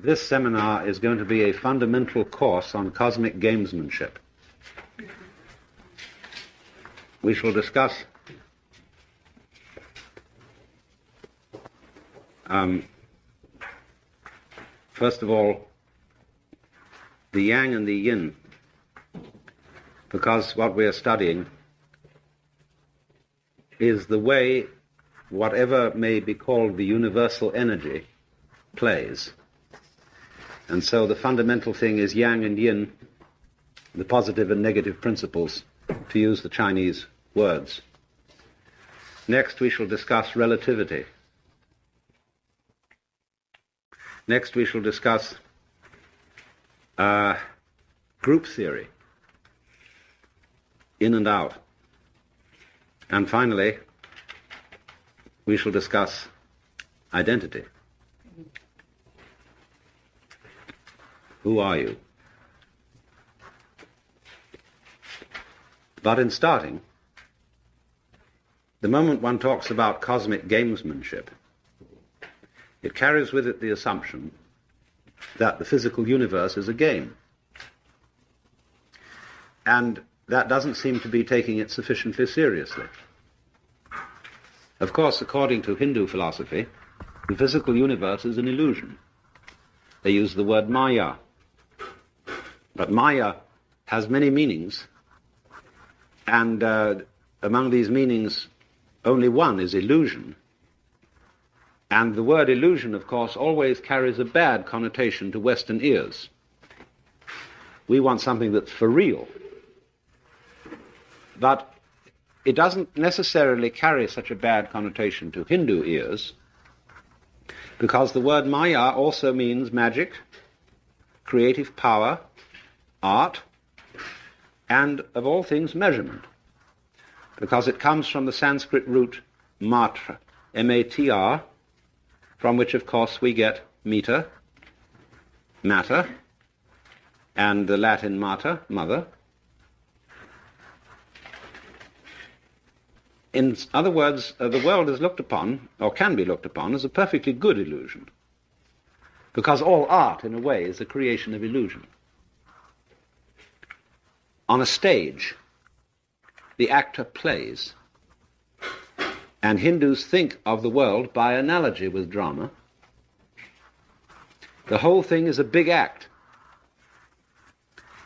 this seminar is going to be a fundamental course on cosmic gamesmanship. We shall discuss first of all, the yang and the yin, because what we are studying is the way whatever may be called the universal energy plays. And so the fundamental thing is yang and yin, the positive and negative principles, to use the Chinese words. Next we shall discuss relativity. Next we shall discuss group theory, in and out. And finally, we shall discuss identity. Who are you? But in starting, the moment one talks about cosmic gamesmanship, it carries with it the assumption that the physical universe is a game. And that doesn't seem to be taking it sufficiently seriously. Of course, according to Hindu philosophy, the physical universe is an illusion. They use the word Maya. But Maya has many meanings, and among these meanings, only one is illusion. And the word illusion, of course, always carries a bad connotation to Western ears. We want something that's for real. But it doesn't necessarily carry such a bad connotation to Hindu ears, because the word Maya also means magic, creative power, art, and, of all things, measurement, because it comes from the Sanskrit root matra, M-A-T-R, from which, of course, we get meter, matter, and the Latin mater, mother. In other words, the world is looked upon, or can be looked upon, as a perfectly good illusion, because all art, in a way, is a creation of illusion. On a stage, the actor plays, and Hindus think of the world by analogy with drama. The whole thing is a big act,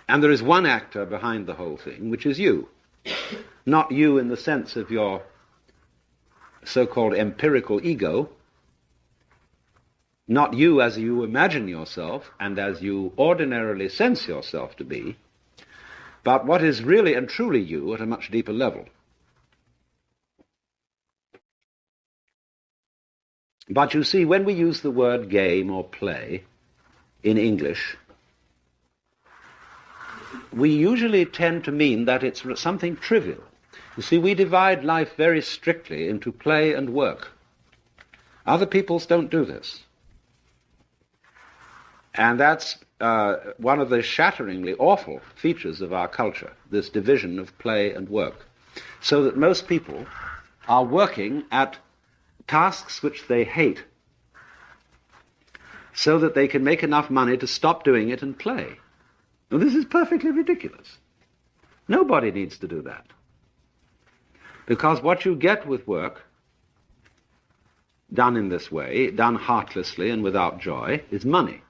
and there is one actor behind the whole thing, which is you. Not you in the sense of your so-called empirical ego, not you as you imagine yourself and as you ordinarily sense yourself to be, but what is really and truly you at a much deeper level. But you see, when we use the word game or play in English, we usually tend to mean that it's something trivial. You see, we divide life very strictly into play and work. Other peoples don't do this. And that's one of the shatteringly awful features of our culture, this division of play and work. So that most people are working at tasks which they hate, so that they can make enough money to stop doing it and play. Now, this is perfectly ridiculous. Nobody needs to do that. Because what you get with work, done in this way, done heartlessly and without joy, is money.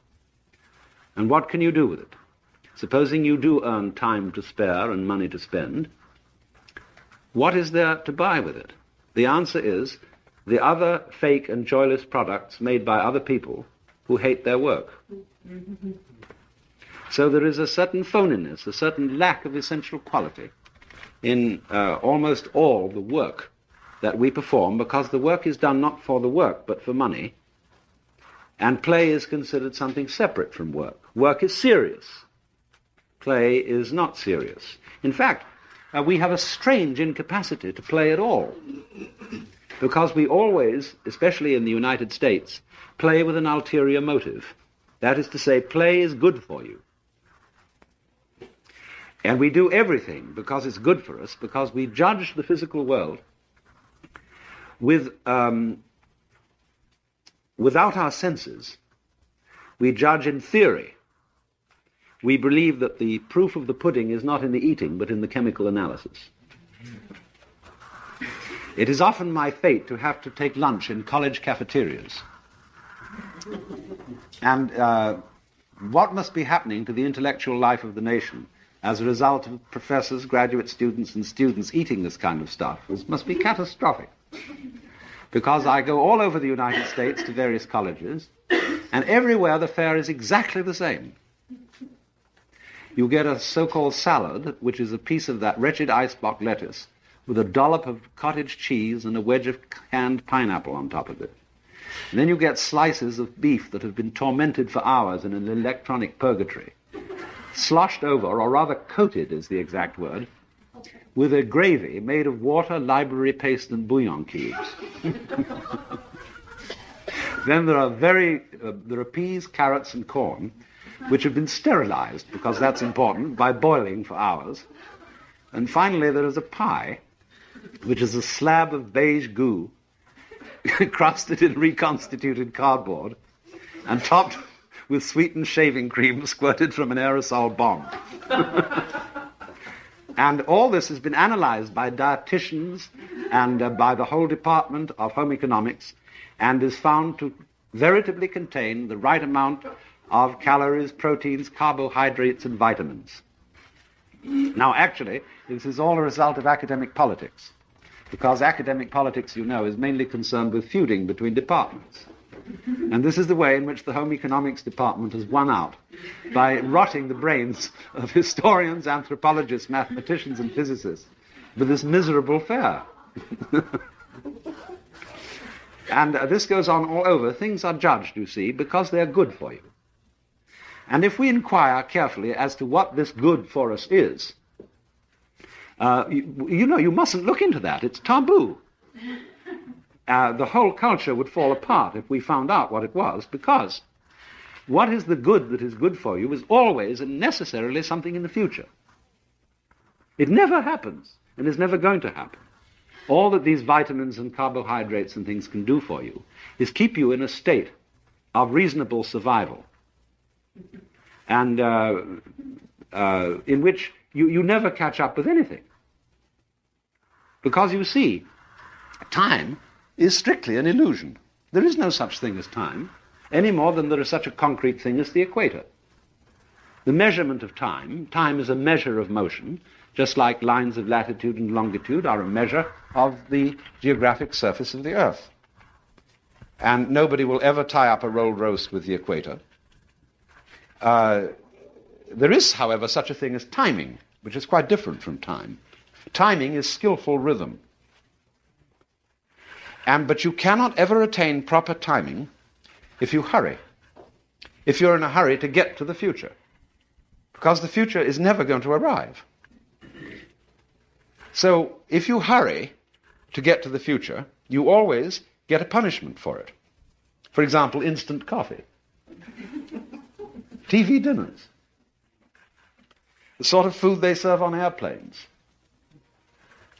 And what can you do with it? Supposing you do earn time to spare and money to spend, what is there to buy with it? The answer is the other fake and joyless products made by other people who hate their work. So there is a certain phoniness, a certain lack of essential quality in almost all the work that we perform, because the work is done not for the work but for money, and play is considered something separate from work. Work is serious. Play is not serious. In fact, we have a strange incapacity to play at all, because we always, especially in the United States, play with an ulterior motive. That is to say, play is good for you. And we do everything because it's good for us, because we judge the physical world with, without our senses, We judge in theory. We believe that the proof of the pudding is not in the eating, but in the chemical analysis. It is often my fate to have to take lunch in college cafeterias. And what must be happening to the intellectual life of the nation as a result of professors, graduate students, and students eating this kind of stuff must be catastrophic. Because I go all over the United States to various colleges, and everywhere the fare is exactly the same. You get a so-called salad, which is a piece of that wretched icebox lettuce, with a dollop of cottage cheese and a wedge of canned pineapple on top of it. And then you get slices of beef that have been tormented for hours in an electronic purgatory, sloshed over, or rather coated is the exact word, with a gravy made of water, library paste, and bouillon cubes. Then there are peas, carrots, and corn, which have been sterilized, because that's important, by boiling for hours. And finally there is a pie, which is a slab of beige goo, crusted in reconstituted cardboard, and topped with sweetened shaving cream squirted from an aerosol bomb. And all this has been analyzed by dietitians and by the whole department of home economics, and is found to veritably contain the right amount of calories, proteins, carbohydrates, and vitamins. Now, actually, this is all a result of academic politics, because academic politics, you know, is mainly concerned with feuding between departments. And this is the way in which the home economics department has won out, by rotting the brains of historians, anthropologists, mathematicians, and physicists with this miserable fare. And this goes on all over. Things are judged, you see, because they're good for you. And if we inquire carefully as to what this good for us is, you mustn't look into that. It's taboo. The whole culture would fall apart if we found out what it was, because what is the good that is good for you is always and necessarily something in the future. It never happens, and is never going to happen. All that these vitamins and carbohydrates and things can do for you is keep you in a state of reasonable survival, and in which you never catch up with anything. Because, you see, time is strictly an illusion. There is no such thing as time, any more than there is such a concrete thing as the equator. The measurement of time is a measure of motion, just like lines of latitude and longitude are a measure of the geographic surface of the Earth. And nobody will ever tie up a rolled roast with the equator. There is, however, such a thing as timing, which is quite different from time. Timing is skillful rhythm. But you cannot ever attain proper timing if you hurry, if you're in a hurry to get to the future, because the future is never going to arrive. So if you hurry to get to the future, you always get a punishment for it. For example, instant coffee, TV dinners, the sort of food they serve on airplanes,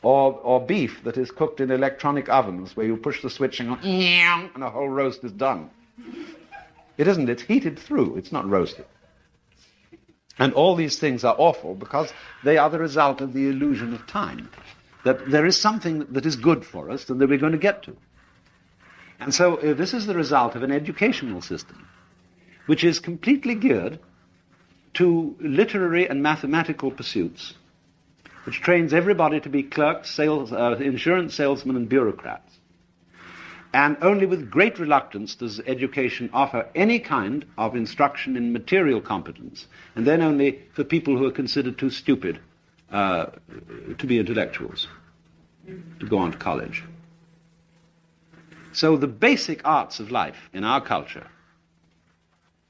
or beef that is cooked in electronic ovens where you push the switch and a whole roast is done. It isn't. It's heated through. It's not roasted. And all these things are awful because they are the result of the illusion of time, that there is something that is good for us and that we're going to get to. And so this is the result of an educational system which is completely geared to literary and mathematical pursuits, which trains everybody to be clerks, insurance salesmen, and bureaucrats. And only with great reluctance does education offer any kind of instruction in material competence, and then only for people who are considered too stupid to be intellectuals, to go on to college. So the basic arts of life in our culture,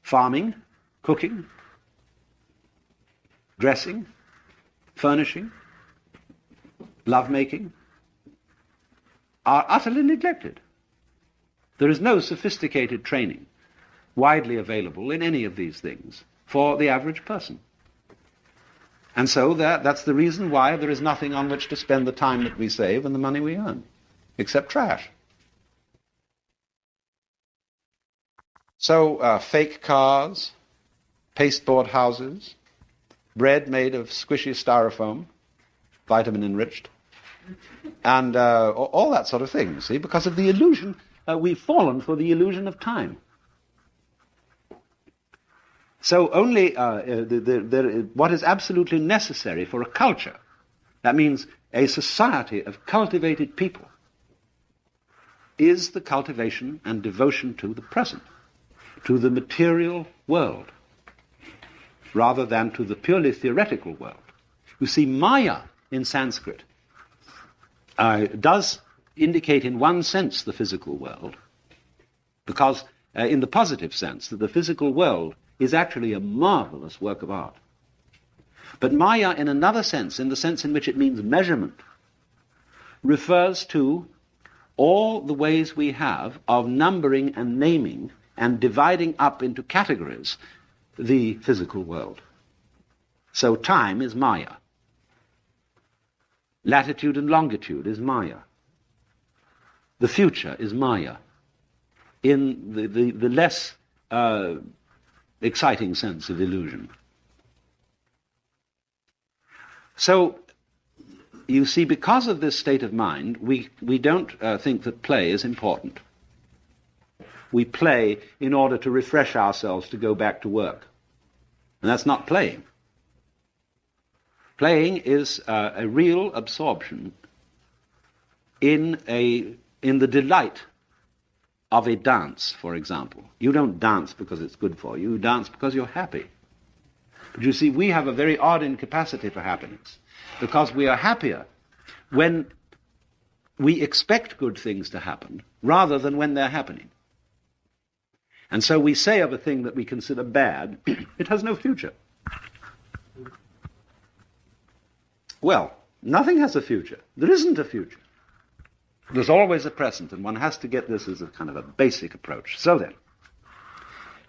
farming, cooking, dressing, furnishing, lovemaking, are utterly neglected. There is no sophisticated training widely available in any of these things for the average person. And so that's the reason why there is nothing on which to spend the time that we save and the money we earn, except trash. So fake cars, pasteboard houses, bread made of squishy styrofoam, vitamin enriched, and all that sort of thing, see, because of the illusion. We've fallen for the illusion of time. So only what is absolutely necessary for a culture, that means a society of cultivated people, is the cultivation and devotion to the present, to the material world, rather than to the purely theoretical world. You see, Maya in Sanskrit does indicate in one sense the physical world, because in the positive sense that the physical world is actually a marvelous work of art. But Maya in another sense, in the sense in which it means measurement, refers to all the ways we have of numbering and naming and dividing up into categories the physical world. So time is Maya. Latitude and longitude is Maya. The future is Maya. In the less exciting sense of illusion. So, you see, because of this state of mind, we don't think that play is important. We play in order to refresh ourselves to go back to work. And that's not playing. Playing is a real absorption in the delight of a dance, for example. You don't dance because it's good for you. You dance because you're happy. But you see, we have a very odd incapacity for happiness, because we are happier when we expect good things to happen rather than when they're happening. And so we say of a thing that we consider bad, it has no future. Well, nothing has a future. There isn't a future. There's always a present, and one has to get this as a kind of a basic approach. So then,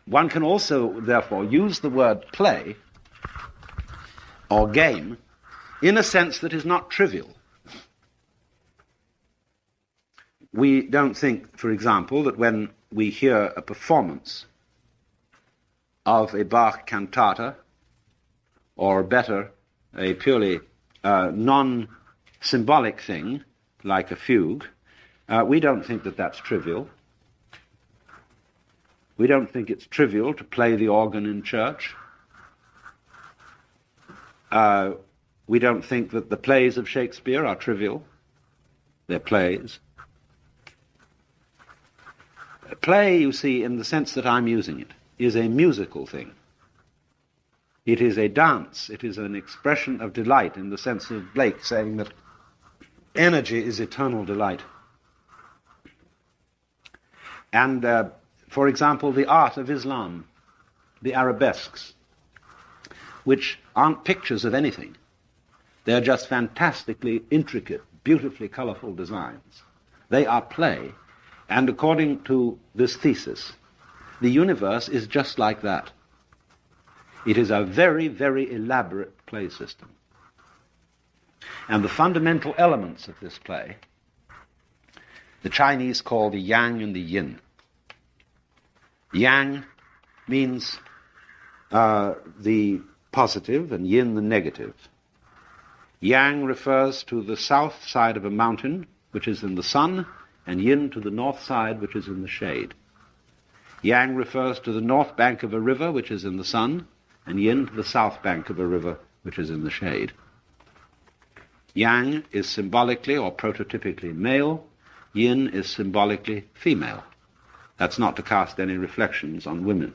one can also, therefore, use the word play or game in a sense that is not trivial. We don't think, for example, that when we hear a performance of a Bach cantata, or better, a purely non-symbolic thing, like a fugue, we don't think that that's trivial. We don't think it's trivial to play the organ in church. We don't think that the plays of Shakespeare are trivial. They're plays. Play, you see, in the sense that I'm using it, is a musical thing. It is a dance. It is an expression of delight, in the sense of Blake saying that energy is eternal delight. And, for example, the art of Islam, the arabesques, which aren't pictures of anything. They're just fantastically intricate, beautifully colorful designs. They are play. And according to this thesis, the universe is just like that. It is a very, very elaborate play system. And the fundamental elements of this play, the Chinese call the yang and the yin. Yang means the positive and yin the negative. Yang refers to the south side of a mountain, which is in the sun, and yin to the north side, which is in the shade. Yang refers to the north bank of a river, which is in the sun, and yin to the south bank of a river, which is in the shade. Yang is symbolically or prototypically male, yin is symbolically female. That's not to cast any reflections on women.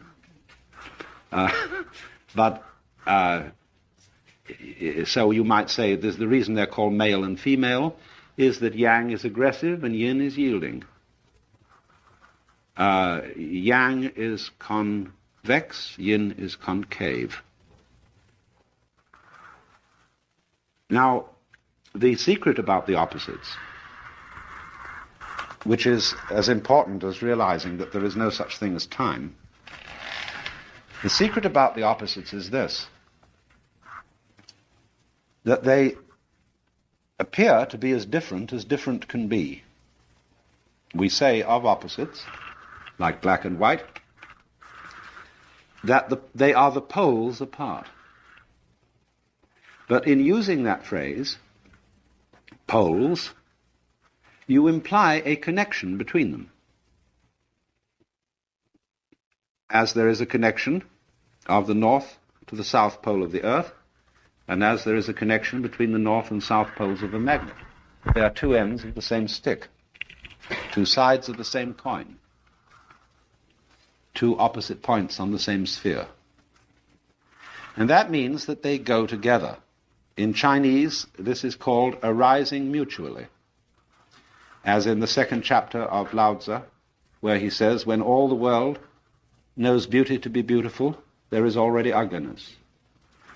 So you might say the reason they're called male and female is that yang is aggressive and yin is yielding. Yang is convex, yin is concave. Now, the secret about the opposites, which is as important as realizing that there is no such thing as time, the secret about the opposites is this, that they appear to be as different can be. We say of opposites, like black and white, that they are the poles apart. But in using that phrase, poles, you imply a connection between them. As there is a connection of the north to the south pole of the Earth, and as there is a connection between the north and south poles of a magnet. They are two ends of the same stick, two sides of the same coin, two opposite points on the same sphere. And that means that they go together. In Chinese, this is called arising mutually, as in the second chapter of Lao Tzu, where he says, when all the world knows beauty to be beautiful, there is already ugliness.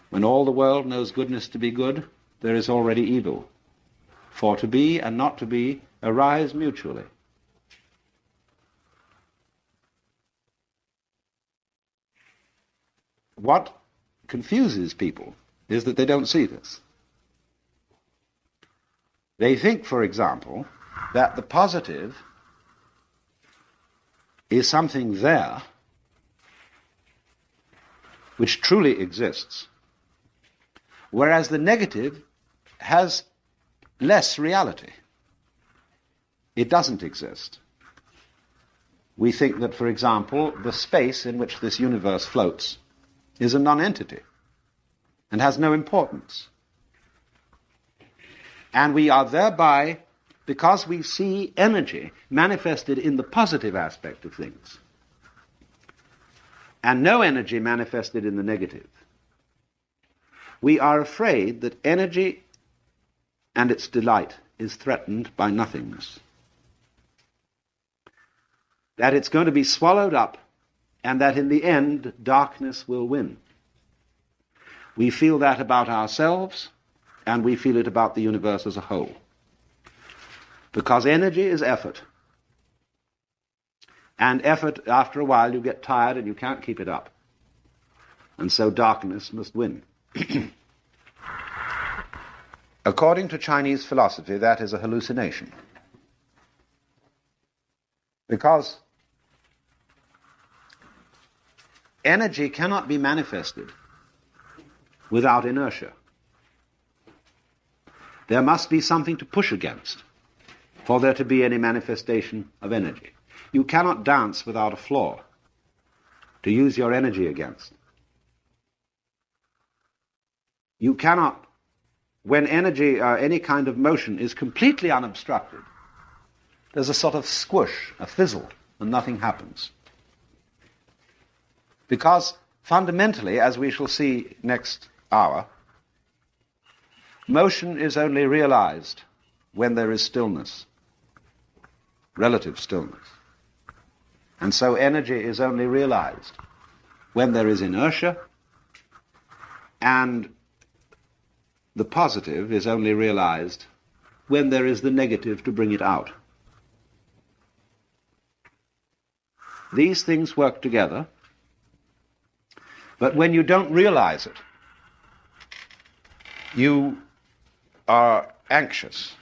When all the world knows goodness to be good, there is already evil. For to be and not to be arise mutually. What confuses people is that they don't see this. They think, for example, that the positive is something there which truly exists, whereas the negative has less reality. It doesn't exist. We think that, for example, the space in which this universe floats is a non-entity and has no importance. And we are thereby, because we see energy manifested in the positive aspect of things, and no energy manifested in the negative, we are afraid that energy and its delight is threatened by nothingness. That it's going to be swallowed up, and that in the end, darkness will win. We feel that about ourselves, and we feel it about the universe as a whole. Because energy is effort. And effort, after a while, you get tired and you can't keep it up. And so darkness must win. According to Chinese philosophy, that is a hallucination. Because energy cannot be manifested without inertia. There must be something to push against for there to be any manifestation of energy. You cannot dance without a floor to use your energy against. You cannot, when energy, any kind of motion is completely unobstructed, there's a sort of squish, a fizzle, and nothing happens. Because fundamentally, as we shall see next hour, motion is only realized when there is stillness, relative stillness. And so energy is only realized when there is inertia, and the positive is only realized when there is the negative to bring it out. These things work together, but when you don't realize it, you are anxious.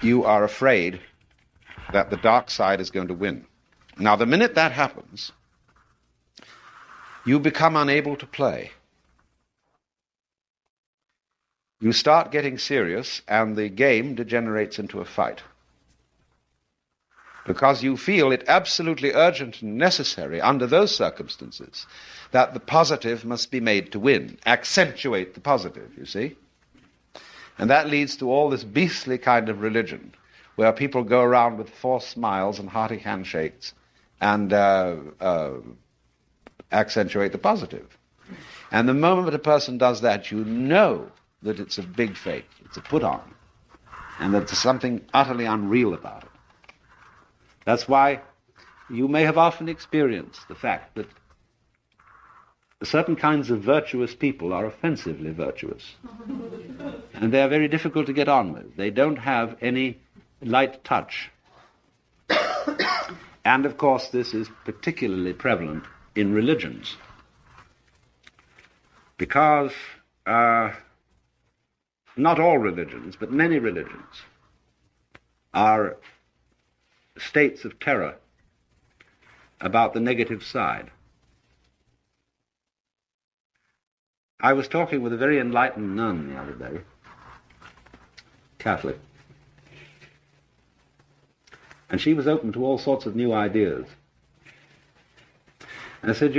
You are afraid that the dark side is going to win. Now, the minute that happens, you become unable to play. You start getting serious, and the game degenerates into a fight. Because you feel it absolutely urgent and necessary under those circumstances that the positive must be made to win, accentuate the positive, you see. And that leads to all this beastly kind of religion, where people go around with forced smiles and hearty handshakes and accentuate the positive. And the moment a person does that, you know that it's a big fake, it's a put-on, and that there's something utterly unreal about it. That's why you may have often experienced the fact that certain kinds of virtuous people are offensively virtuous. And they are very difficult to get on with. They don't have any light touch. And of course this is particularly prevalent in religions. Because not all religions, but many religions are states of terror about the negative side. I was talking with a very enlightened nun the other day, Catholic, and she was open to all sorts of new ideas. And I said,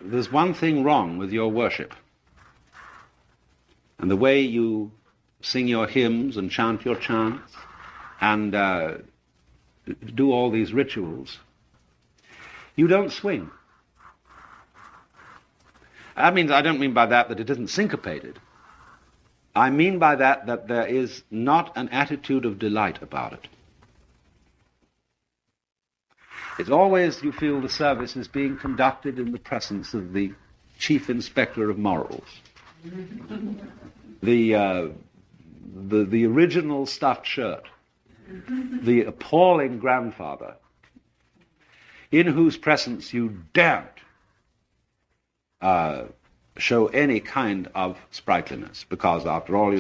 there's one thing wrong with your worship. And the way you sing your hymns and chant your chants and do all these rituals, you don't swing. I don't mean by that it isn't syncopated. I mean by that there is not an attitude of delight about it. It's always, you feel, the service is being conducted in the presence of the chief inspector of morals. The original stuffed shirt. The appalling grandfather, in whose presence you daren't show any kind of sprightliness, because after all,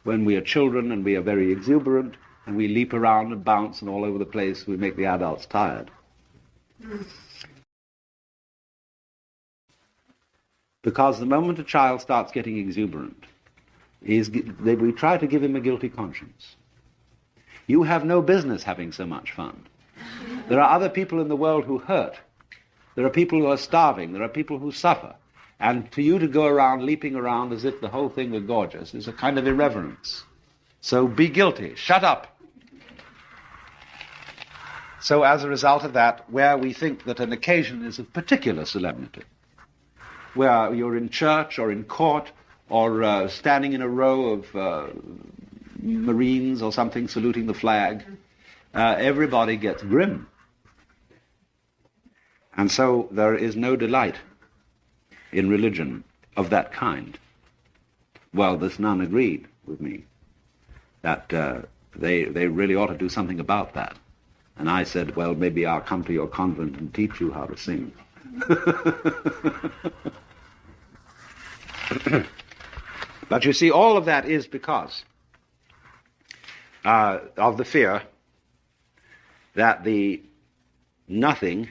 when we are children and we are very exuberant and we leap around and bounce and all over the place, we make the adults tired. Because the moment a child starts getting exuberant, we try to give him a guilty conscience. You have no business having so much fun. There are other people in the world who hurt. There are people who are starving. There are people who suffer. And for you to go around leaping around as if the whole thing were gorgeous is a kind of irreverence. So be guilty. Shut up. So as a result of that, where we think that an occasion is of particular solemnity, where you're in church or in court or standing in a row of Marines or something saluting the flag, everybody gets grim. And so there is no delight in religion of that kind. Well, this nun agreed with me that they really ought to do something about that. And I said, well, maybe I'll come to your convent and teach you how to sing. But you see, all of that is because of the fear that the nothing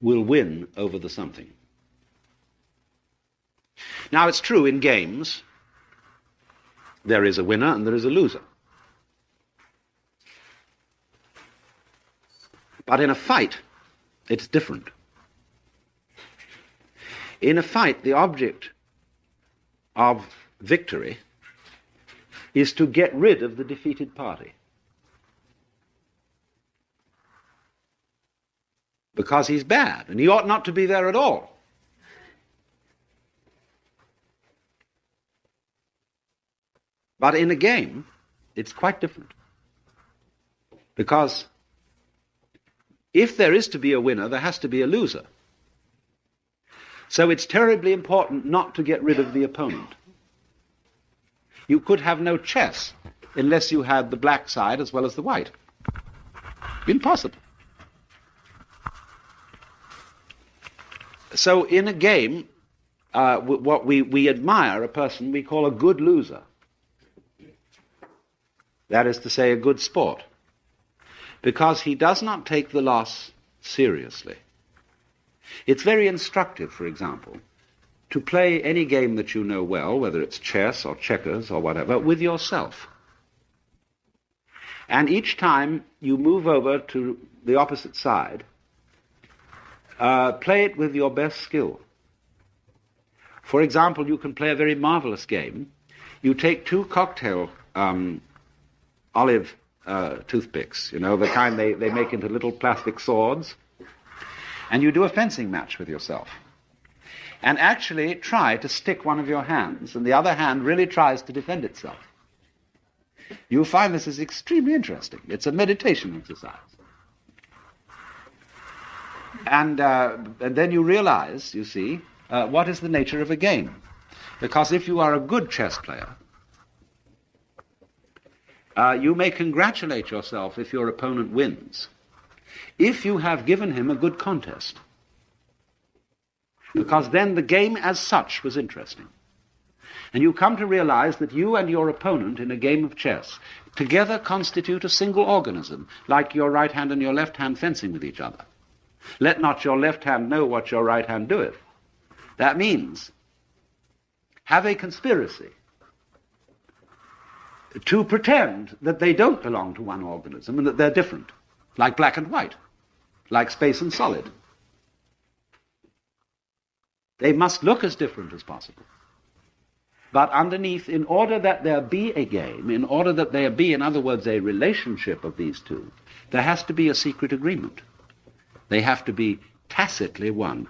will win over the something. Now, it's true in games, there is a winner and there is a loser. But in a fight, it's different. In a fight, the object of victory is to get rid of the defeated party. Because he's bad, and he ought not to be there at all. But in a game, it's quite different. Because if there is to be a winner, there has to be a loser. So it's terribly important not to get rid of the opponent. You could have no chess unless you had the black side as well as the white. Impossible. So in a game, what we admire a person we call a good loser. That is to say, a good sport. Because he does not take the loss seriously. It's very instructive, for example, to play any game that you know well, whether it's chess or checkers or whatever, with yourself. And each time you move over to the opposite side, play it with your best skill. For example, you can play a very marvelous game. You take two cocktail olive toothpicks, the kind they make into little plastic swords, and you do a fencing match with yourself. And actually try to stick one of your hands, and the other hand really tries to defend itself. You'll find this is extremely interesting. It's a meditation exercise. And then you realize, you see, what is the nature of a game. Because if you are a good chess player, you may congratulate yourself if your opponent wins, if you have given him a good contest. Because then the game as such was interesting. And you come to realize that you and your opponent in a game of chess together constitute a single organism, like your right hand and your left hand fencing with each other. Let not your left hand know what your right hand doeth. That means have a conspiracy to pretend that they don't belong to one organism and that they're different, like black and white, like space and solid. They must look as different as possible. But underneath, in order that there be a game, in order that there be, in other words, a relationship of these two, there has to be a secret agreement. They have to be tacitly one,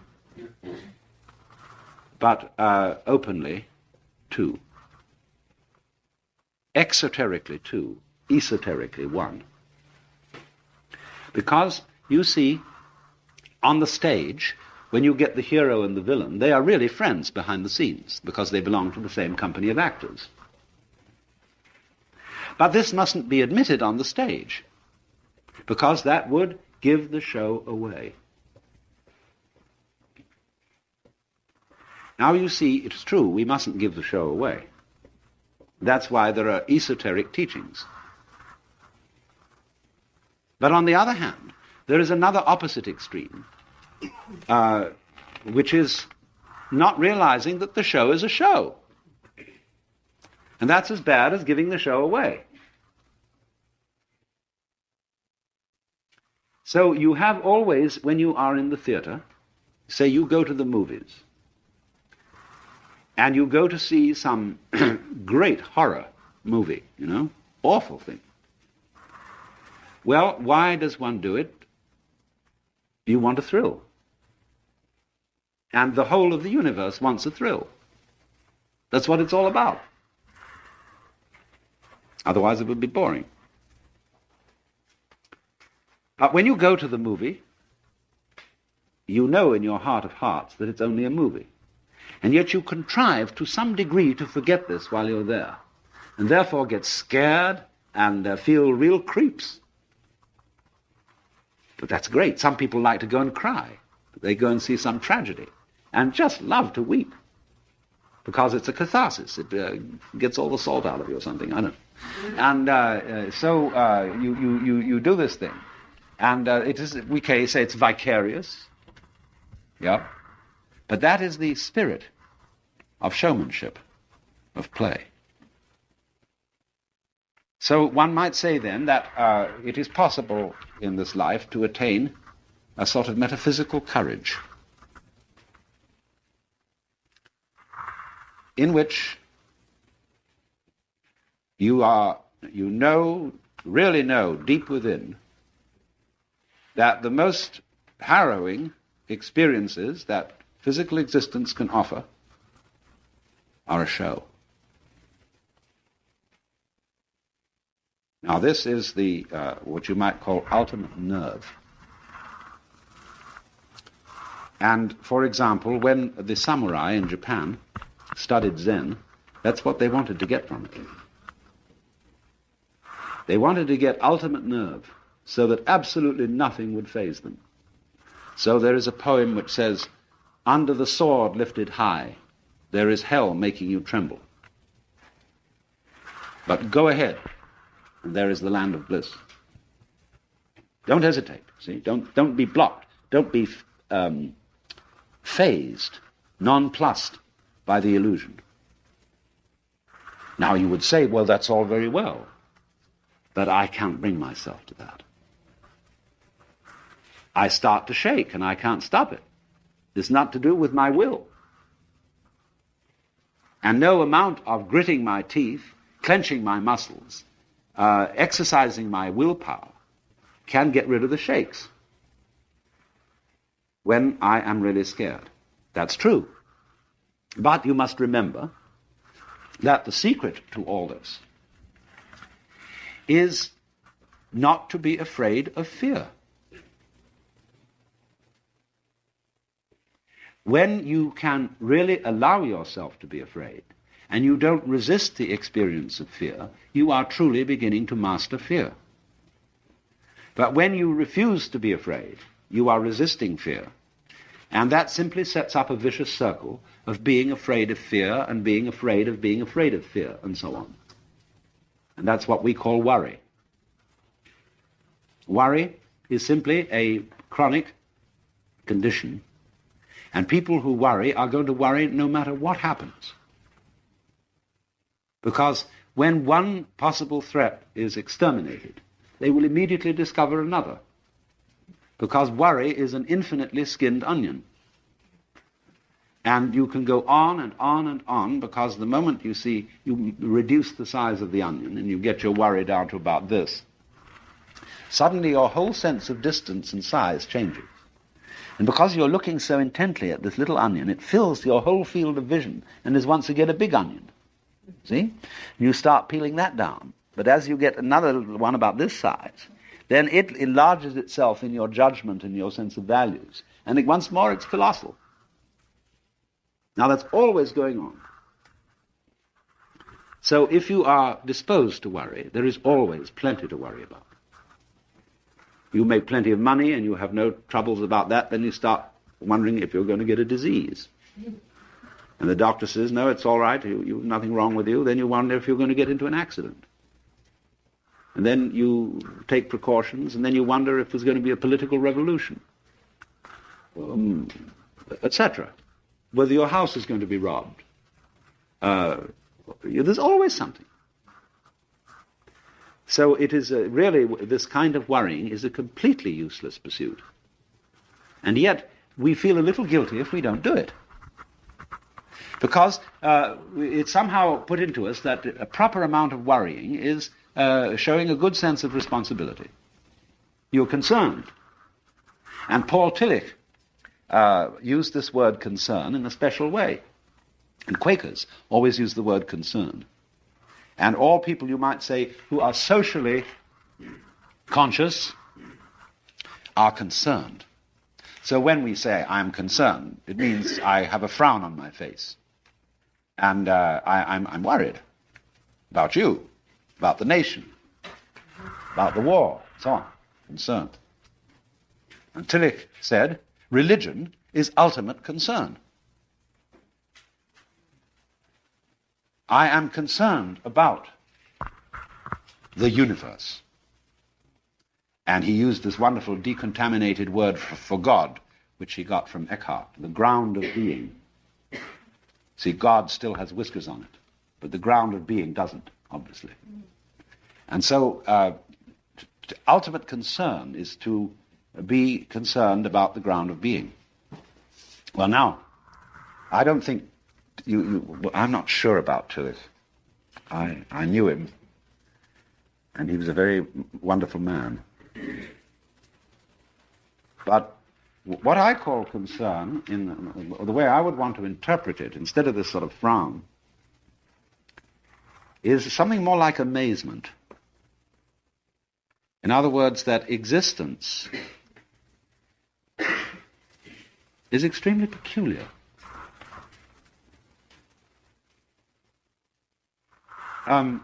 but openly two. Exoterically two, esoterically one. Because, you see, on the stage, when you get the hero and the villain, they are really friends behind the scenes because they belong to the same company of actors. But this mustn't be admitted on the stage because that would give the show away. Now you see, it's true, we mustn't give the show away. That's why there are esoteric teachings. But on the other hand, there is another opposite extreme, which is not realizing that the show is a show. And that's as bad as giving the show away. So you have always, when you are in the theater, say you go to the movies, and you go to see some great horror movie, awful thing. Well, why does one do it? You want a thrill. And the whole of the universe wants a thrill. That's what it's all about. Otherwise it would be boring. But when you go to the movie, you know in your heart of hearts that it's only a movie. And yet you contrive to some degree to forget this while you're there, and therefore get scared and feel real creeps. But that's great. Some people like to go and cry. They go and see some tragedy and just love to weep because it's a catharsis. It gets all the salt out of you or something. I don't know. And so you do this thing. And it is, we can say it's vicarious. Yeah. But that is the spirit of showmanship, of play. So one might say then that it is possible in this life to attain a sort of metaphysical courage in which you really know deep within that the most harrowing experiences that physical existence can offer are a show. Now this is the what you might call ultimate nerve. And for example, when the samurai in Japan studied Zen, that's what they wanted to get from it. They wanted to get ultimate nerve so that absolutely nothing would faze them. So there is a poem which says, "Under the sword lifted high, there is hell making you tremble. But go ahead, and there is the land of bliss." Don't hesitate, see? Don't be blocked. Don't be phased, nonplussed by the illusion. Now you would say, well, that's all very well, but I can't bring myself to that. I start to shake, and I can't stop it. It's not to do with my will. And no amount of gritting my teeth, clenching my muscles, exercising my willpower can get rid of the shakes when I am really scared. That's true. But you must remember that the secret to all this is not to be afraid of fear. When you can really allow yourself to be afraid, and you don't resist the experience of fear, you are truly beginning to master fear. But when you refuse to be afraid, you are resisting fear. And that simply sets up a vicious circle of being afraid of fear and being afraid of being afraid of fear, and so on. And that's what we call worry. Worry is simply a chronic condition. And people who worry are going to worry no matter what happens. Because when one possible threat is exterminated, they will immediately discover another. Because worry is an infinitely skinned onion. And you can go on and on and on, because the moment you reduce the size of the onion and you get your worry down to about this, suddenly your whole sense of distance and size changes. And because you're looking so intently at this little onion, it fills your whole field of vision and is once again a big onion. See? You start peeling that down. But as you get another one about this size, then it enlarges itself in your judgment and your sense of values. And once more, it's colossal. Now, that's always going on. So if you are disposed to worry, there is always plenty to worry about. You make plenty of money and you have no troubles about that, then you start wondering if you're going to get a disease. And the doctor says, no, it's all right, you nothing wrong with you. Then you wonder if you're going to get into an accident. And then you take precautions, and then you wonder if there's going to be a political revolution, etc. Whether your house is going to be robbed. There's always something. So it is really, this kind of worrying is a completely useless pursuit. And yet, we feel a little guilty if we don't do it. Because it's somehow put into us that a proper amount of worrying is showing a good sense of responsibility. You're concerned. And Paul Tillich used this word concern in a special way. And Quakers always use the word concern. And all people, you might say, who are socially conscious are concerned. So when we say, I'm concerned, it means I have a frown on my face. And I'm worried about you, about the nation, about the war, so on, concerned. And Tillich said, religion is ultimate concern. I am concerned about the universe. And he used this wonderful decontaminated word for God, which he got from Eckhart, the ground of being. See, God still has whiskers on it, but the ground of being doesn't, obviously. And so ultimate concern is to be concerned about the ground of being. Well, now, I don't think I'm not sure about Tillich. I knew him, and he was a very wonderful man. But what I call concern, in the way I would want to interpret it, instead of this sort of frown, is something more like amazement. In other words, that existence is extremely peculiar. I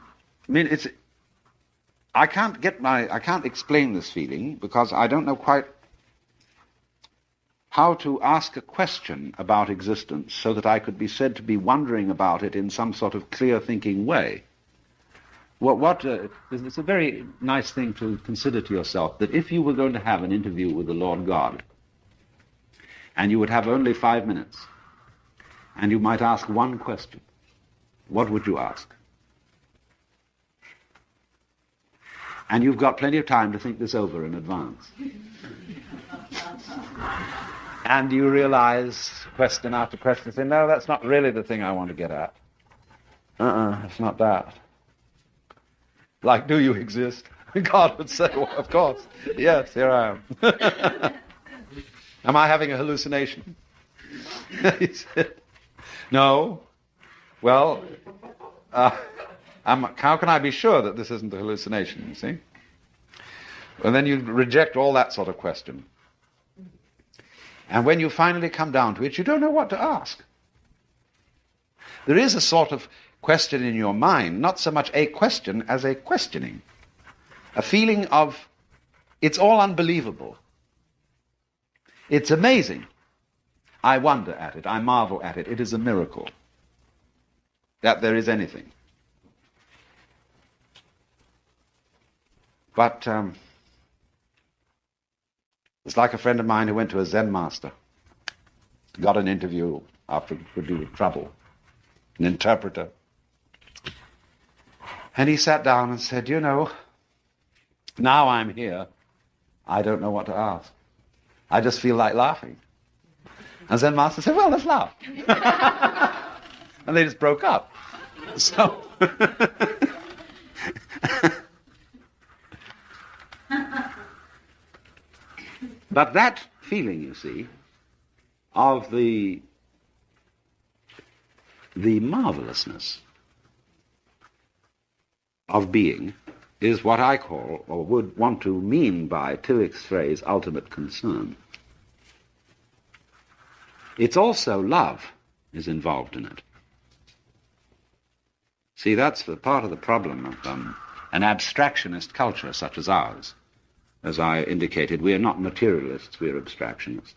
can't explain this feeling because I don't know quite how to ask a question about existence so that I could be said to be wondering about it in some sort of clear-thinking way. It's a very nice thing to consider to yourself that if you were going to have an interview with the Lord God, and you would have only 5 minutes, and you might ask one question, what would you ask? And you've got plenty of time to think this over in advance. And you realize, question after question, say, no, that's not really the thing I want to get at. It's not that. Like, do you exist? God would say, well, of course. Yes, here I am. Am I having a hallucination? He said, no. Well, how can I be sure that this isn't a hallucination, you see? And then you reject all that sort of question. And when you finally come down to it, you don't know what to ask. There is a sort of question in your mind, not so much a question as a questioning. A feeling of, it's all unbelievable. It's amazing. I wonder at it. I marvel at it. It is a miracle that there is anything. But It's like a friend of mine who went to a Zen master, got an interview after a good deal of trouble, an interpreter. And he sat down and said, you know, now I'm here, I don't know what to ask. I just feel like laughing. And Zen master said, well, let's laugh. And they just broke up. So, but that feeling, you see, of the marvelousness of being is what I call, or would want to mean by Tillich's phrase, ultimate concern. It's also love is involved in it. See, that's the part of the problem of an abstractionist culture such as ours. As I indicated, we are not materialists, we are abstractionists.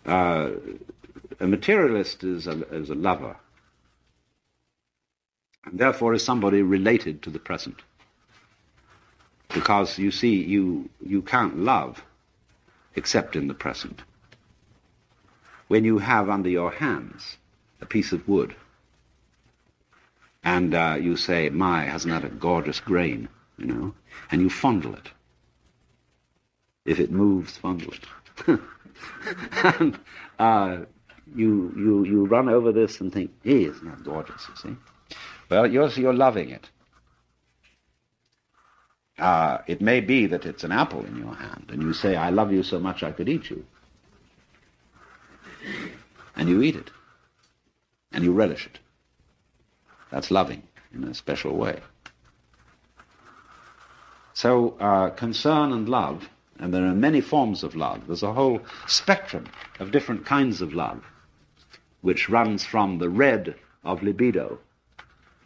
A materialist is a lover, and therefore is somebody related to the present. Because, you see, you can't love except in the present. When you have under your hands a piece of wood, and you say, my, hasn't that a gorgeous grain, you know, and you fondle it. If it moves, fondle it. And you run over this and think, hey, isn't that gorgeous, you see? Well, you're loving it. It may be that it's an apple in your hand, and you say, I love you so much I could eat you. And you eat it. And you relish it. That's loving in a special way. So concern and love, and there are many forms of love. There's a whole spectrum of different kinds of love, which runs from the red of libido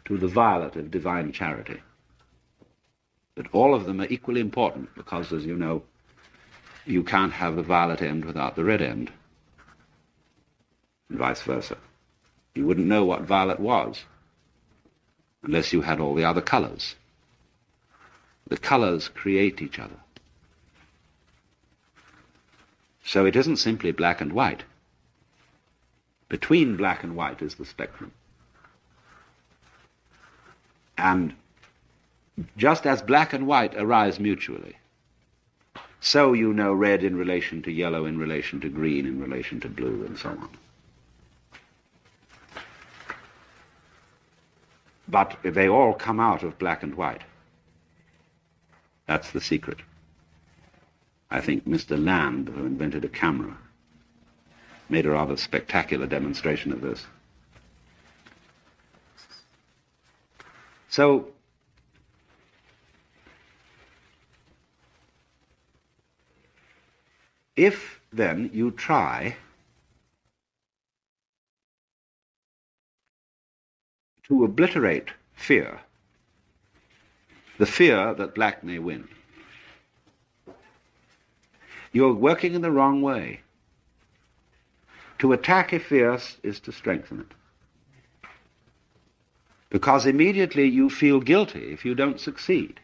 to the violet of divine charity. But all of them are equally important because, as you know, you can't have the violet end without the red end, and vice versa. You wouldn't know what violet was unless you had all the other colors. The colors create each other. So it isn't simply black and white. Between black and white is the spectrum. And just as black and white arise mutually, so you know red in relation to yellow, in relation to green, in relation to blue, and so on. But they all come out of black and white. That's the secret. I think Mr. Land, who invented a camera, made a rather spectacular demonstration of this. So, if then you try to obliterate fear, the fear that black may win, you're working in the wrong way. To attack a fear is to strengthen it. Because immediately you feel guilty if you don't succeed,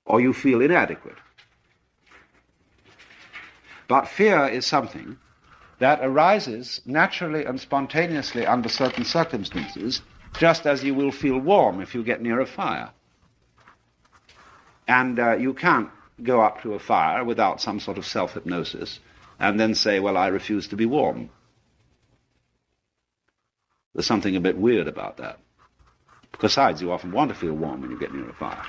or you feel inadequate. But fear is something that arises naturally and spontaneously under certain circumstances, just as you will feel warm if you get near a fire. And you can't go up to a fire without some sort of self-hypnosis and then say, well, I refuse to be warm. There's something a bit weird about that. Besides, you often want to feel warm when you get near a fire.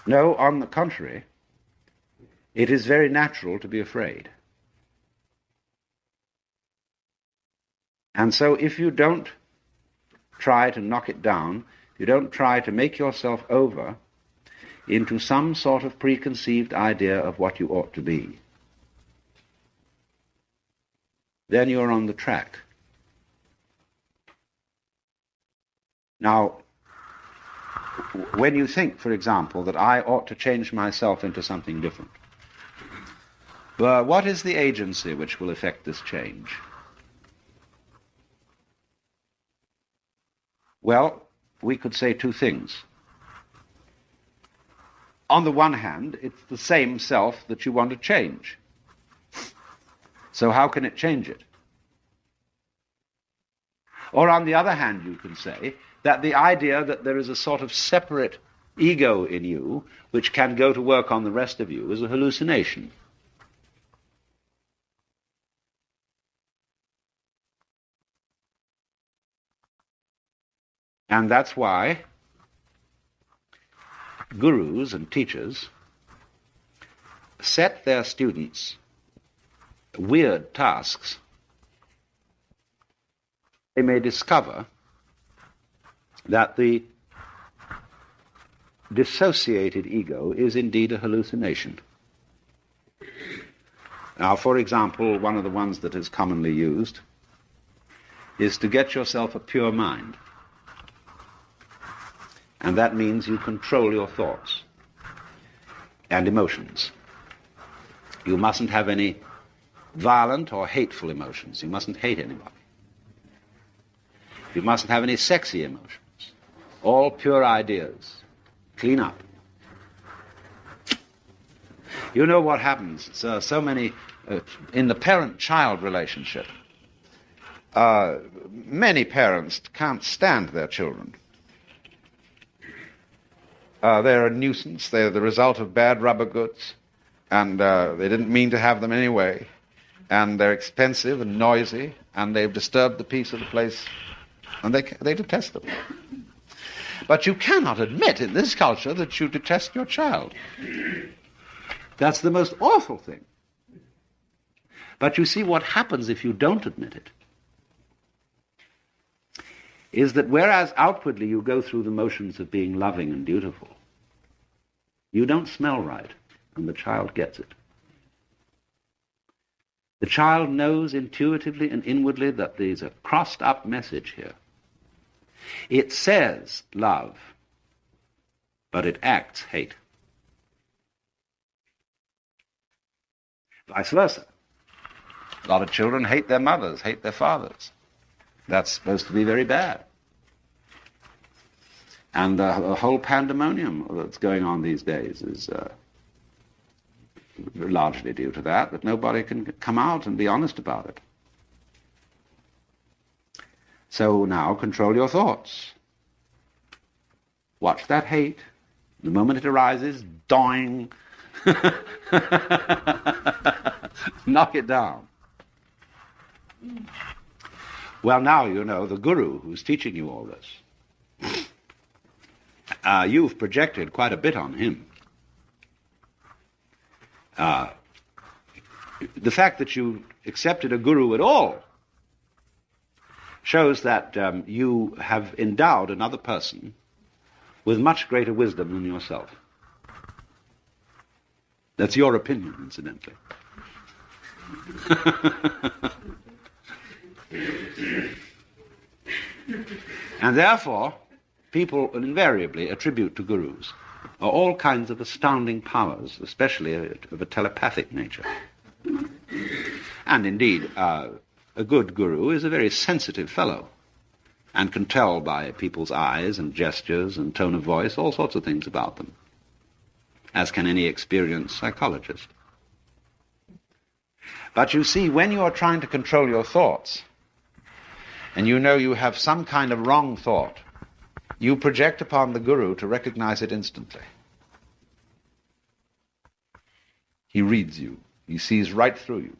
No, on the contrary, it is very natural to be afraid. And so if you don't try to knock it down, you don't try to make yourself over into some sort of preconceived idea of what you ought to be, then you're on the track. Now, when you think, for example, that I ought to change myself into something different, but what is the agency which will effect this change? Well, we could say two things. on the one hand, it's the same self that you want to change. So how can it change it? Or on the other hand, you can say that the idea that there is a sort of separate ego in you which can go to work on the rest of you is a hallucination. And that's why gurus and teachers set their students weird tasks. They may discover that the dissociated ego is indeed a hallucination. Now, for example, one of the ones that is commonly used is to get yourself a pure mind. And that means you control your thoughts and emotions. You mustn't have any violent or hateful emotions. You mustn't hate anybody. You mustn't have any sexy emotions. All pure ideas. Clean up. You know what happens? So many, in the parent-child relationship, many parents can't stand their children. They're a nuisance. They're the result of bad rubber goods, and they didn't mean to have them anyway. And they're expensive and noisy, and they've disturbed the peace of the place, and they detest them. But you cannot admit in this culture that you detest your child. That's the most awful thing. But you see, what happens if you don't admit it is that whereas outwardly you go through the motions of being loving and dutiful, you don't smell right, and the child gets it. The child knows intuitively and inwardly that there's a crossed-up message here. It says love, but it acts hate. Vice versa. A lot of children hate their mothers, hate their fathers. That's supposed to be very bad. And the whole pandemonium that's going on these days is largely due to that nobody can come out and be honest about it. So now control your thoughts. Watch that hate. The moment it arises, doing. Knock it down. Well, now you know the guru who's teaching you all this. You've projected quite a bit on him. The fact that you accepted a guru at all shows that you have endowed another person with much greater wisdom than yourself. That's your opinion, incidentally. And therefore, people invariably attribute to gurus all kinds of astounding powers, especially of a telepathic nature. And indeed, a good guru is a very sensitive fellow and can tell by people's eyes and gestures and tone of voice all sorts of things about them, as can any experienced psychologist. But you see, when you are trying to control your thoughts, and you know you have some kind of wrong thought, you project upon the guru to recognize it instantly. He reads you. He sees right through you.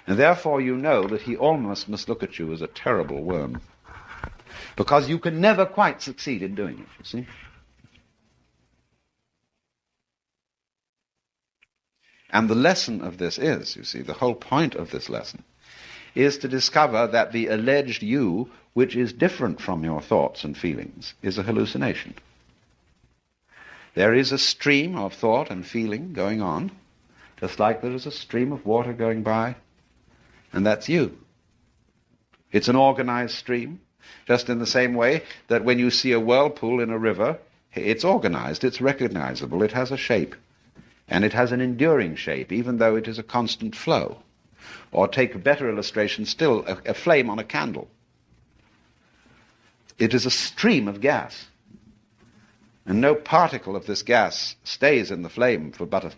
And therefore you know that he almost must look at you as a terrible worm, because you can never quite succeed in doing it, you see. And the lesson of this is, you see, the whole point of this lesson is to discover that the alleged you, which is different from your thoughts and feelings, is a hallucination. There is a stream of thought and feeling going on, just like there is a stream of water going by, and that's you. It's an organized stream, just in the same way that when you see a whirlpool in a river, it's organized, it's recognizable, it has a shape, and it has an enduring shape, even though it is a constant flow. Or take a better illustration still, a flame on a candle. It is a stream of gas. And no particle of this gas stays in the flame for but a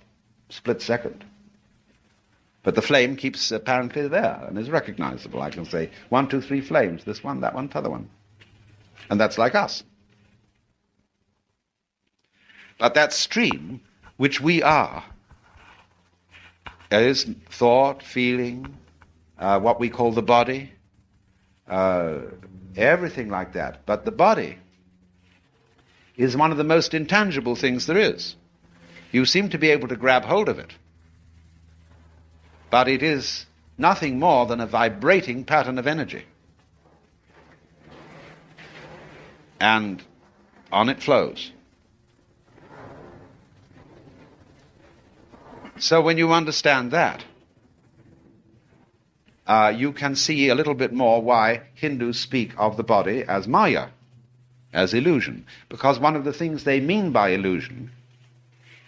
split second. But the flame keeps apparently there and is recognizable. I can say 1, 2, 3 flames, this one, that one, t'other one. And that's like us. But that stream, which we are, is thought, feeling, what we call the body, everything like that. But the body is one of the most intangible things there is. You seem to be able to grab hold of it. But it is nothing more than a vibrating pattern of energy. And on it flows. So when you understand that, you can see a little bit more why Hindus speak of the body as Maya, as illusion. Because one of the things they mean by illusion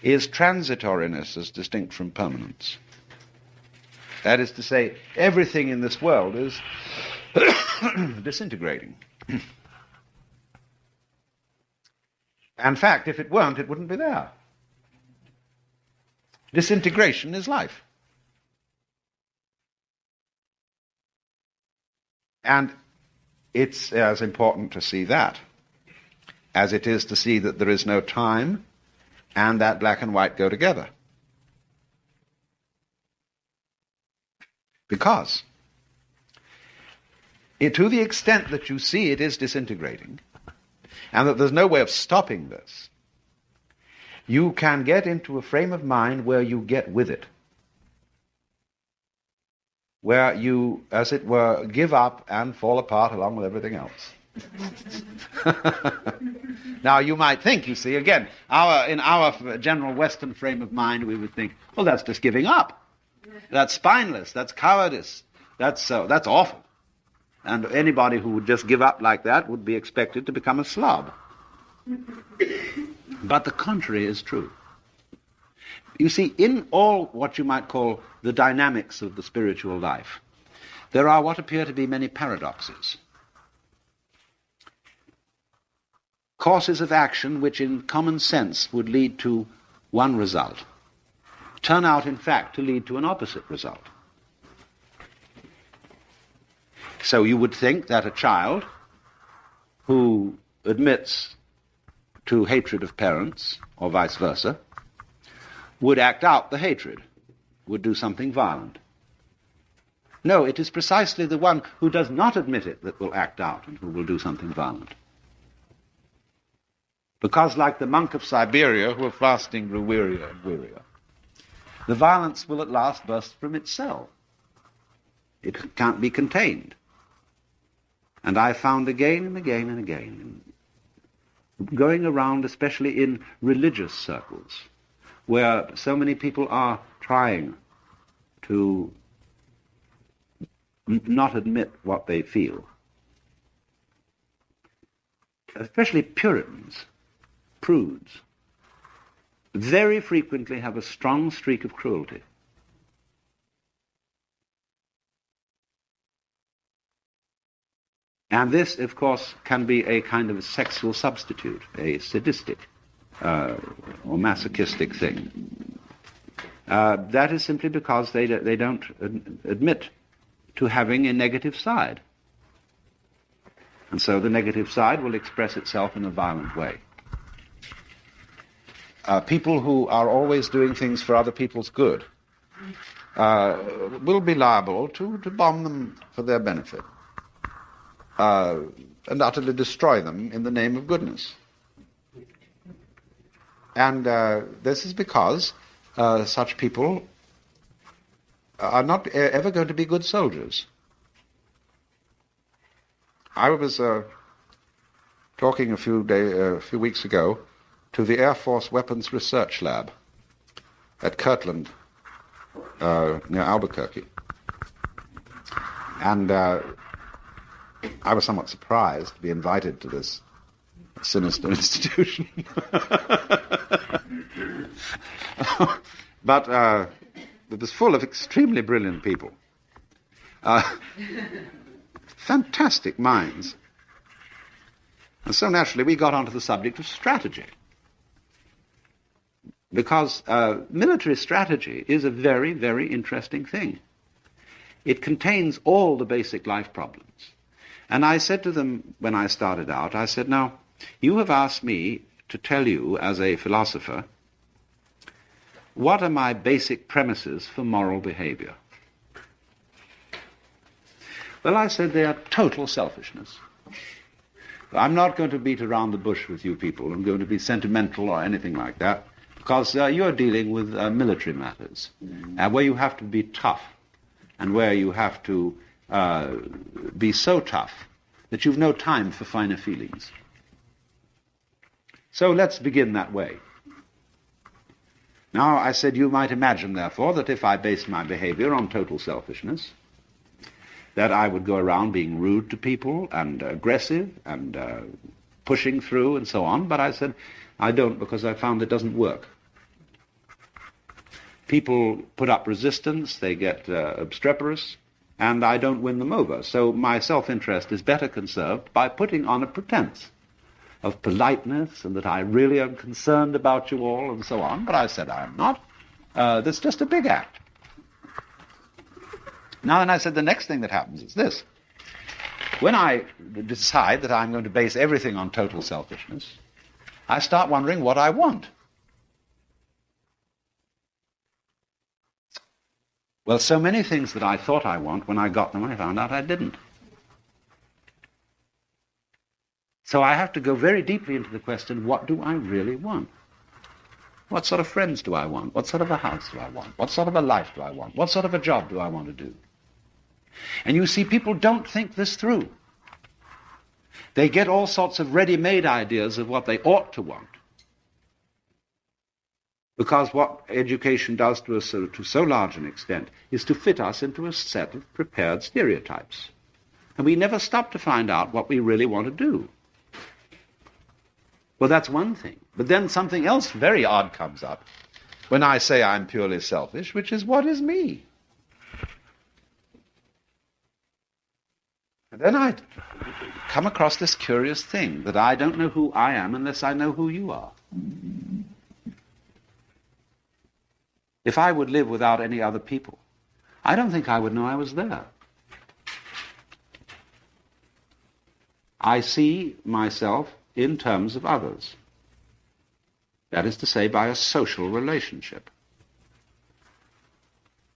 is transitoriness as distinct from permanence. That is to say, everything in this world is disintegrating. In fact, if it weren't, it wouldn't be there. Disintegration is life. And it's as important to see that as it is to see that there is no time and that black and white go together. Because to the extent that you see it is disintegrating and that there's no way of stopping this, you can get into a frame of mind where you get with it, where you, as it were, give up and fall apart along with everything else. Now, you might think, you see, again, in our general Western frame of mind, we would think, well, that's just giving up. That's spineless. That's cowardice. That's awful. And anybody who would just give up like that would be expected to become a slob. But the contrary is true. You see, in all what you might call the dynamics of the spiritual life, there are what appear to be many paradoxes. Courses of action which in common sense would lead to one result turn out, in fact, to lead to an opposite result. So you would think that a child who admits to hatred of parents, or vice versa, would act out the hatred, would do something violent. No, it is precisely the one who does not admit it that will act out and who will do something violent. Because like the monk of Siberia, who fasting grew wearier and wearier, the violence will at last burst from its cell. It can't be contained. And I found again and again and again, going around, especially in religious circles, where so many people are trying to not admit what they feel, especially Puritans, prudes, very frequently have a strong streak of cruelty. And this, of course, can be a kind of a sexual substitute, a sadistic or masochistic thing. That is simply because they don't admit to having a negative side. And so the negative side will express itself in a violent way. People who are always doing things for other people's good will be liable to bomb them for their benefit and utterly destroy them in the name of goodness. And this is because such people are not ever going to be good soldiers. I was talking a few weeks ago to the Air Force Weapons Research Lab at Kirtland, near Albuquerque. And I was somewhat surprised to be invited to this sinister institution. But it was full of extremely brilliant people. Fantastic minds. And so naturally we got onto the subject of strategy. because military strategy is a very, very interesting thing. It contains all the basic life problems. And I said to them when I started out, I said, now, you have asked me to tell you as a philosopher, what are my basic premises for moral behavior? Well, I said they are total selfishness. I'm not going to beat around the bush with you people. I'm going to be sentimental or anything like that, because you're dealing with military matters, where you have to be tough, and where you have to be so tough that you've no time for finer feelings. So let's begin that way. Now, I said, you might imagine, therefore, that if I based my behavior on total selfishness, that I would go around being rude to people and aggressive and pushing through and so on. But I said, I don't, because I found it doesn't work. People put up resistance, they get obstreperous, and I don't win them over. So my self-interest is better conserved by putting on a pretense of politeness and that I really am concerned about you all and so on. But I said I am not. That's just a big act. Now then, I said the next thing that happens is this. When I decide that I'm going to base everything on total selfishness, I start wondering what I want. Well, so many things that I thought I want, when I got them, I found out I didn't. So I have to go very deeply into the question, what do I really want? What sort of friends do I want? What sort of a house do I want? What sort of a life do I want? What sort of a job do I want to do? And you see, people don't think this through. They get all sorts of ready-made ideas of what they ought to want. Because what education does to us to so large an extent is to fit us into a set of prepared stereotypes. And we never stop to find out what we really want to do. Well, that's one thing. But then something else very odd comes up when I say I'm purely selfish, which is, what is me? And then I come across this curious thing, that I don't know who I am unless I know who you are. If I would live without any other people, I don't think I would know I was there. I see myself in terms of others. That is to say, by a social relationship.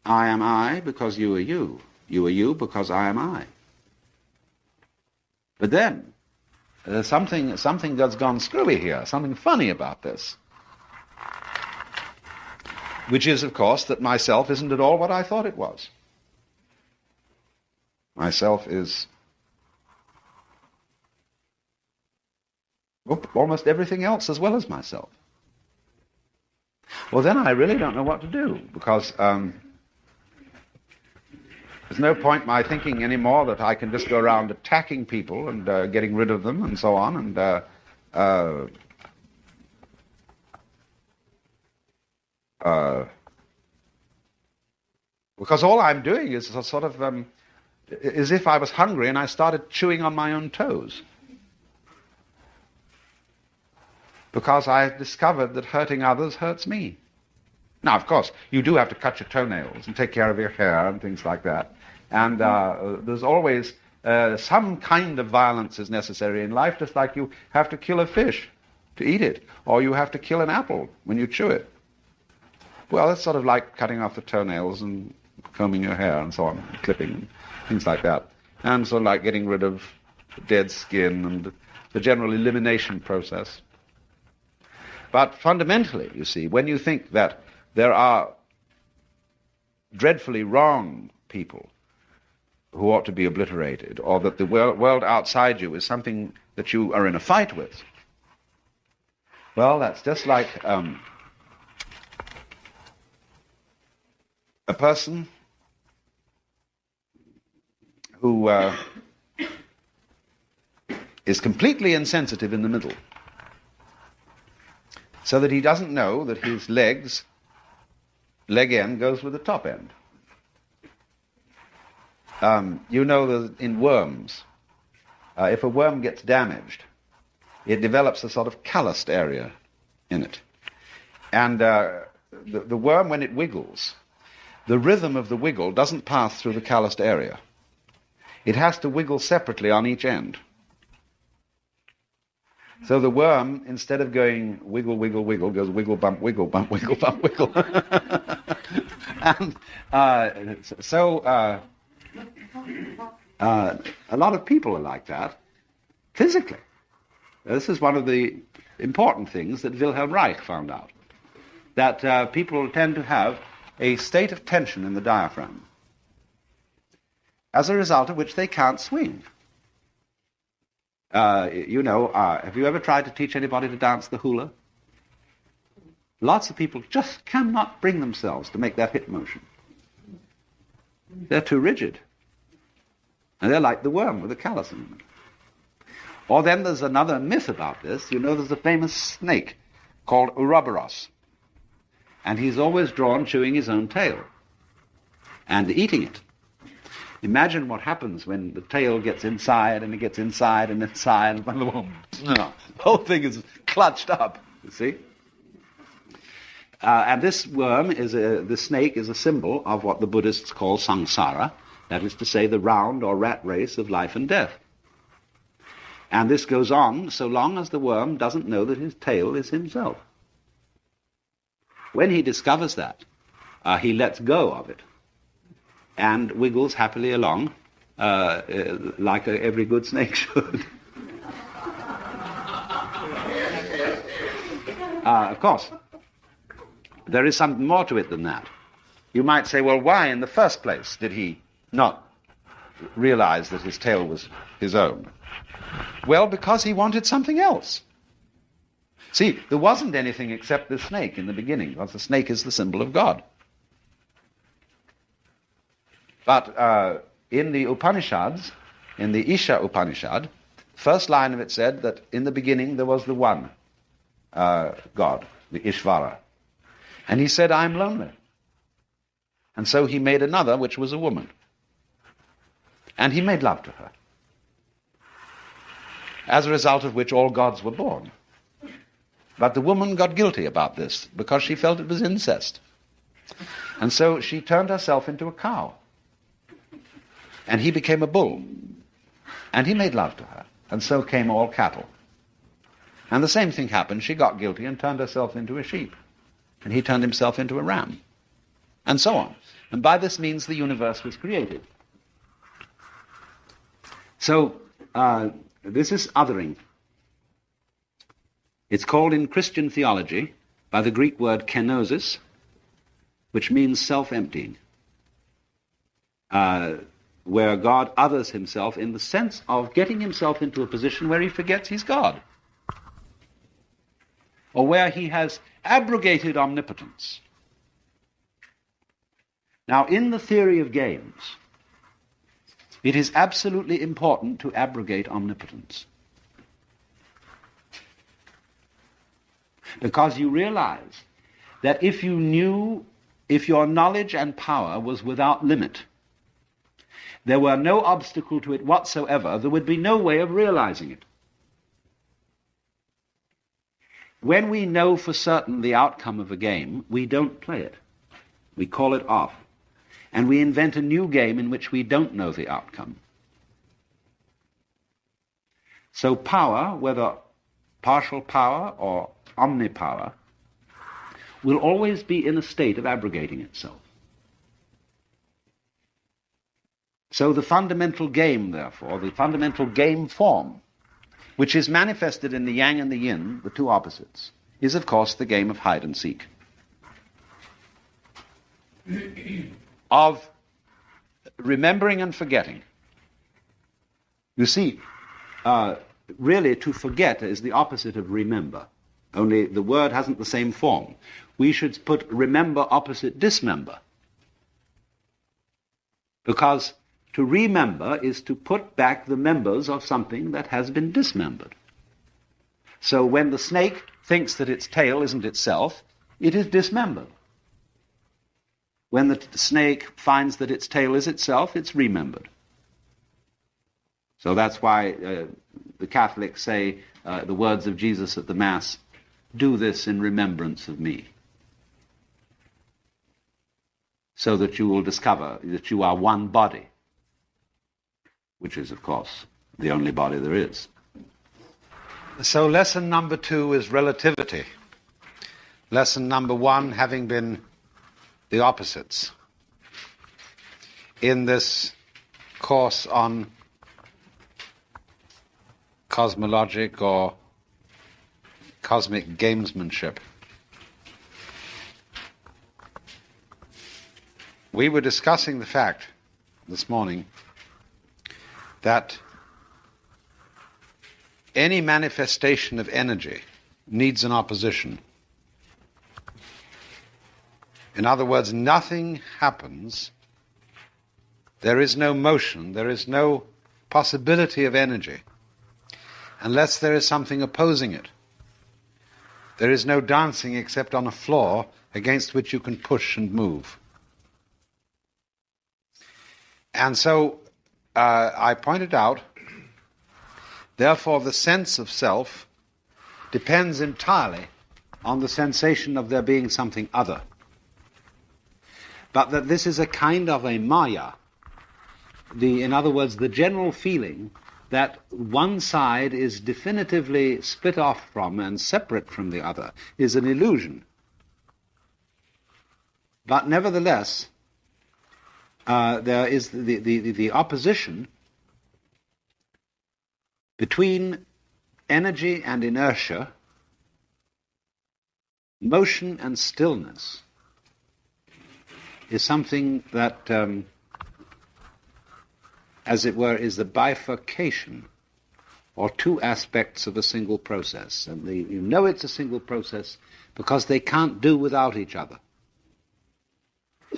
I am I because you are you. You are you because I am I. But then, there's something that's gone screwy here, something funny about this. Which is, of course, that myself isn't at all what I thought it was. Myself is almost everything else as well as myself. Well, then I really don't know what to do, because there's no point in my thinking anymore that I can just go around attacking people and getting rid of them and so on, and because all I'm doing is a sort of as if I was hungry and I started chewing on my own toes. Because I've discovered that hurting others hurts me. Now, of course, you do have to cut your toenails and take care of your hair and things like that. And there's always some kind of violence is necessary in life, just like you have to kill a fish to eat it, or you have to kill an apple when you chew it. Well, it's sort of like cutting off the toenails and combing your hair and so on, clipping and things like that. And sort of like getting rid of dead skin and the general elimination process. But fundamentally, you see, when you think that there are dreadfully wrong people who ought to be obliterated, or that the world outside you is something that you are in a fight with, well, that's just like a person who is completely insensitive in the middle, so that he doesn't know that his leg end goes with the top end. You know that in worms, if a worm gets damaged, it develops a sort of calloused area in it. And the worm, when it wiggles, the rhythm of the wiggle doesn't pass through the calloused area. It has to wiggle separately on each end. So the worm, instead of going wiggle, wiggle, wiggle, goes wiggle, bump, wiggle, bump, wiggle, bump, wiggle. And a lot of people are like that, physically. This is one of the important things that Wilhelm Reich found out, that people tend to have a state of tension in the diaphragm, as a result of which they can't swing. Have you ever tried to teach anybody to dance the hula? Lots of people just cannot bring themselves to make that hip motion. They're too rigid. And they're like the worm with a callus in them. Or then there's another myth about this. There's a famous snake called Ouroboros. And he's always drawn chewing his own tail and eating it. Imagine what happens when the tail gets inside and it gets inside and inside and the whole thing is clutched up, you see? And this worm, the snake, is a symbol of what the Buddhists call samsara, that is to say, the round or rat race of life and death. And this goes on so long as the worm doesn't know that his tail is himself. When he discovers that, he lets go of it and wiggles happily along like every good snake should. Of course, there is something more to it than that. You might say, well, why in the first place did he not realize that his tail was his own? Well, because he wanted something else. See, there wasn't anything except the snake in the beginning, because the snake is the symbol of God. But in the Upanishads, in the Isha Upanishad, first line of it said that in the beginning there was the one God, the Ishvara. And he said, I'm lonely. And so he made another, which was a woman. And he made love to her. As a result of which all gods were born. But the woman got guilty about this because she felt it was incest. And so she turned herself into a cow. And he became a bull. And he made love to her. And so came all cattle. And the same thing happened. She got guilty and turned herself into a sheep. And he turned himself into a ram. And so on. And by this means the universe was created. So, this is othering. It's called in Christian theology by the Greek word kenosis, which means self-emptying, where God others himself in the sense of getting himself into a position where he forgets he's God, or where he has abrogated omnipotence. Now, in the theory of games, it is absolutely important to abrogate omnipotence. Because you realize that if your knowledge and power was without limit, there were no obstacle to it whatsoever, there would be no way of realizing it. When we know for certain the outcome of a game, we don't play it. We call it off. And we invent a new game in which we don't know the outcome. So power, whether partial power or omnipower, will always be in a state of abrogating itself. So the fundamental game, therefore, the fundamental game form, which is manifested in the yang and the yin, the two opposites, is of course the game of hide and seek. Of remembering and forgetting. You see, really to forget is the opposite of remember, only the word hasn't the same form. We should put remember opposite dismember, because to remember is to put back the members of something that has been dismembered. So when the snake thinks that its tail isn't itself, it is dismembered. When the snake finds that its tail is itself, it's remembered. So that's why the Catholics say the words of Jesus at the Mass, do this in remembrance of me. so that you will discover that you are one body, which is, of course, the only body there is. So lesson number 2 is relativity. Lesson number 1 having been the opposites. In this course on cosmologic or cosmic gamesmanship, we were discussing the fact this morning that any manifestation of energy needs an opposition. In other words, nothing happens, there is no motion, there is no possibility of energy, unless there is something opposing it. There is no dancing except on a floor against which you can push and move. And so I pointed out, therefore the sense of self depends entirely on the sensation of there being something other. But that this is a kind of a maya, in other words, the general feeling that one side is definitively split off from and separate from the other is an illusion. But nevertheless, there is the opposition between energy and inertia, motion and stillness, is something that, as it were, is the bifurcation or two aspects of a single process. And you know it's a single process because they can't do without each other.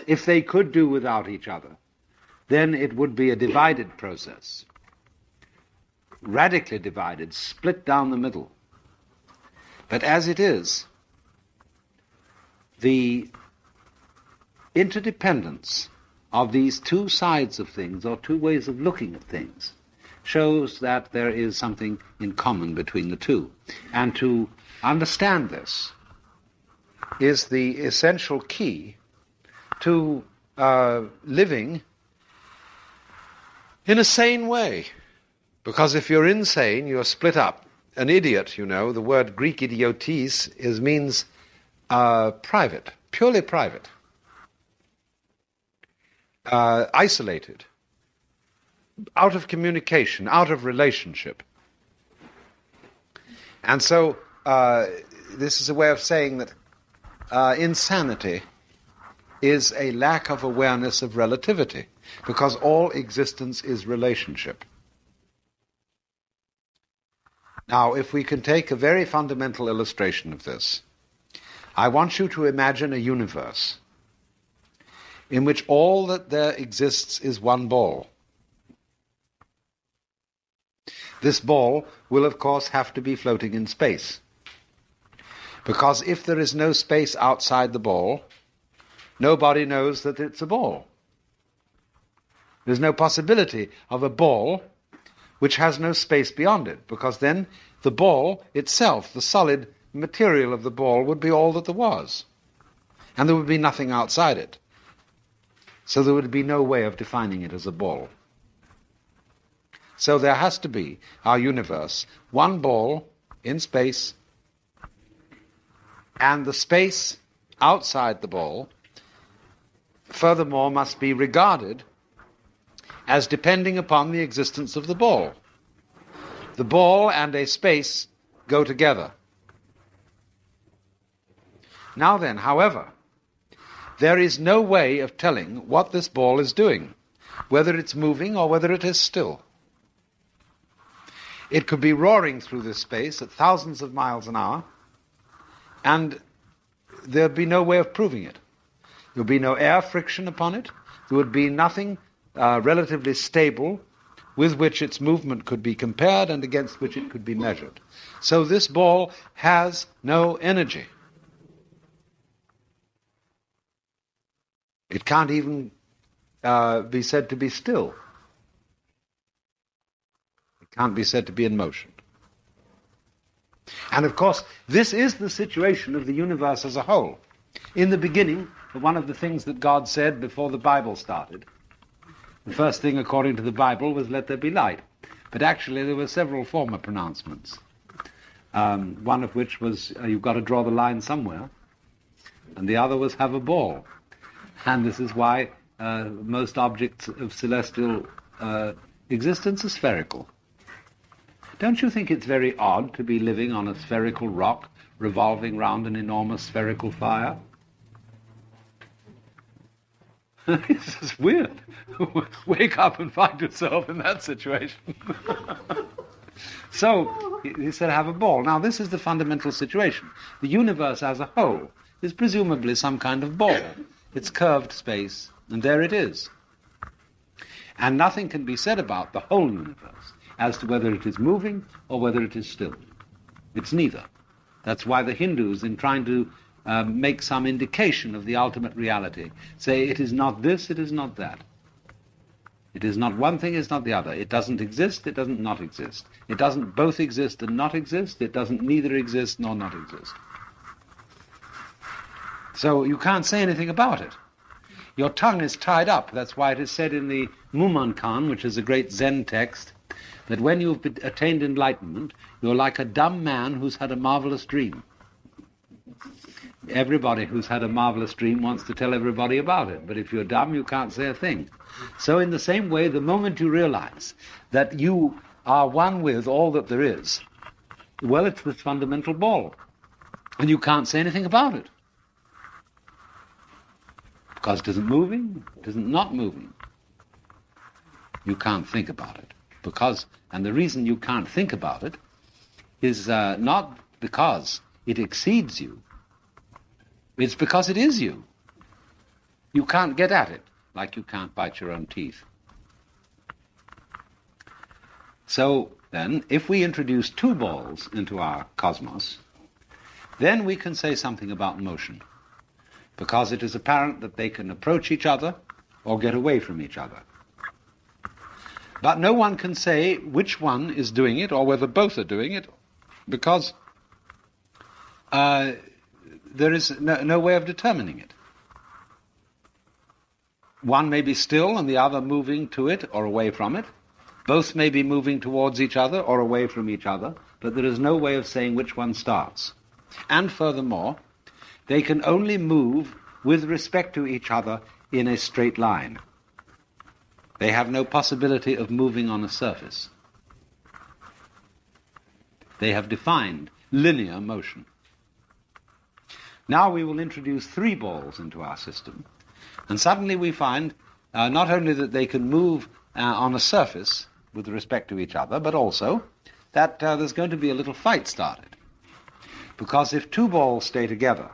If they could do without each other, then it would be a divided process, radically divided, split down the middle. But as it is, the interdependence of these two sides of things, or two ways of looking at things, shows that there is something in common between the two. And to understand this is the essential key to living in a sane way. Because if you're insane, you're split up. An idiot, you know, the word Greek idiotes means private, purely private, isolated, out of communication, out of relationship. And so this is a way of saying that insanity is a lack of awareness of relativity, because all existence is relationship. Now, if we can take a very fundamental illustration of this, I want you to imagine a universe in which all that there exists is one ball. This ball will, of course, have to be floating in space, because if there is no space outside the ball, nobody knows that it's a ball. There's no possibility of a ball which has no space beyond it, because then the ball itself, the solid material of the ball, would be all that there was, and there would be nothing outside it. So there would be no way of defining it as a ball. So there has to be, our universe, one ball in space, and the space outside the ball, furthermore, must be regarded as depending upon the existence of the ball. The ball and a space go together. Now then, however, there is no way of telling what this ball is doing, whether it's moving or whether it is still. It could be roaring through this space at thousands of miles an hour, and there'd be no way of proving it. There would be no air friction upon it. There would be nothing relatively stable with which its movement could be compared and against which it could be measured. So this ball has no energy. It can't even be said to be still. It can't be said to be in motion. And of course, this is the situation of the universe as a whole. In the beginning, that one of the things that God said before the Bible started, the first thing according to the Bible was, let there be light. But actually there were several former pronouncements. One of which was, you've got to draw the line somewhere. And the other was, have a ball. And this is why most objects of celestial existence are spherical. Don't you think it's very odd to be living on a spherical rock revolving round an enormous spherical fire? It's just weird. Wake up and find yourself in that situation. So, he said, have a ball. Now, this is the fundamental situation. The universe as a whole is presumably some kind of ball. It's curved space, and there it is. And nothing can be said about the whole universe as to whether it is moving or whether it is still. It's neither. That's why the Hindus, in trying to make some indication of the ultimate reality, say it is not this, it is not that. It is not one thing, it's not the other. It doesn't exist, it doesn't not exist. It doesn't both exist and not exist. It doesn't neither exist nor not exist. So you can't say anything about it. Your tongue is tied up. That's why it is said in the Mumonkan, which is a great Zen text, that when you've attained enlightenment, you're like a dumb man who's had a marvelous dream. Everybody who's had a marvelous dream wants to tell everybody about it, but if you're dumb, you can't say a thing. So in the same way, the moment you realize that you are one with all that there is, well, it's this fundamental ball, and you can't say anything about it. Because it isn't moving, it isn't not moving. You can't think about it. And the reason you can't think about it is not because it exceeds you, it's because it is you. You can't get at it, like you can't bite your own teeth. So then, if we introduce two balls into our cosmos, then we can say something about motion, because it is apparent that they can approach each other or get away from each other. But no one can say which one is doing it or whether both are doing it, because there is no way of determining it. One may be still and the other moving to it or away from it. Both may be moving towards each other or away from each other, but there is no way of saying which one starts. And furthermore, they can only move with respect to each other in a straight line. They have no possibility of moving on a surface. They have defined linear motion. Now we will introduce three balls into our system, and suddenly we find not only that they can move on a surface with respect to each other, but also that there's going to be a little fight started. Because if two balls stay together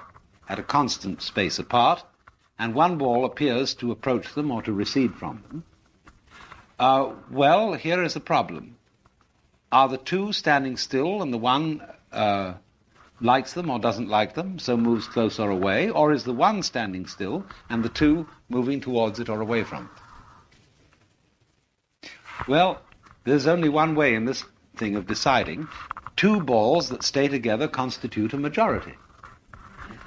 at a constant space apart, and one ball appears to approach them or to recede from them, well, here is a problem. Are the two standing still and the one likes them or doesn't like them, so moves close or away, or is the one standing still and the two moving towards it or away from it? Well, there's only one way in this thing of deciding. Two balls that stay together constitute a majority.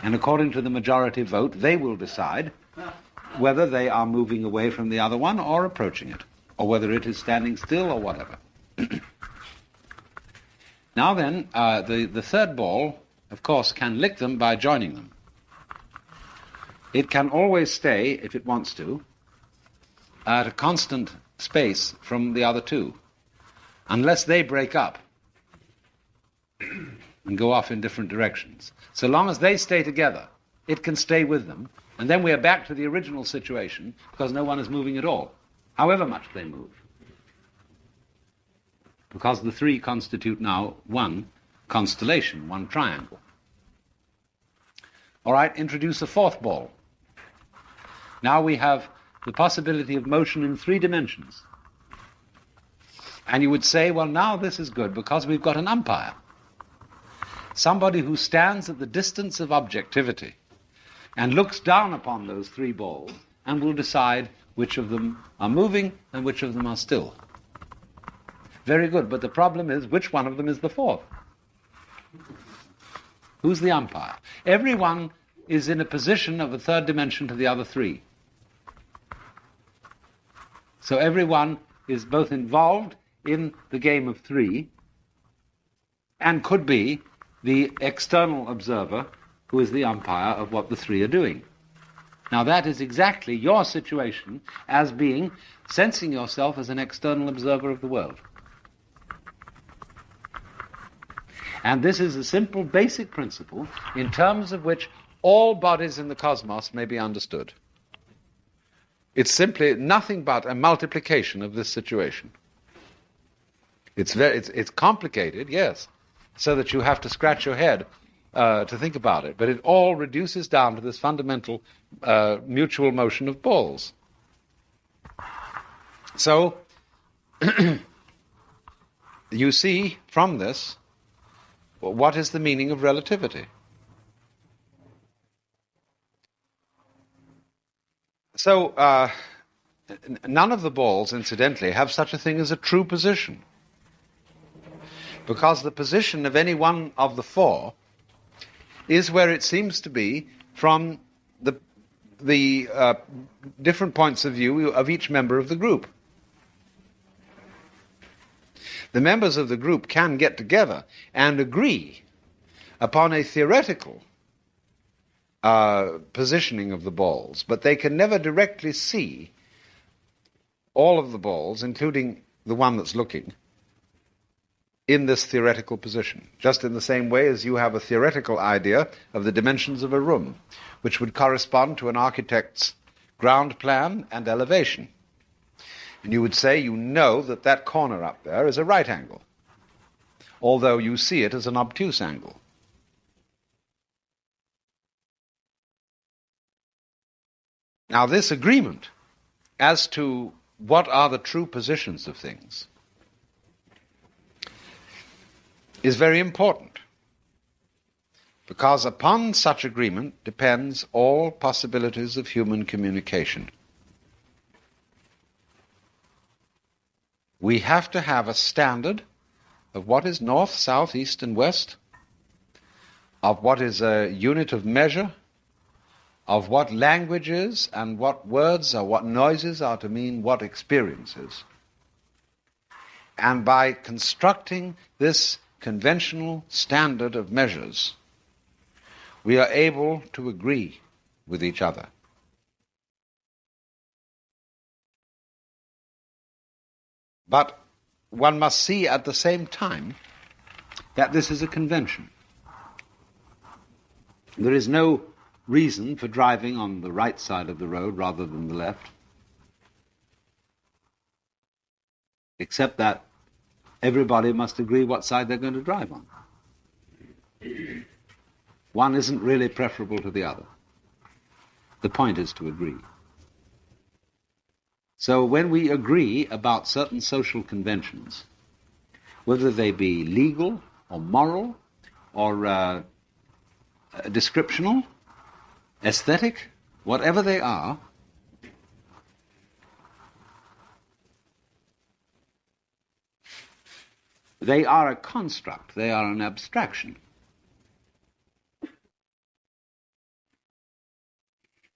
And according to the majority vote, they will decide whether they are moving away from the other one or approaching it, or whether it is standing still or whatever. Now then, the third ball, of course, can lick them by joining them. It can always stay, if it wants to, at a constant space from the other two, unless they break up and go off in different directions. So long as they stay together, it can stay with them, and then we are back to the original situation, because no one is moving at all, however much they move. Because the three constitute now one constellation, one triangle. All right, introduce a fourth ball. Now we have the possibility of motion in three dimensions. And you would say, well, now this is good, because we've got an umpire. Somebody who stands at the distance of objectivity and looks down upon those three balls and will decide which of them are moving and which of them are still. Very good, but the problem is, which one of them is the fourth? Who's the umpire? Everyone is in a position of a third dimension to the other three. So everyone is both involved in the game of three and could be the external observer who is the umpire of what the three are doing. Now that is exactly your situation as being, sensing yourself as an external observer of the world. And this is a simple, basic principle in terms of which all bodies in the cosmos may be understood. It's simply nothing but a multiplication of this situation. It's complicated, yes, so that you have to scratch your head to think about it. But it all reduces down to this fundamental mutual motion of balls. So, you see from this, what is the meaning of relativity? So, none of the balls, incidentally, have such a thing as a true position. Because the position of any one of the four is where it seems to be from the different points of view of each member of the group. The members of the group can get together and agree upon a theoretical positioning of the balls, but they can never directly see all of the balls, including the one that's looking, in this theoretical position, just in the same way as you have a theoretical idea of the dimensions of a room, which would correspond to an architect's ground plan and elevation. And you would say you know that that corner up there is a right angle, although you see it as an obtuse angle. Now, this agreement as to what are the true positions of things is very important, because upon such agreement depends all possibilities of human communication. We have to have a standard of what is north, south, east, and west, of what is a unit of measure, of what languages and what words or what noises are to mean what experiences. And by constructing this conventional standard of measures, we are able to agree with each other. But one must see at the same time that this is a convention. There is no reason for driving on the right side of the road rather than the left, except that everybody must agree what side they're going to drive on. One isn't really preferable to the other. The point is to agree. So when we agree about certain social conventions, whether they be legal or moral or descriptional, aesthetic, whatever they are, they are a construct, they are an abstraction.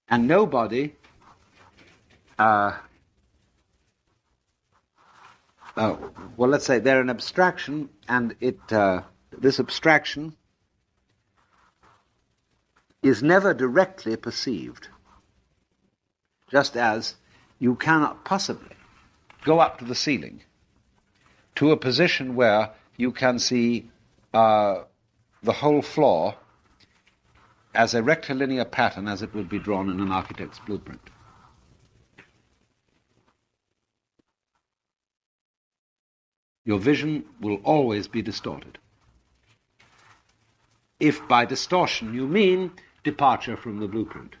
And nobody well, let's say they're an abstraction, and this abstraction is never directly perceived, just as you cannot possibly go up to the ceiling to a position where you can see the whole floor as a rectilinear pattern as it would be drawn in an architect's blueprint. Your vision will always be distorted. If by distortion you mean departure from the blueprint.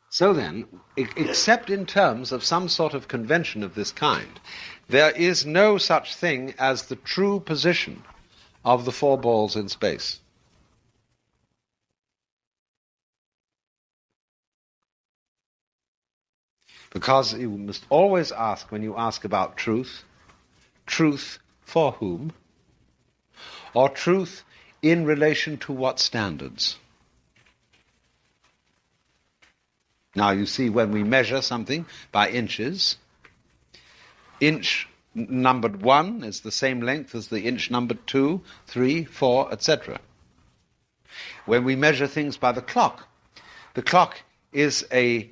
So then, except in terms of some sort of convention of this kind, there is no such thing as the true position of the four balls in space. Because you must always ask, when you ask about truth, truth for whom? Or truth in relation to what standards? Now you see, when we measure something by inches, inch numbered 1 is the same length as the inch numbered 2, 3, 4, etc. When we measure things by the clock is a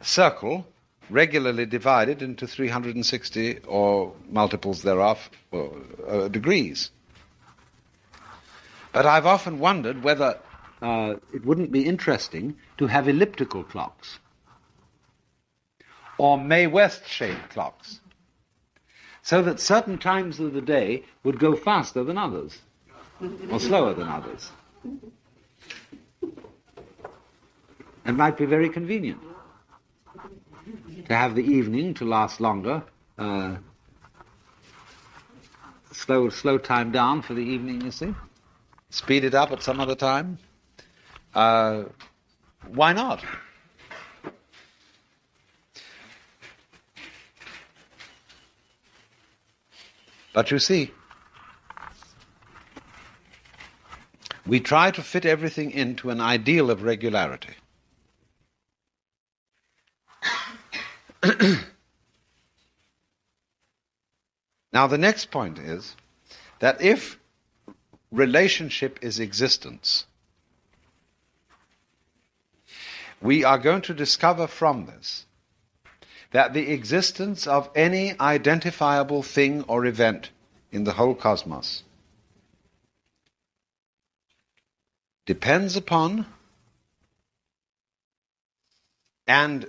circle regularly divided into 360 or multiples thereof degrees. But I've often wondered whether it wouldn't be interesting to have elliptical clocks or Mae West-shaped clocks, so that certain times of the day would go faster than others, or slower than others. It might be very convenient to have the evening to last longer, slow time down for the evening, you see. Speed it up at some other time. Why not? But you see, we try to fit everything into an ideal of regularity. Now the next point is that if relationship is existence, we are going to discover from this that the existence of any identifiable thing or event in the whole cosmos depends upon and,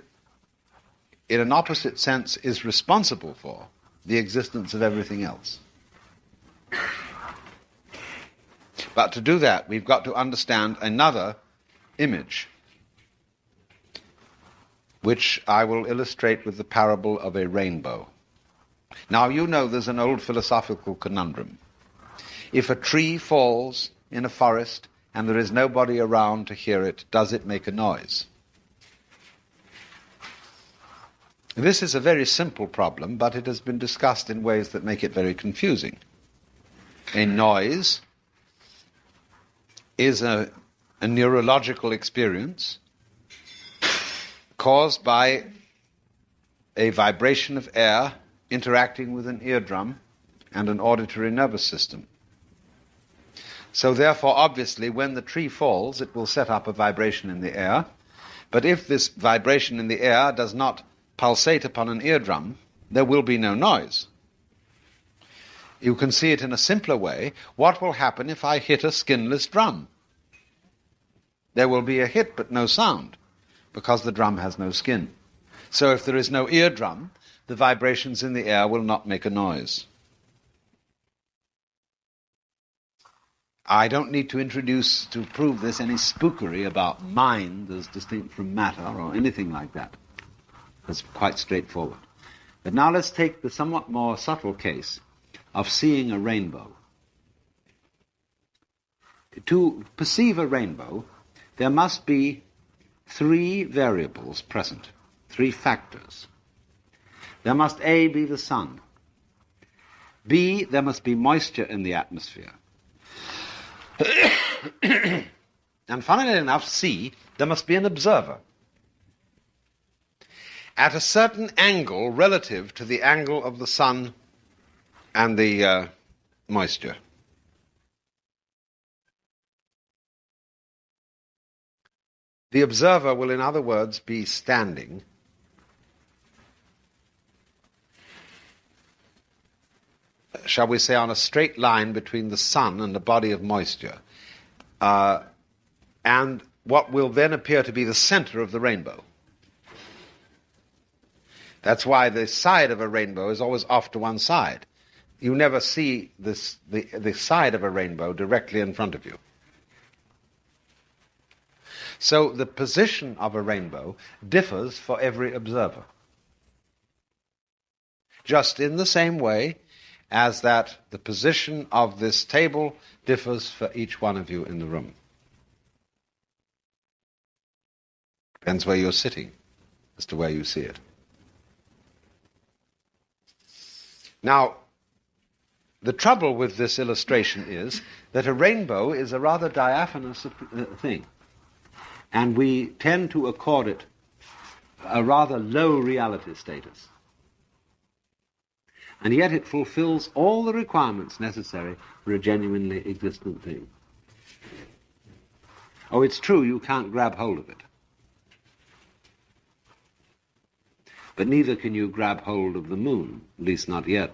in an opposite sense, is responsible for the existence of everything else. But to do that, we've got to understand another image, which I will illustrate with the parable of a rainbow. Now, you know there's an old philosophical conundrum. If a tree falls in a forest and there is nobody around to hear it, does it make a noise? This is a very simple problem, but it has been discussed in ways that make it very confusing. A noise is a neurological experience caused by a vibration of air interacting with an eardrum and an auditory nervous system. So therefore, obviously, when the tree falls, it will set up a vibration in the air. But if this vibration in the air does not pulsate upon an eardrum, there will be no noise. You can see it in a simpler way. What will happen if I hit a skinless drum? There will be a hit but no sound, because the drum has no skin. So if there is no eardrum, the vibrations in the air will not make a noise. I don't need to prove this, any spookery about mind as distinct from matter or anything like that. It's quite straightforward. But now let's take the somewhat more subtle case of seeing a rainbow. To perceive a rainbow, there must be 3 variables present, 3 factors. There must A, be the sun. B, there must be moisture in the atmosphere. And funnily enough, C, there must be an observer at a certain angle relative to the angle of the sun and the moisture. The observer will, in other words, be standing shall we say, on a straight line between the sun and a body of moisture, and what will then appear to be the center of the rainbow. That's why the side of a rainbow is always off to one side. You never see the side of a rainbow directly in front of you. So the position of a rainbow differs for every observer, just in the same way as that the position of this table differs for each one of you in the room. Depends where you're sitting as to where you see it. Now, the trouble with this illustration is that a rainbow is a rather diaphanous thing, and we tend to accord it a rather low reality status. And yet it fulfills all the requirements necessary for a genuinely existent thing. Oh, it's true, you can't grab hold of it. But neither can you grab hold of the moon, at least not yet.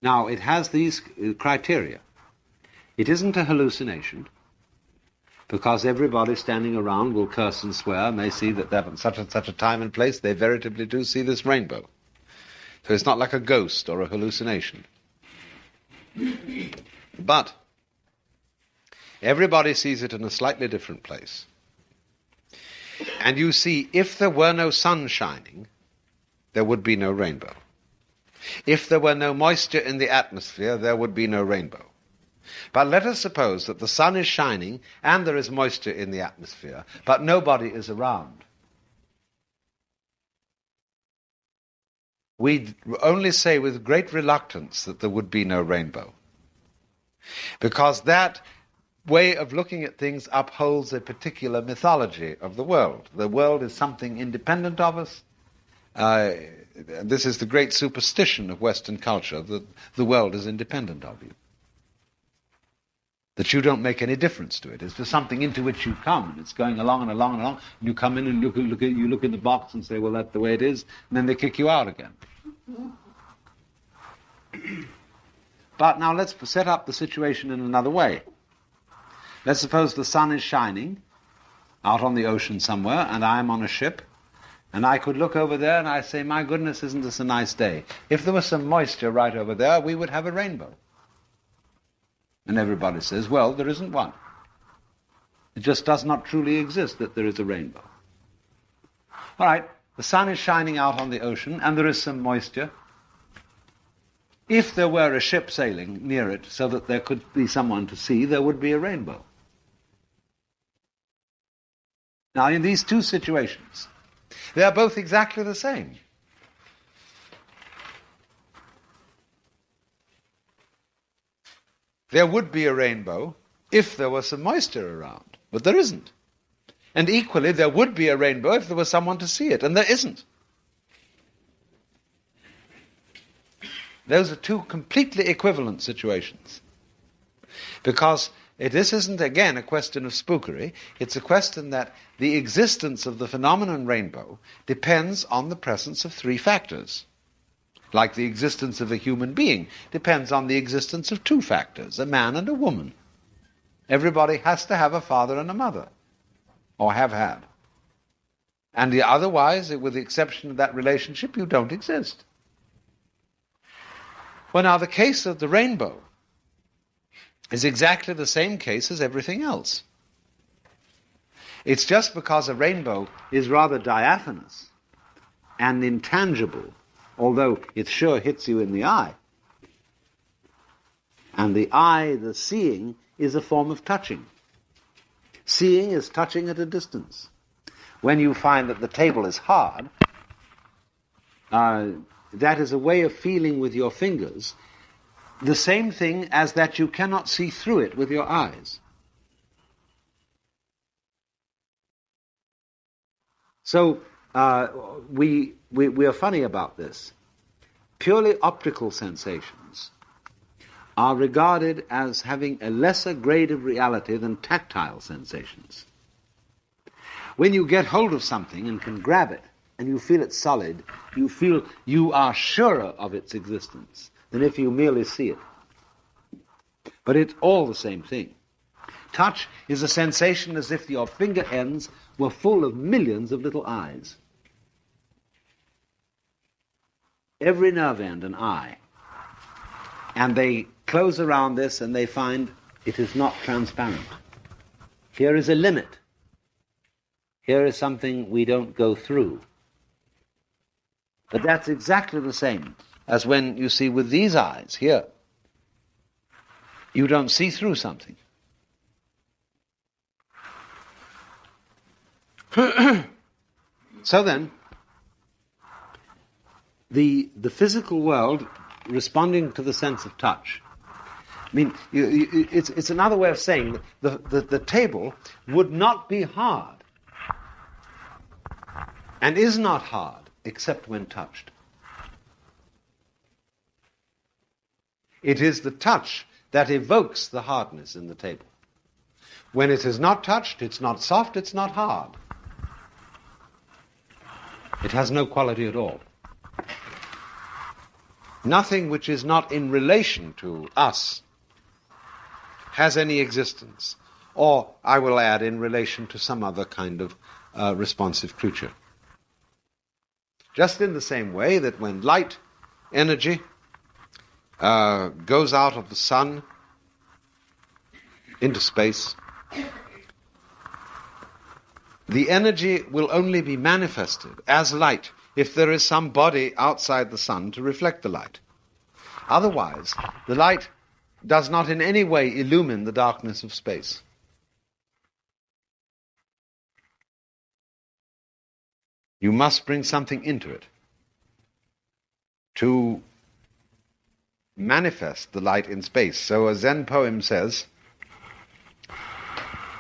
Now, it has these criteria. It isn't a hallucination, because everybody standing around will curse and swear, and they see that at such and such a time and place they veritably do see this rainbow. So it's not like a ghost or a hallucination. But everybody sees it in a slightly different place. And you see, if there were no sun shining, there would be no rainbow. If there were no moisture in the atmosphere, there would be no rainbow. But let us suppose that the sun is shining and there is moisture in the atmosphere, but nobody is around. We only say with great reluctance that there would be no rainbow, because that way of looking at things upholds a particular mythology of the world. The world is something independent of us. This is the great superstition of Western culture, that the world is independent of you, that you don't make any difference to it. It's just something into which you come, and it's going along and along and along, and you come in and you look in the box and say, well, that's the way it is, and then they kick you out again. But now let's set up the situation in another way. Let's suppose the sun is shining out on the ocean somewhere, and I'm on a ship, and I could look over there and I say, my goodness, isn't this a nice day? If there was some moisture right over there, we would have a rainbow. And everybody says, well, there isn't one. It just does not truly exist that there is a rainbow. All right, the sun is shining out on the ocean, and there is some moisture. If there were a ship sailing near it so that there could be someone to see, there would be a rainbow. Now, in these two situations, they are both exactly the same. There would be a rainbow if there was some moisture around, but there isn't. And equally, there would be a rainbow if there was someone to see it, and there isn't. Those are two completely equivalent situations. Because this isn't, again, a question of spookery. It's a question that the existence of the phenomenon rainbow depends on the presence of three factors. Like the existence of a human being depends on the existence of two factors, a man and a woman. Everybody has to have a father and a mother, or have had. And otherwise, with the exception of that relationship, you don't exist. Well, now, the case of the rainbow is exactly the same case as everything else. It's just because a rainbow is rather diaphanous and intangible, although it sure hits you in the eye. And the eye, the seeing, is a form of touching. Seeing is touching at a distance. When you find that the table is hard, that is a way of feeling with your fingers the same thing as that you cannot see through it with your eyes. So we are funny about this. Purely optical sensations are regarded as having a lesser grade of reality than tactile sensations. When you get hold of something and can grab it, and you feel it solid, you feel you are surer of its existence than if you merely see it. But it's all the same thing. Touch is a sensation as if your finger ends were full of millions of little eyes. Every nerve end an eye. And they close around this and they find it is not transparent. Here is a limit. Here is something we don't go through. But that's exactly the same as when you see with these eyes here. You don't see through something. So then, the physical world responding to the sense of touch. I mean, it's another way of saying that the table would not be hard and is not hard except when touched. It is the touch that evokes the hardness in the table. When it is not touched, it's not soft, it's not hard. It has no quality at all. Nothing which is not in relation to us has any existence, or, I will add, in relation to some other kind of responsive creature. Just in the same way that when light energy goes out of the sun into space, the energy will only be manifested as light if there is some body outside the sun to reflect the light. Otherwise, the light does not in any way illumine the darkness of space. You must bring something into it to manifest the light in space. So a Zen poem says,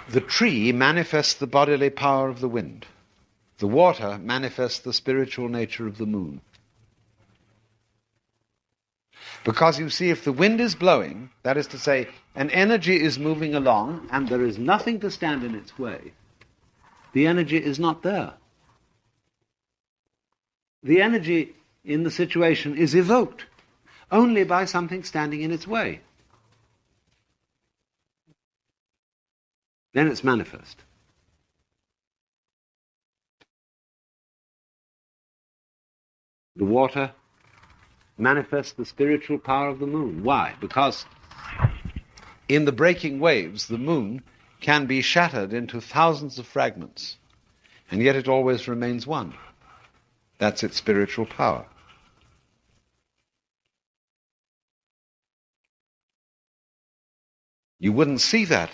the tree manifests the bodily power of the wind. The water manifests the spiritual nature of the moon. Because you see, if the wind is blowing, that is to say, an energy is moving along and there is nothing to stand in its way, the energy is not there. The energy in the situation is evoked only by something standing in its way. Then it's manifest. The water manifests the spiritual power of the moon. Why? Because in the breaking waves, the moon can be shattered into thousands of fragments, and yet it always remains one. That's its spiritual power. You wouldn't see that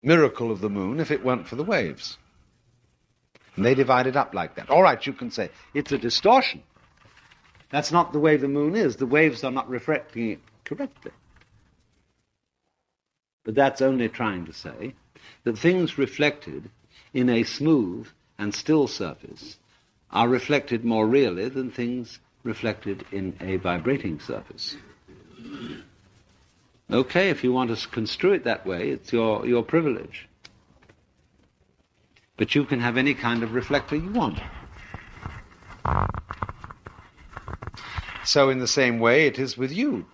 miracle of the moon if it weren't for the waves. And they divide it up like that. All right, you can say, it's a distortion. That's not the way the moon is. The waves are not reflecting it correctly. But that's only trying to say that things reflected in a smooth and still surface are reflected more really than things reflected in a vibrating surface. Okay, if you want to construe it that way, it's your privilege. But you can have any kind of reflector you want. So in the same way it is with you.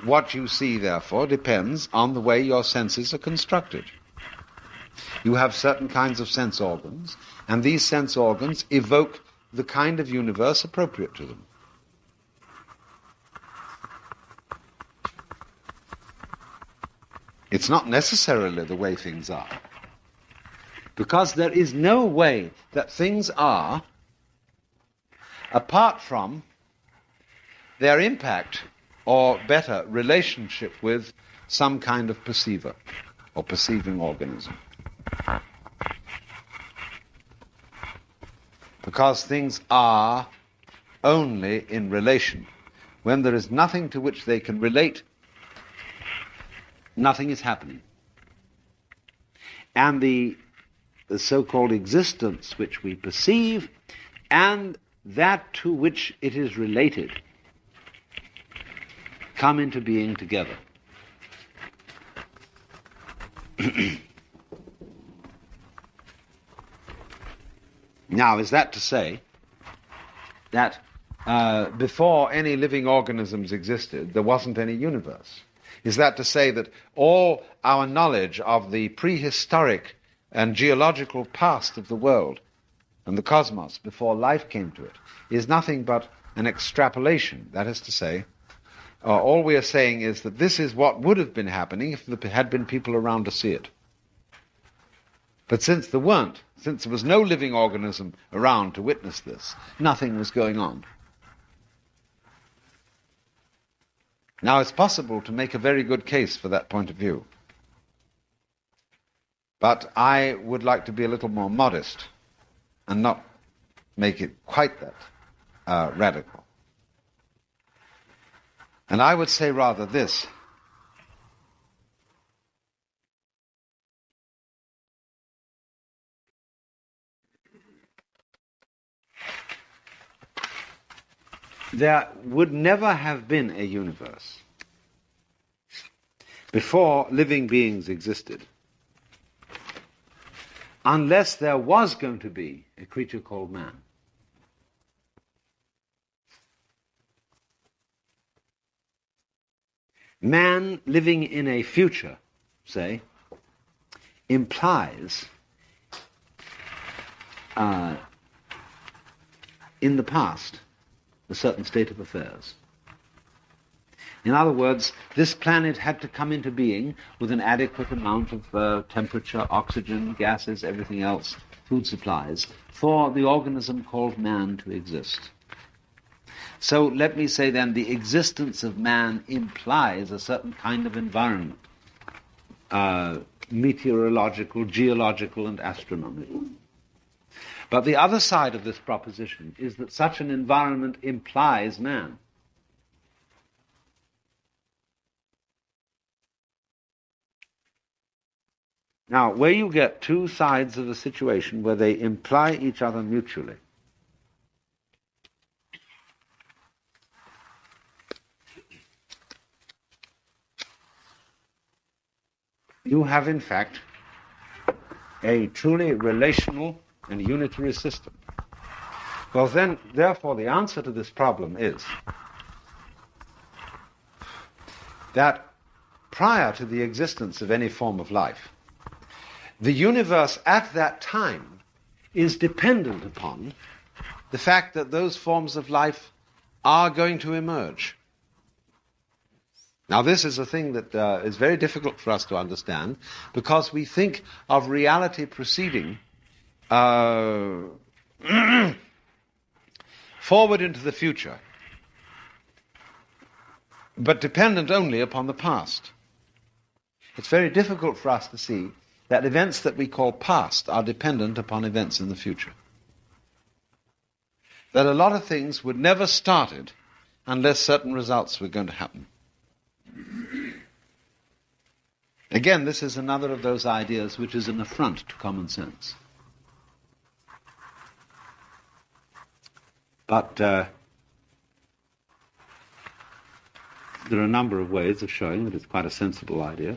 What you see, therefore, depends on the way your senses are constructed. You have certain kinds of sense organs, and these sense organs evoke the kind of universe appropriate to them. It's not necessarily the way things are, because there is no way that things are apart from their impact, or better, relationship with some kind of perceiver or perceiving organism. Because things are only in relation. When there is nothing to which they can relate, nothing is happening. And the so-called existence which we perceive and that to which it is related come into being together. Now, is that to say that before any living organisms existed, there wasn't any universe? Is that to say that all our knowledge of the prehistoric and geological past of the world and the cosmos before life came to it is nothing but an extrapolation? That is to say, all we are saying is that this is what would have been happening if there had been people around to see it. But since there weren't, since there was no living organism around to witness this, nothing was going on. Now, it's possible to make a very good case for that point of view. But I would like to be a little more modest and not make it quite that radical. And I would say rather this. There would never have been a universe before living beings existed unless there was going to be a creature called man. Man living in a future, say, implies in the past a certain state of affairs. In other words, this planet had to come into being with an adequate amount of temperature, oxygen, gases, everything else, food supplies, for the organism called man to exist. So let me say then, the existence of man implies a certain kind of environment, meteorological, geological, and astronomical. But the other side of this proposition is that such an environment implies man. Now, where you get two sides of a situation where they imply each other mutually, you have, in fact, a truly relational and unitary system. Well, then, therefore, the answer to this problem is that prior to the existence of any form of life, the universe at that time is dependent upon the fact that those forms of life are going to emerge. Now, this is a thing that is very difficult for us to understand, because we think of reality proceeding forward into the future, but dependent only upon the past. It's very difficult for us to see that events that we call past are dependent upon events in the future. That a lot of things would never started unless certain results were going to happen. Again, this is another of those ideas which is an affront to common sense. But there are a number of ways of showing that it's quite a sensible idea.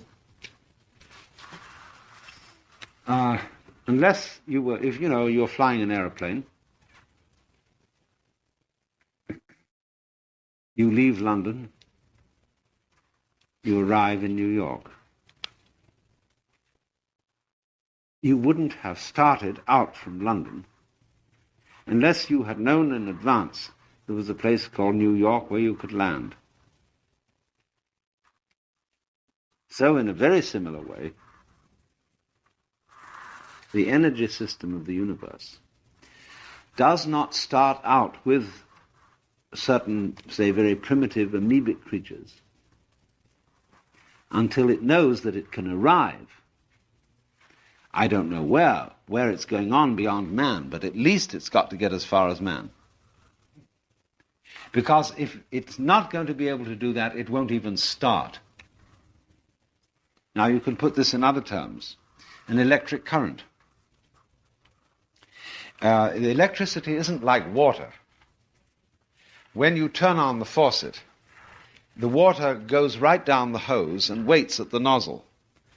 Unless you were, if you're flying an aeroplane, you leave London, you arrive in New York. You wouldn't have started out from London unless you had known in advance there was a place called New York where you could land. So in a very similar way, the energy system of the universe does not start out with certain, say, very primitive amoebic creatures until it knows that it can arrive. I don't know where it's going on beyond man, but at least it's got to get as far as man. Because if it's not going to be able to do that, it won't even start. Now you can put this in other terms. An electric current. The electricity isn't like water. When you turn on the faucet, the water goes right down the hose and waits at the nozzle.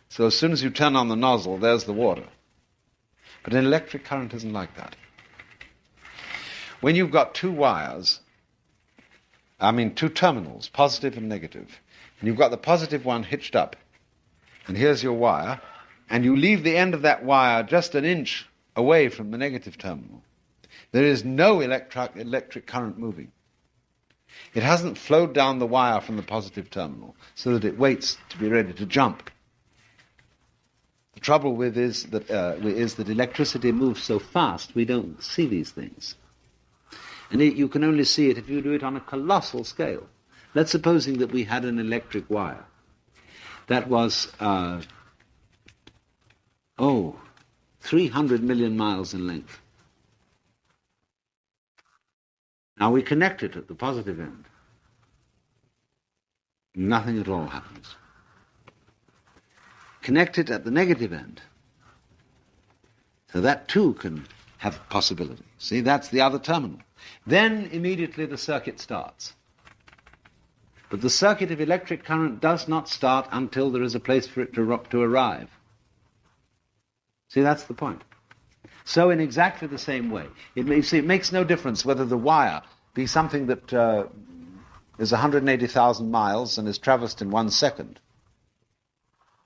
So as soon as you turn on the nozzle, there's the water. But an electric current isn't like that. When you've got two terminals, positive and negative, and you've got the positive one hitched up, and here's your wire, and you leave the end of that wire just an inch away from the negative terminal, there is no electric current moving. It hasn't flowed down the wire from the positive terminal so that it waits to be ready to jump. The trouble with is that electricity moves so fast we don't see these things. And you can only see it if you do it on a colossal scale. Let's supposing that we had an electric wire that was 300 million miles in length. Now we connect it at the positive end. Nothing at all happens. Connect it at the negative end. So that too can have possibility. See, that's the other terminal. Then immediately the circuit starts. But the circuit of electric current does not start until there is a place for it to arrive. See, that's the point. So in exactly the same way, it makes no difference whether the wire be something that is 180,000 miles and is traversed in 1 second,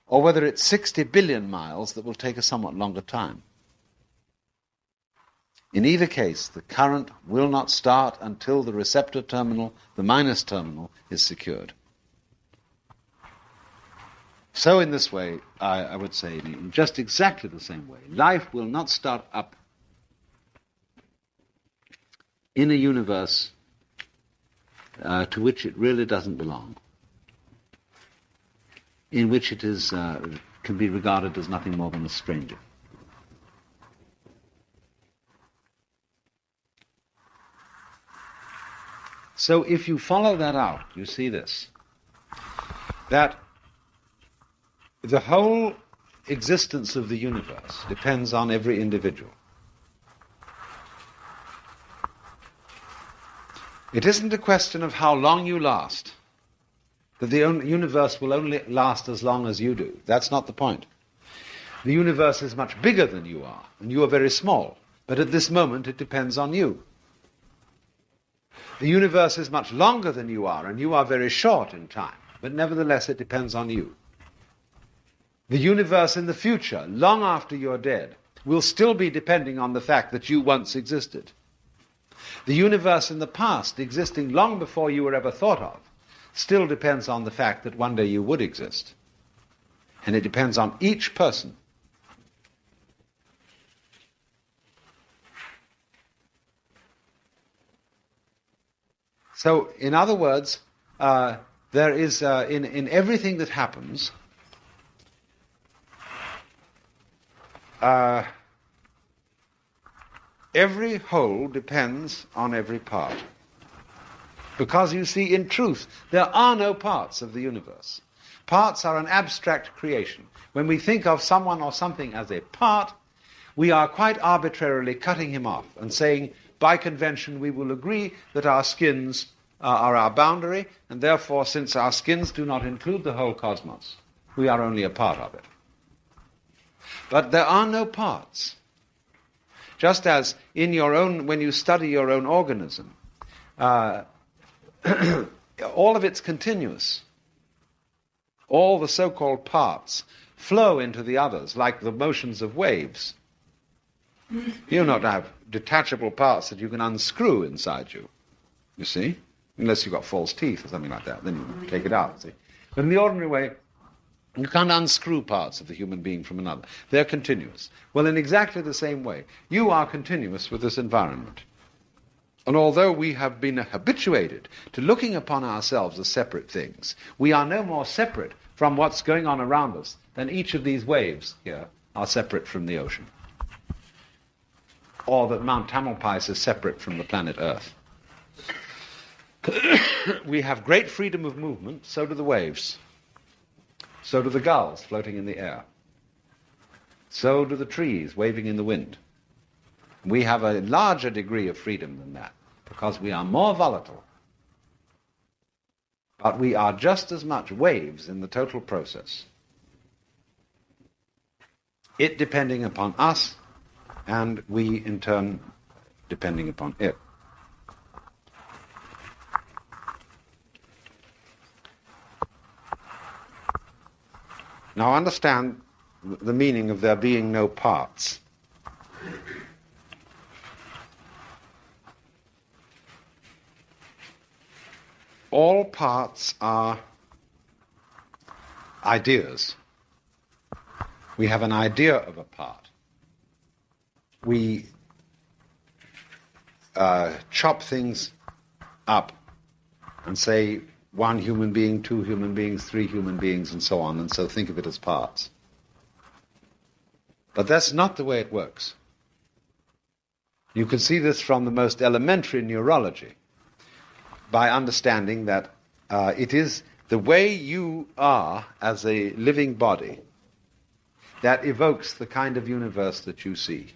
or whether it's 60 billion miles that will take a somewhat longer time. In either case, the current will not start until the receptor terminal, the minus terminal, is secured. So in this way, I would say, in just exactly the same way, life will not start up in a universe to which it really doesn't belong, in which it is can be regarded as nothing more than a stranger. So if you follow that out, you see this, that the whole existence of the universe depends on every individual. It isn't a question of how long you last, that the universe will only last as long as you do. That's not the point. The universe is much bigger than you are, and you are very small, but at this moment it depends on you. The universe is much longer than you are, and you are very short in time, but nevertheless it depends on you. The universe in the future, long after you're dead, will still be depending on the fact that you once existed. The universe in the past, existing long before you were ever thought of, still depends on the fact that one day you would exist. And it depends on each person. So, in other words, there is, in everything that happens, every whole depends on every part. Because you see, in truth, there are no parts of the universe. Parts are an abstract creation. When we think of someone or something as a part, we are quite arbitrarily cutting him off and saying, by convention, we will agree that our skins are our boundary, and therefore, since our skins do not include the whole cosmos, we are only a part of it. But there are no parts. Just as in your own, when you study your own organism, all of it's continuous. All the so-called parts flow into the others like the motions of waves. You do not have detachable parts that you can unscrew inside you, you see? Unless you've got false teeth or something like that, then you take it out, see? But in the ordinary way, you can't unscrew parts of the human being from another. They're continuous. Well, in exactly the same way, you are continuous with this environment. And although we have been habituated to looking upon ourselves as separate things, we are no more separate from what's going on around us than each of these waves here are separate from the ocean. Or that Mount Tamalpais is separate from the planet Earth. We have great freedom of movement, so do the waves. So do the gulls floating in the air. So do the trees waving in the wind. We have a larger degree of freedom than that, because we are more volatile. But we are just as much waves in the total process. It depending upon us, and we, in turn, depending upon it. Now understand the meaning of there being no parts. All parts are ideas. We have an idea of a part. We chop things up and say 1 human being, 2 human beings, 3 human beings, and so on, and so think of it as parts. But that's not the way it works. You can see this from the most elementary neurology. by understanding that it is the way you are as a living body that evokes the kind of universe that you see.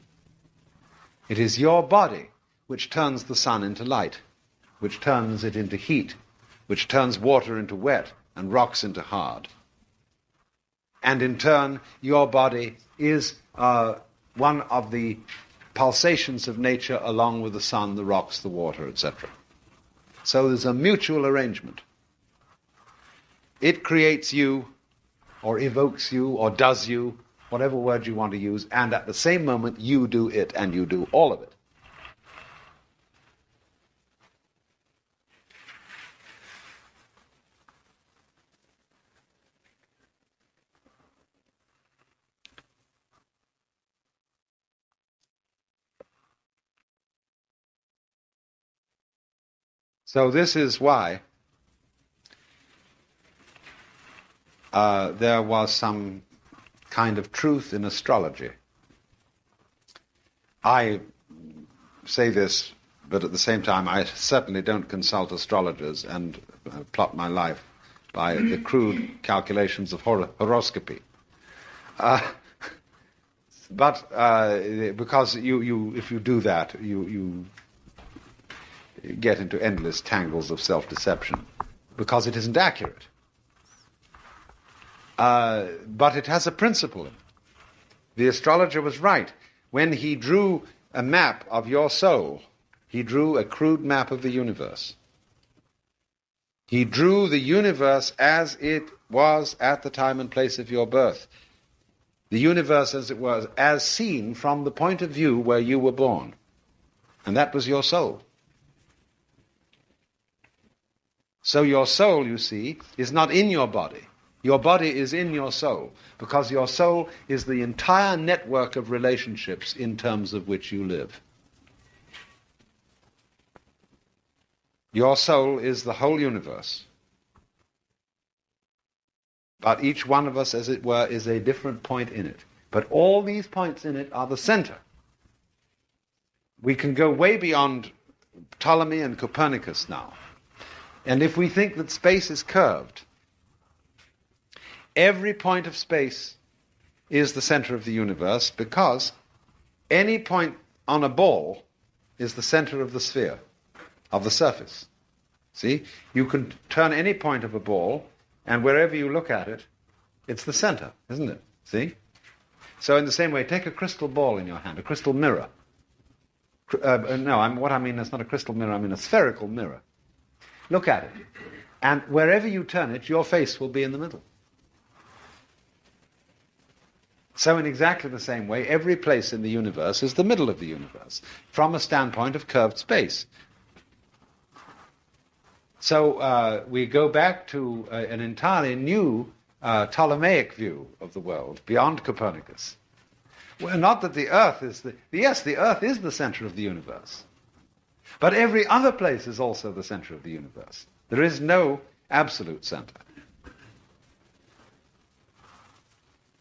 It is your body which turns the sun into light, which turns it into heat, which turns water into wet and rocks into hard. And in turn, your body is one of the pulsations of nature along with the sun, the rocks, the water, etc. So there's a mutual arrangement. It creates you, or evokes you, or does you, whatever word you want to use, and at the same moment you do it, and you do all of it. So this is why there was some kind of truth in astrology. I say this, but at the same time I certainly don't consult astrologers and plot my life by the crude calculations of horoscopy. But because you if you do that, you get into endless tangles of self-deception, because it isn't accurate. But it has a principle. The astrologer was right. When he drew a map of your soul, he drew a crude map of the universe. He drew the universe as it was at the time and place of your birth. The universe as it was, as seen from the point of view where you were born. And that was your soul. So your soul, you see, is not in your body. Your body is in your soul, because your soul is the entire network of relationships in terms of which you live. Your soul is the whole universe. But each one of us, as it were, is a different point in it. But all these points in it are the center. We can go way beyond Ptolemy and Copernicus now. And if we think that space is curved, every point of space is the center of the universe, because any point on a ball is the center of the sphere, of the surface. See? You can turn any point of a ball, and wherever you look at it, it's the center, isn't it? See? So in the same way, take a crystal ball in your hand, a crystal mirror. What I mean is not a crystal mirror, I mean a spherical mirror. Look at it. And wherever you turn it, your face will be in the middle. So in exactly the same way, every place in the universe is the middle of the universe, from a standpoint of curved space. So we go back to an entirely new Ptolemaic view of the world, beyond Copernicus. Well, not that the Earth is the Earth is the center of the universe. But every other place is also the center of the universe. There is no absolute center.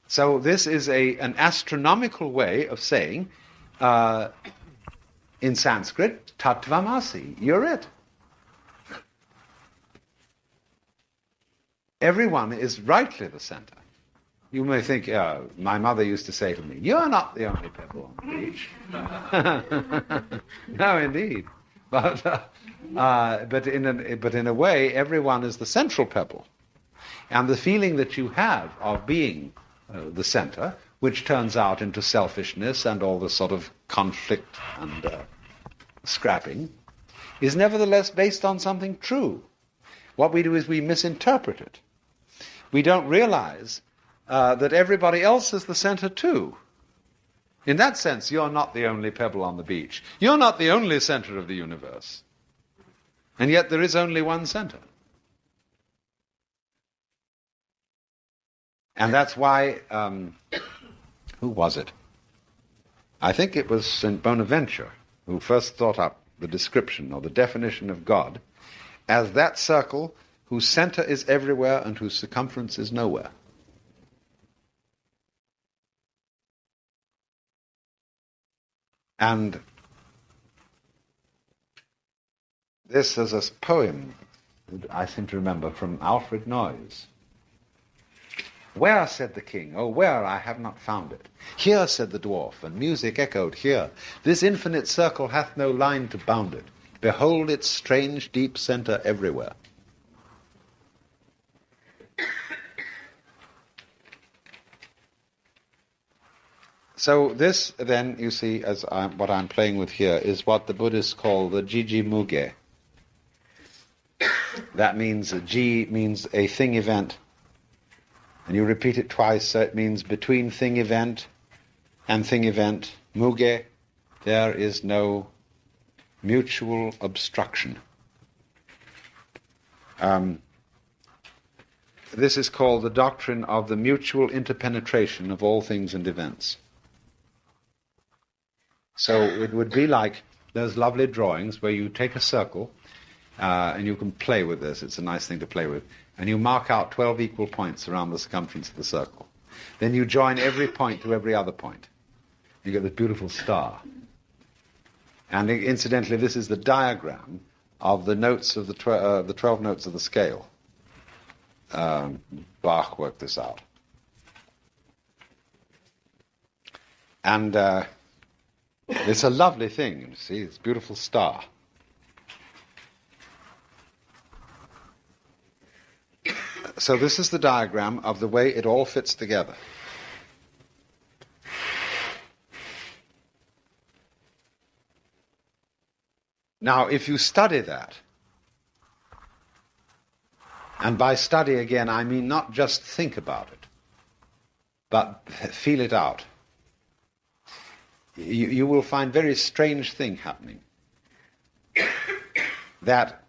So this is an astronomical way of saying, in Sanskrit, tattvamasi, you're it. Everyone is rightly the center. You may think, my mother used to say to me, you're not the only pebble on the beach. No, indeed. But in a way, everyone is the central pebble. And the feeling that you have of being the center, which turns out into selfishness and all the sort of conflict and scrapping, is nevertheless based on something true. What we do is we misinterpret it. We don't realize that everybody else is the center too. In that sense, you're not the only pebble on the beach. You're not the only center of the universe. And yet there is only one center. And that's why, who was it? I think it was St. Bonaventure who first thought up the description or the definition of God as that circle whose center is everywhere and whose circumference is nowhere. And This is a poem, I seem to remember, from Alfred Noyes. "Where," said the king, "oh, where, I have not found it. Here," said the dwarf, and music echoed here. "This infinite circle hath no line to bound it. Behold its strange deep centre everywhere." So this, then, you see, as what I'm playing with here, is what the Buddhists call the Jiji Muge. That means, Ji means a thing event. And you repeat it twice, so it means between thing event and thing event, Muge, there is no mutual obstruction. This is called the doctrine of the mutual interpenetration of all things and events. So it would be like those lovely drawings where you take a circle, and you can play with this. It's a nice thing to play with. And you mark out 12 equal points around the circumference of the circle. Then you join every point to every other point. You get this beautiful star. And incidentally, this is the diagram of the notes of the 12 notes of the scale. Bach worked this out. And it's a lovely thing, you see, it's a beautiful star. So this is the diagram of the way it all fits together. Now, if you study that, and by study again, I mean not just think about it, but feel it out, you will find very strange thing happening. That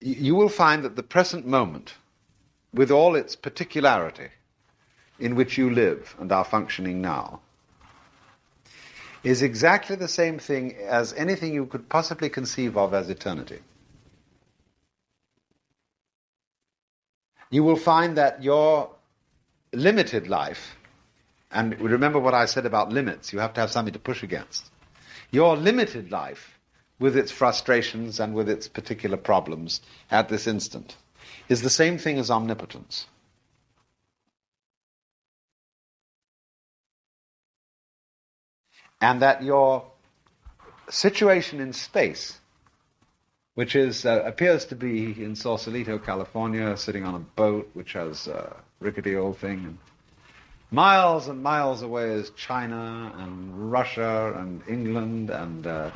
you will find that the present moment, with all its particularity in which you live and are functioning now, is exactly the same thing as anything you could possibly conceive of as eternity. You will find that your limited life, and remember what I said about limits, you have to have something to push against. Your limited life, with its frustrations and with its particular problems at this instant, is the same thing as omnipotence. And that your situation in space, which is appears to be in Sausalito, California, sitting on a boat which has a rickety old thing, and miles away is China and Russia and England and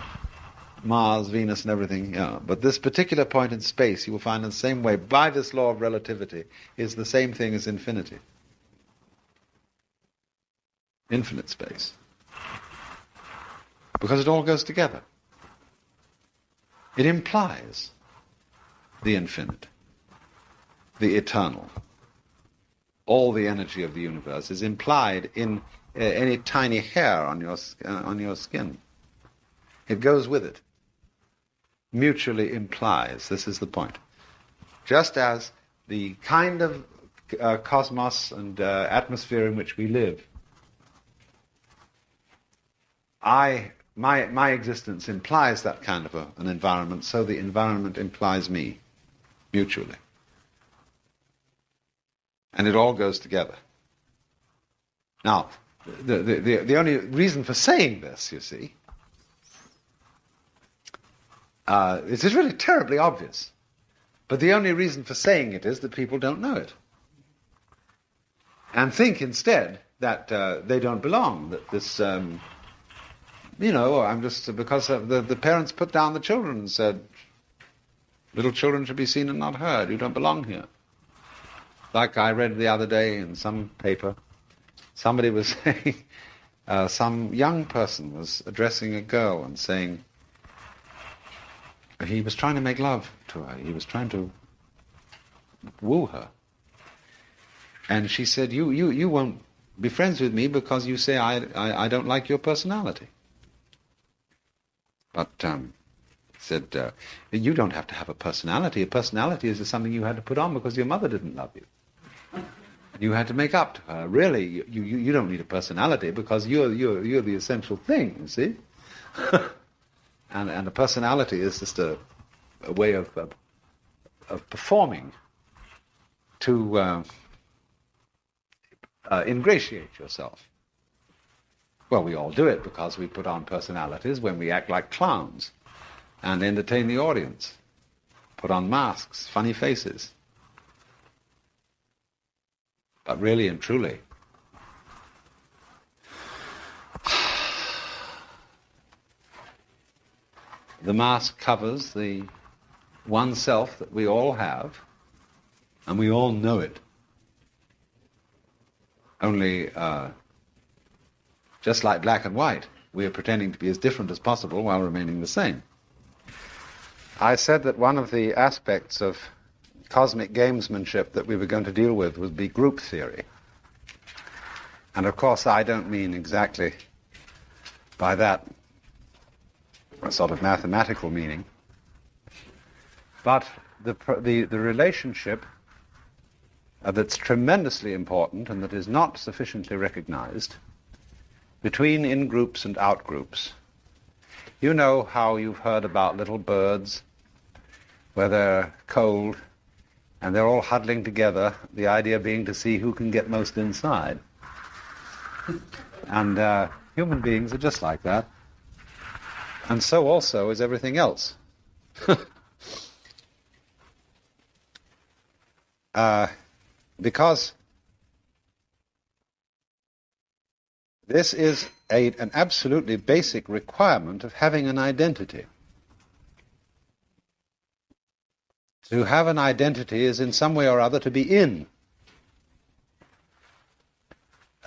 Mars, Venus, and everything. Yeah. But this particular point in space, you will find in the same way, by this law of relativity, is the same thing as infinity. Infinite space. Because it all goes together. It implies the infinite, the eternal. All the energy of the universe is implied in any tiny hair on your skin. It goes with it. Mutually implies. This is the point. Just as the kind of cosmos and atmosphere in which we live, my existence implies that kind of an environment, so the environment implies me, mutually. And it all goes together. Now, the only reason for saying this, you see, it is really terribly obvious. But the only reason for saying it is that people don't know it. And think instead that they don't belong, that this, I'm just, because the parents put down the children and said, little children should be seen and not heard, you don't belong here. Like I read the other day in some paper, somebody was saying, some young person was addressing a girl and saying, he was trying to make love to her. He was trying to woo her. And she said, you won't be friends with me because you say I don't like your personality. But said, you don't have to have a personality. A personality is something you had to put on because your mother didn't love you. You had to make up to her. Really, you don't need a personality because you're the essential thing, you see? and a personality is just a way of performing to ingratiate yourself. Well, we all do it because we put on personalities when we act like clowns and entertain the audience, put on masks, funny faces. But really and truly, the mask covers the one self that we all have, and we all know it. Only, just like black and white, we are pretending to be as different as possible while remaining the same. I said that one of the aspects of cosmic gamesmanship that we were going to deal with would be group theory. And of course I don't mean exactly by that a sort of mathematical meaning, but the relationship that's tremendously important and that is not sufficiently recognized between in-groups and out-groups. You know how you've heard about little birds where they're cold and they're all huddling together, the idea being to see who can get most inside. And human beings are just like that. And so also is everything else. Because this is an absolutely basic requirement of having an identity. To have an identity is in some way or other to be in.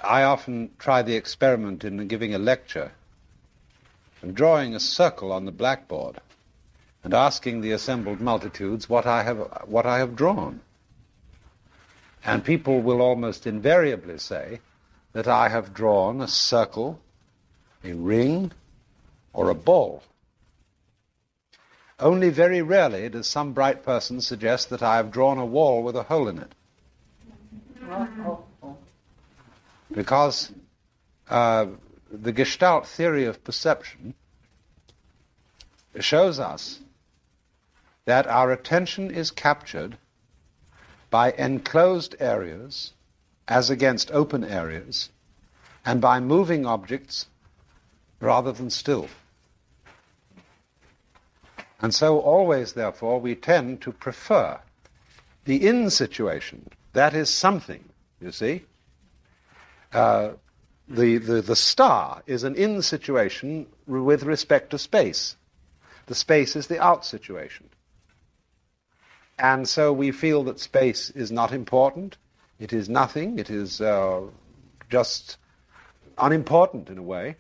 I often try the experiment in giving a lecture of drawing a circle on the blackboard and asking the assembled multitudes what I have drawn. And people will almost invariably say that I have drawn a circle, a ring, or a ball. Only very rarely does some bright person suggest that I have drawn a wall with a hole in it. Because the Gestalt theory of perception shows us that our attention is captured by enclosed areas as against open areas, and by moving objects rather than still. And so always, therefore, we tend to prefer the in situation. That is something, you see. The star is an in situation with respect to space. The space is the out situation. And so we feel that space is not important. It is nothing. It is just unimportant in a way.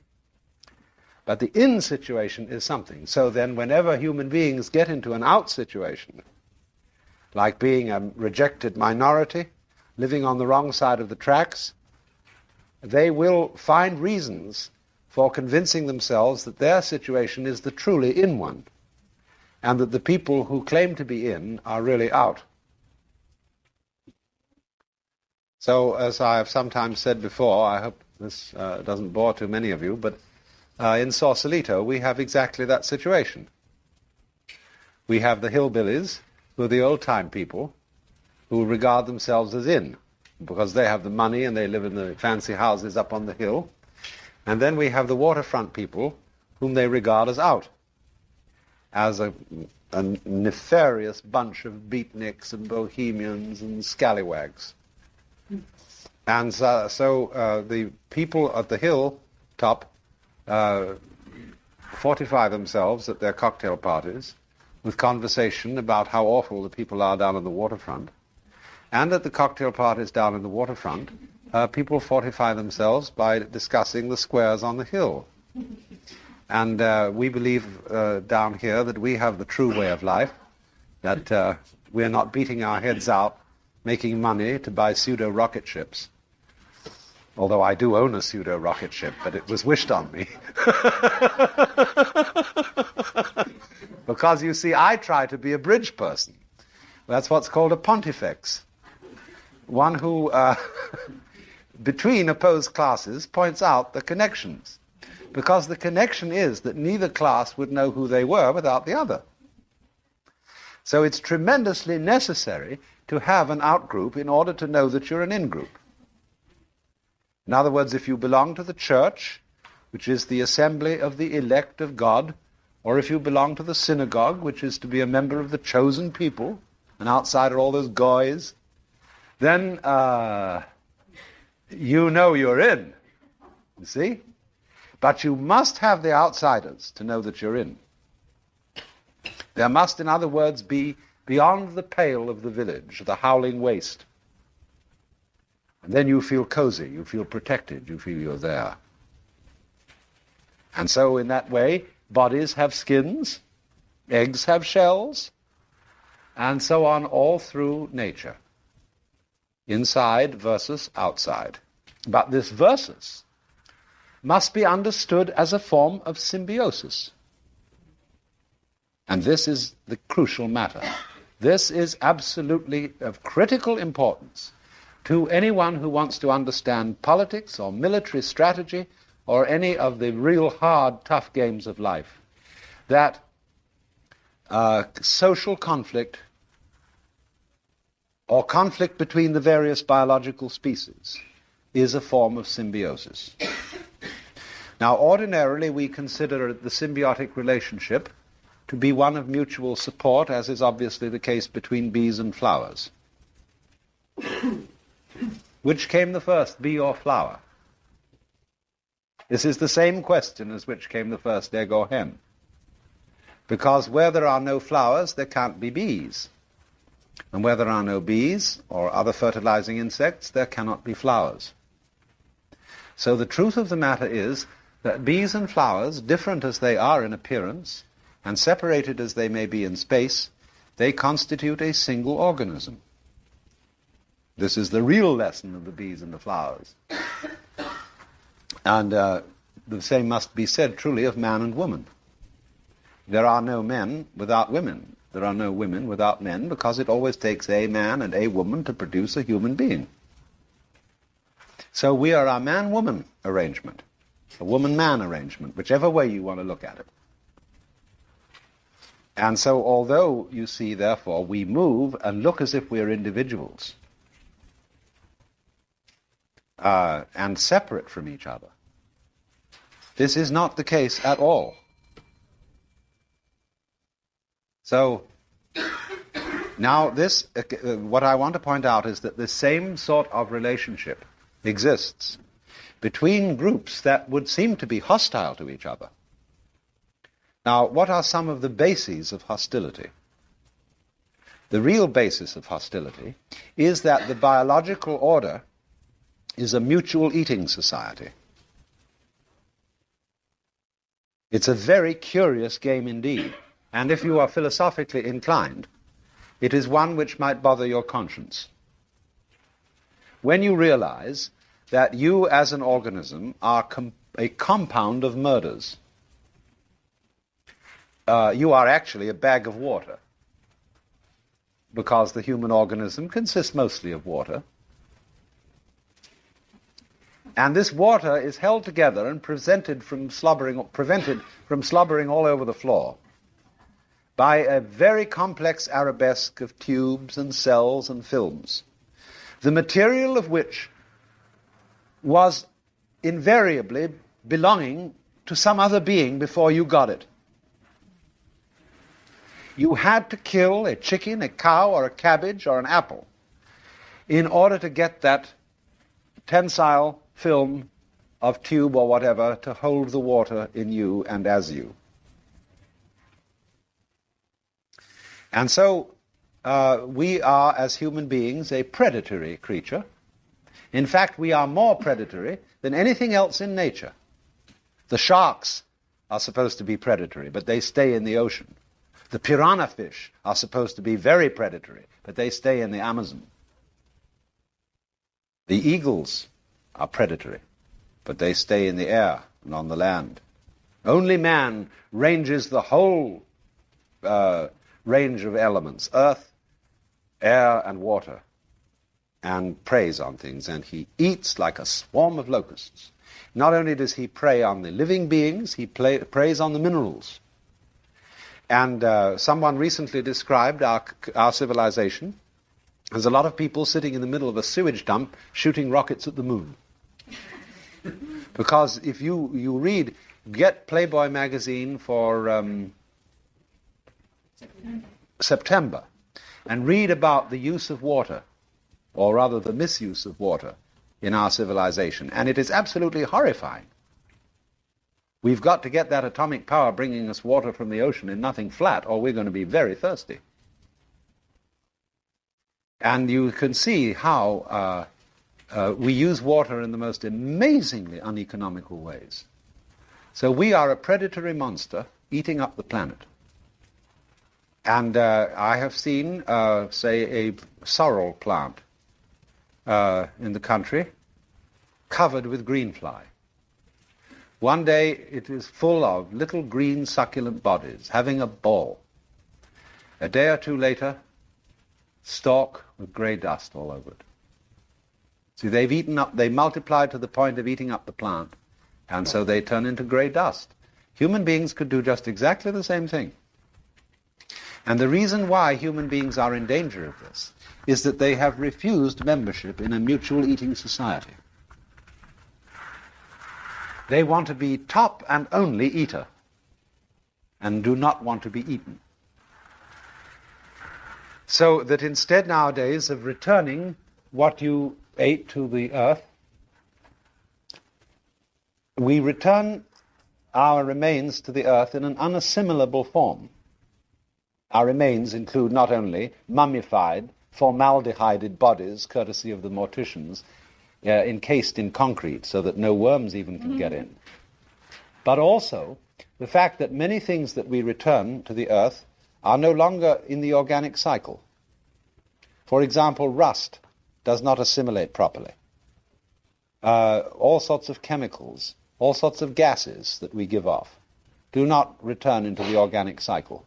But the in situation is something. So then whenever human beings get into an out situation, like being a rejected minority, living on the wrong side of the tracks, they will find reasons for convincing themselves that their situation is the truly in one, and that the people who claim to be in are really out. So, as I have sometimes said before, I hope this doesn't bore too many of you, but in Sausalito we have exactly that situation. We have the hillbillies, who are the old-time people, who regard themselves as in, because they have the money and they live in the fancy houses up on the hill. And then we have the waterfront people, whom they regard as out, as a nefarious bunch of beatniks and bohemians and scallywags. And so the people at the hilltop fortify themselves at their cocktail parties with conversation about how awful the people are down on the waterfront. And at the cocktail parties down in the waterfront, people fortify themselves by discussing the squares on the hill. And we believe down here that we have the true way of life, that we're not beating our heads out, making money to buy pseudo-rocket ships. Although I do own a pseudo-rocket ship, but it was wished on me. Because, you see, I try to be a bridge person. That's what's called a pontifex. one who, between opposed classes, points out the connections. Because the connection is that neither class would know who they were without the other. So it's tremendously necessary to have an out-group in order to know that you're an in-group. In other words, if you belong to the church, which is the assembly of the elect of God, or if you belong to the synagogue, which is to be a member of the chosen people, and outside are all those goys, then you know you're in. You see? But you must have the outsiders to know that you're in. There must, in other words, be beyond the pale of the village, the howling waste. And then you feel cozy, you feel protected, you feel you're there. And so in that way, bodies have skins, eggs have shells, and so on all through nature. Inside versus outside. But this versus must be understood as a form of symbiosis. And this is the crucial matter. This is absolutely of critical importance to anyone who wants to understand politics or military strategy or any of the real hard, tough games of life, that social conflict or conflict between the various biological species is a form of symbiosis. Now, ordinarily, we consider the symbiotic relationship to be one of mutual support, as is obviously the case between bees and flowers. Which came the first, bee or flower? This is the same question as which came the first, egg or hen. Because where there are no flowers, there can't be bees. And where there are no bees or other fertilizing insects, there cannot be flowers. So the truth of the matter is that bees and flowers, different as they are in appearance, and separated as they may be in space, they constitute a single organism. This is the real lesson of the bees and the flowers. And the same must be said truly of man and woman. There are no men without women. There are no women without men, because it always takes a man and a woman to produce a human being. So we are a man-woman arrangement, a woman-man arrangement, whichever way you want to look at it. And so although, you see, therefore, we move and look as if we are individuals and separate from each other, this is not the case at all. So now this, what I want to point out is that the same sort of relationship exists between groups that would seem to be hostile to each other. Now, what are some of the bases of hostility? The real basis of hostility is that the biological order is a mutual eating society. It's a very curious game indeed, and if you are philosophically inclined, it is one which might bother your conscience. When you realize that you as an organism are a compound of murders, you are actually a bag of water, because the human organism consists mostly of water. And this water is held together and prevented from slobbering all over the floor by a very complex arabesque of tubes and cells and films, the material of which was invariably belonging to some other being before you got it. You had to kill a chicken, a cow, or a cabbage, or an apple in order to get that tensile film of tube or whatever to hold the water in you and as you. And so we are, as human beings, a predatory creature. In fact, we are more predatory than anything else in nature. The sharks are supposed to be predatory, but they stay in the ocean. The piranha fish are supposed to be very predatory, but they stay in the Amazon. The eagles are predatory, but they stay in the air and on the land. Only man ranges the whole range of elements, earth, air, and water. and preys on things, and he eats like a swarm of locusts. Not only does he prey on the living beings, he preys on the minerals. And someone recently described our civilization as a lot of people sitting in the middle of a sewage dump shooting rockets at the moon. Because if you get Playboy magazine for September, and read about the use of water, or rather the misuse of water in our civilization, and it is absolutely horrifying. We've got to get that atomic power bringing us water from the ocean in nothing flat, or we're going to be very thirsty. And you can see how we use water in the most amazingly uneconomical ways. So we are a predatory monster eating up the planet. And I have seen, say, a sorrel plant in the country covered with green fly. One day it is full of little green succulent bodies having a ball. A day or two later, stalk with grey dust all over it. See, they multiplied to the point of eating up the plant, and so they turn into grey dust. Human beings could do just exactly the same thing. And the reason why human beings are in danger of this is that they have refused membership in a mutual eating society. They want to be top and only eater, and do not want to be eaten. So that instead nowadays of returning what you ate to the earth, we return our remains to the earth in an unassimilable form. Our remains include not only mummified, formaldehyded bodies, courtesy of the morticians, encased in concrete so that no worms even can get in, but also the fact that many things that we return to the earth are no longer in the organic cycle. For example, rust does not assimilate properly. All sorts of chemicals, all sorts of gases that we give off do not return into the organic cycle.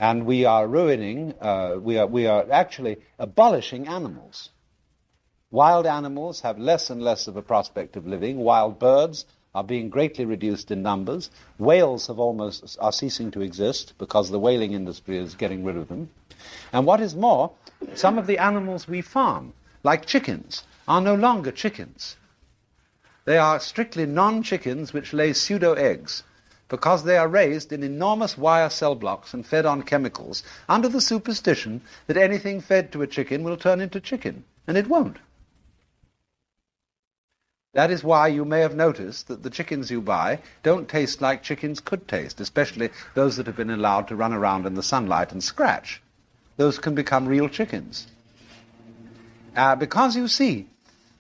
And we are ruining, we are actually abolishing animals. Wild animals have less and less of a prospect of living. Wild birds are being greatly reduced in numbers. Whales are ceasing to exist because the whaling industry is getting rid of them. And what is more, some of the animals we farm, like chickens, are no longer chickens. They are strictly non-chickens which lay pseudo-eggs, because they are raised in enormous wire cell blocks and fed on chemicals under the superstition that anything fed to a chicken will turn into chicken, and it won't. That is why you may have noticed that the chickens you buy don't taste like chickens could taste, especially those that have been allowed to run around in the sunlight and scratch. Those can become real chickens. Because you see,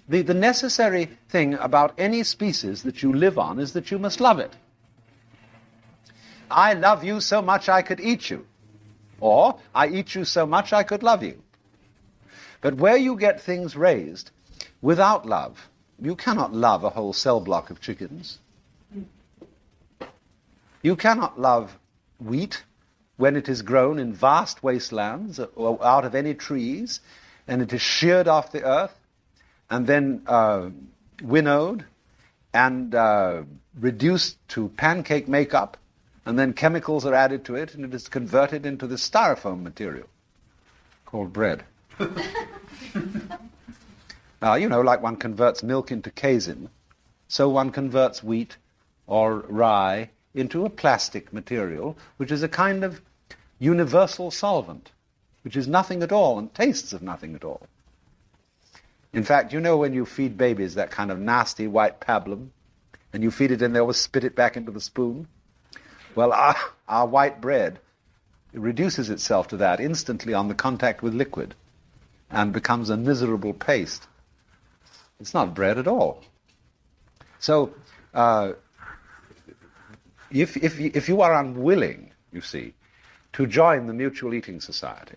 the necessary thing about any species that you live on is that you must love it. I love you so much I could eat you. Or, I eat you so much I could love you. But where you get things raised without love, you cannot love a whole cell block of chickens. You cannot love wheat when it is grown in vast wastelands or out of any trees, and it is sheared off the earth, and then winnowed and reduced to pancake makeup, and then chemicals are added to it, and it is converted into this styrofoam material called bread. Like one converts milk into casein, so one converts wheat or rye into a plastic material, which is a kind of universal solvent, which is nothing at all and tastes of nothing at all. In fact, when you feed babies that kind of nasty white pablum, and you feed it and they always spit it back into the spoon? Well, our white bread reduces itself to that instantly on the contact with liquid and becomes a miserable paste. It's not bread at all. So, if you are unwilling, you see, to join the mutual eating society,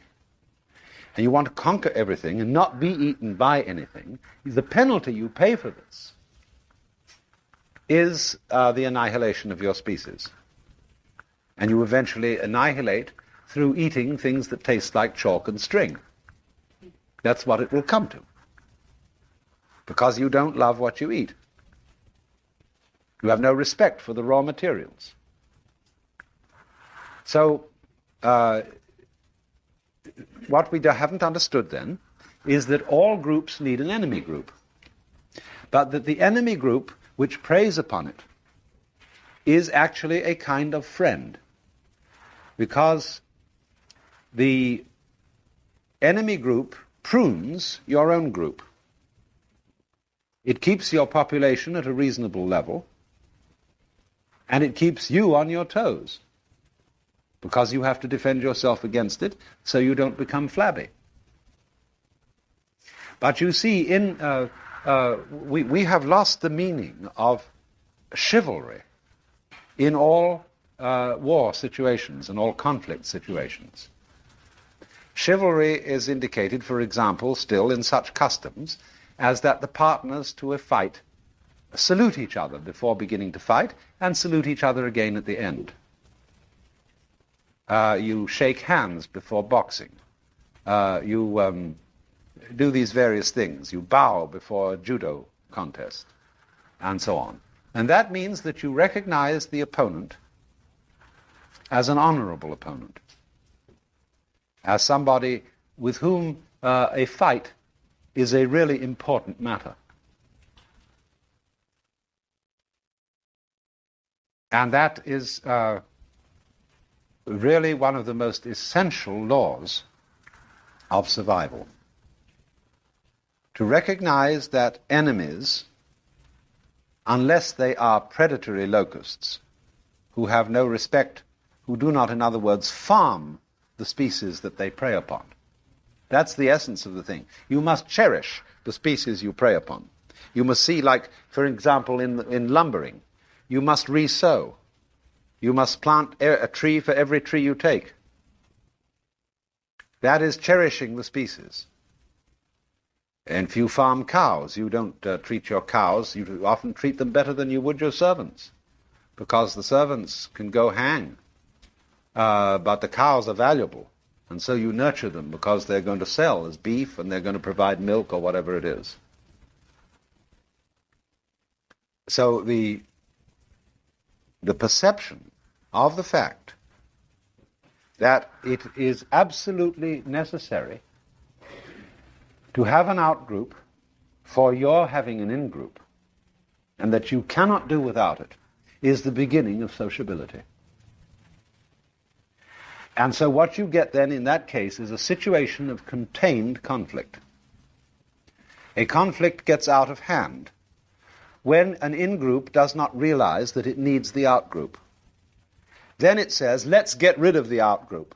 and you want to conquer everything and not be eaten by anything, the penalty you pay for this is the annihilation of your species. And you eventually annihilate through eating things that taste like chalk and string. That's what it will come to. Because you don't love what you eat. You have no respect for the raw materials. So, what we haven't understood then is that all groups need an enemy group. But that the enemy group which preys upon it is actually a kind of friend. Because the enemy group prunes your own group. It keeps your population at a reasonable level, and it keeps you on your toes, because you have to defend yourself against it, so you don't become flabby. But you see, we have lost the meaning of chivalry in all war situations and all conflict situations. Chivalry is indicated, for example, still in such customs as that the partners to a fight salute each other before beginning to fight and salute each other again at the end. You shake hands before boxing. You do these various things. You bow before a judo contest, and so on. And that means that you recognize the opponent as an honorable opponent, as somebody with whom a fight is a really important matter. And that is really one of the most essential laws of survival. To recognize that enemies, unless they are predatory locusts, who have no respect, who do not, in other words, farm the species that they prey upon. That's the essence of the thing. You must cherish the species you prey upon. You must see, like, for example, in lumbering, you must re-sow. You must plant a tree for every tree you take. That is cherishing the species. And if you farm cows, you don't treat your cows, you often treat them better than you would your servants, because the servants can go hang. But the cows are valuable, and so you nurture them because they're going to sell as beef and they're going to provide milk or whatever it is. So the perception of the fact that it is absolutely necessary to have an out-group for your having an in-group, and that you cannot do without it, is the beginning of sociability. And so what you get then in that case is a situation of contained conflict. A conflict gets out of hand when an in-group does not realize that it needs the out-group. Then it says, let's get rid of the out-group.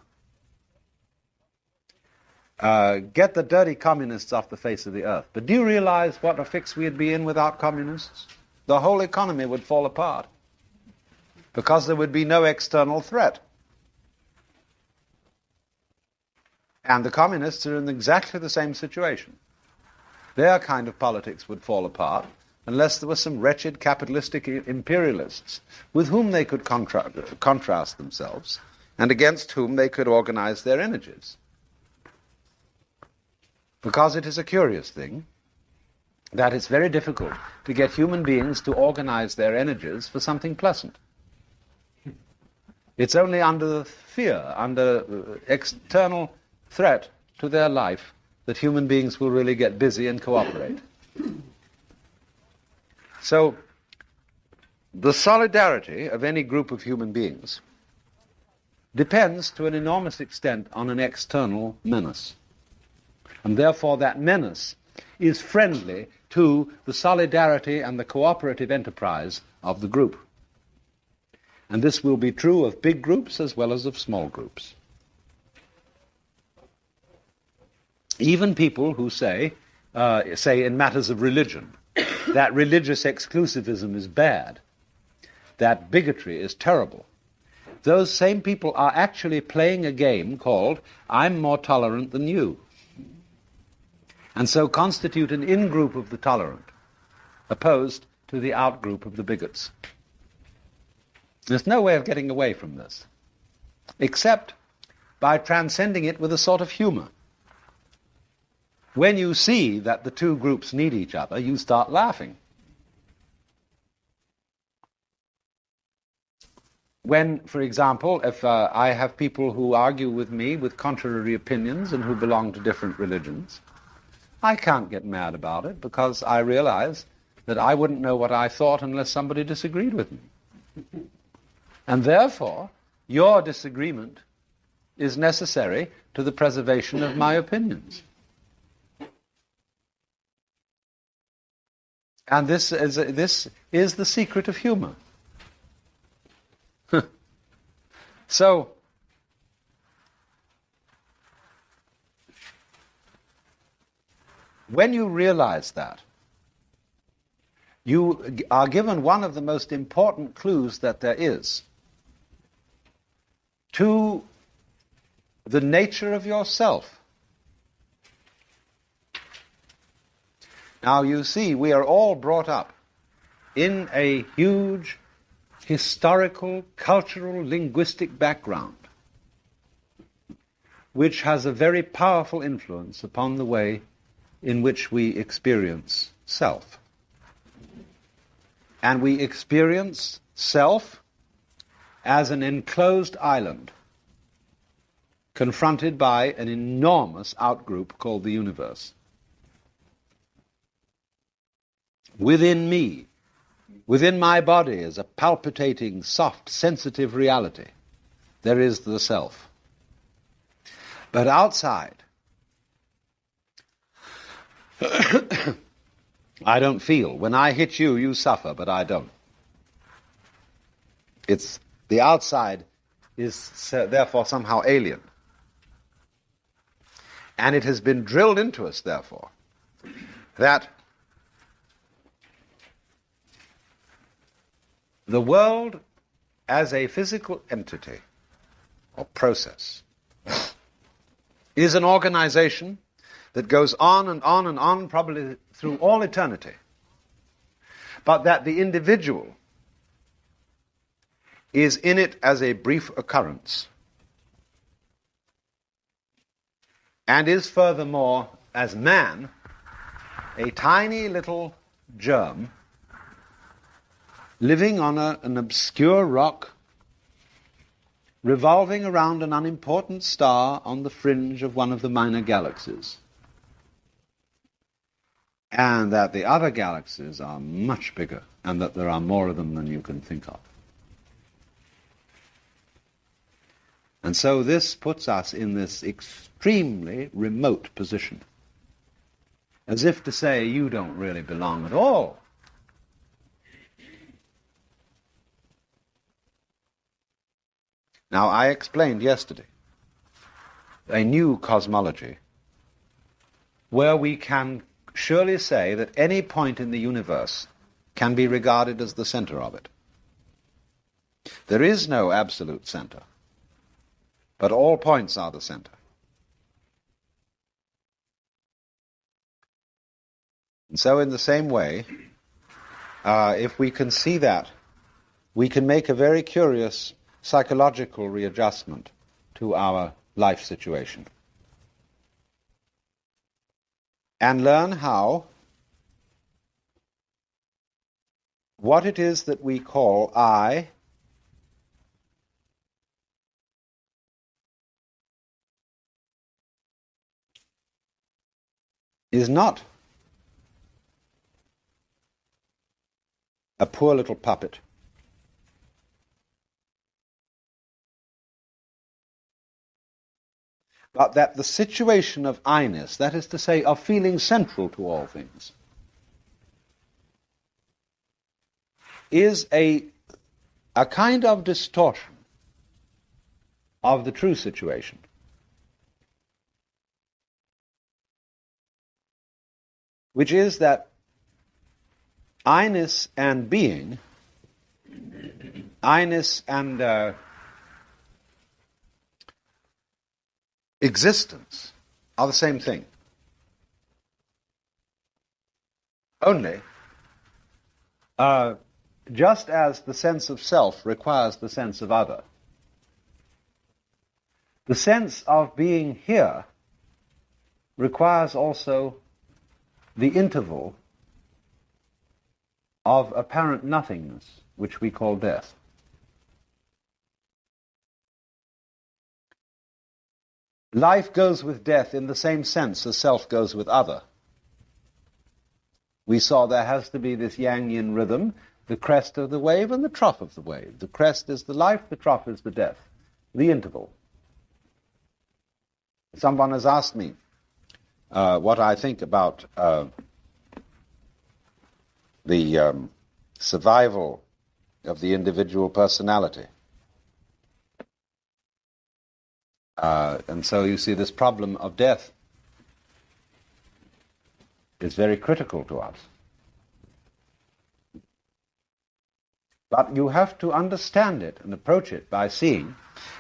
Get the dirty communists off the face of the earth. But do you realize what a fix we'd be in without communists? The whole economy would fall apart, because there would be no external threat. And the communists are in exactly the same situation. Their kind of politics would fall apart unless there were some wretched capitalistic imperialists with whom they could contrast themselves and against whom they could organize their energies. Because it is a curious thing that it's very difficult to get human beings to organize their energies for something pleasant. It's only under fear, under external threat to their life, that human beings will really get busy and cooperate. So, the solidarity of any group of human beings depends to an enormous extent on an external menace. And therefore that menace is friendly to the solidarity and the cooperative enterprise of the group. And this will be true of big groups as well as of small groups. Even people who say in matters of religion, that religious exclusivism is bad, that bigotry is terrible, those same people are actually playing a game called I'm more tolerant than you, and so constitute an in-group of the tolerant, opposed to the out-group of the bigots. There's no way of getting away from this, except by transcending it with a sort of humor. when you see that the two groups need each other, you start laughing. When, for example, if I have people who argue with me with contrary opinions and who belong to different religions, I can't get mad about it because I realize that I wouldn't know what I thought unless somebody disagreed with me. And therefore, your disagreement is necessary to the preservation of my opinions. And this is the secret of humor. So, when you realize that, you are given one of the most important clues that there is to the nature of yourself. Now, you see, we are all brought up in a huge historical, cultural, linguistic background which has a very powerful influence upon the way in which we experience self. And we experience self as an enclosed island confronted by an enormous outgroup called the universe. Within me, within my body, is a palpitating, soft, sensitive reality. There is the self. But outside, I don't feel. When I hit you, you suffer, but I don't. It's the outside is therefore somehow alien. And it has been drilled into us, therefore, that the world as a physical entity or process is an organization that goes on and on and on, probably through all eternity. But that the individual is in it as a brief occurrence, and is furthermore, as man, a tiny little germ living on an obscure rock, revolving around an unimportant star on the fringe of one of the minor galaxies. And that the other galaxies are much bigger, and that there are more of them than you can think of. And so this puts us in this extremely remote position, as if to say, you don't really belong at all. Now, I explained yesterday a new cosmology where we can surely say that any point in the universe can be regarded as the center of it. There is no absolute center, but all points are the center. And so in the same way, if we can see that, we can make a very curious psychological readjustment to our life situation. And learn how what it is that we call I is not a poor little puppet. But that the situation of I-ness, that is to say, of feeling central to all things, is a kind of distortion of the true situation. Which is that I-ness and being, I-ness and existence are the same thing. Only, just as the sense of self requires the sense of other, the sense of being here requires also the interval of apparent nothingness, which we call death. Life goes with death in the same sense as self goes with other. We saw there has to be this yang-yin rhythm, the crest of the wave and the trough of the wave. The crest is the life, the trough is the death, the interval. Someone has asked me what I think about the survival of the individual personality. And so you see, this problem of death is very critical to us. But you have to understand it and approach it by seeing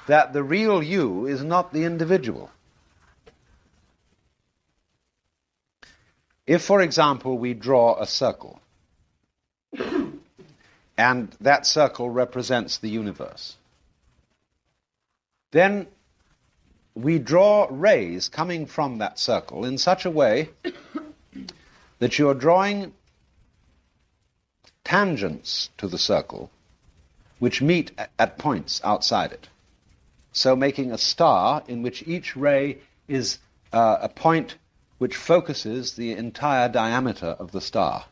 that the real you is not the individual. If, for example, we draw a circle, and that circle represents the universe, then we draw rays coming from that circle in such a way that you're drawing tangents to the circle which meet at points outside it. So making a star in which each ray is a point which focuses the entire diameter of the star.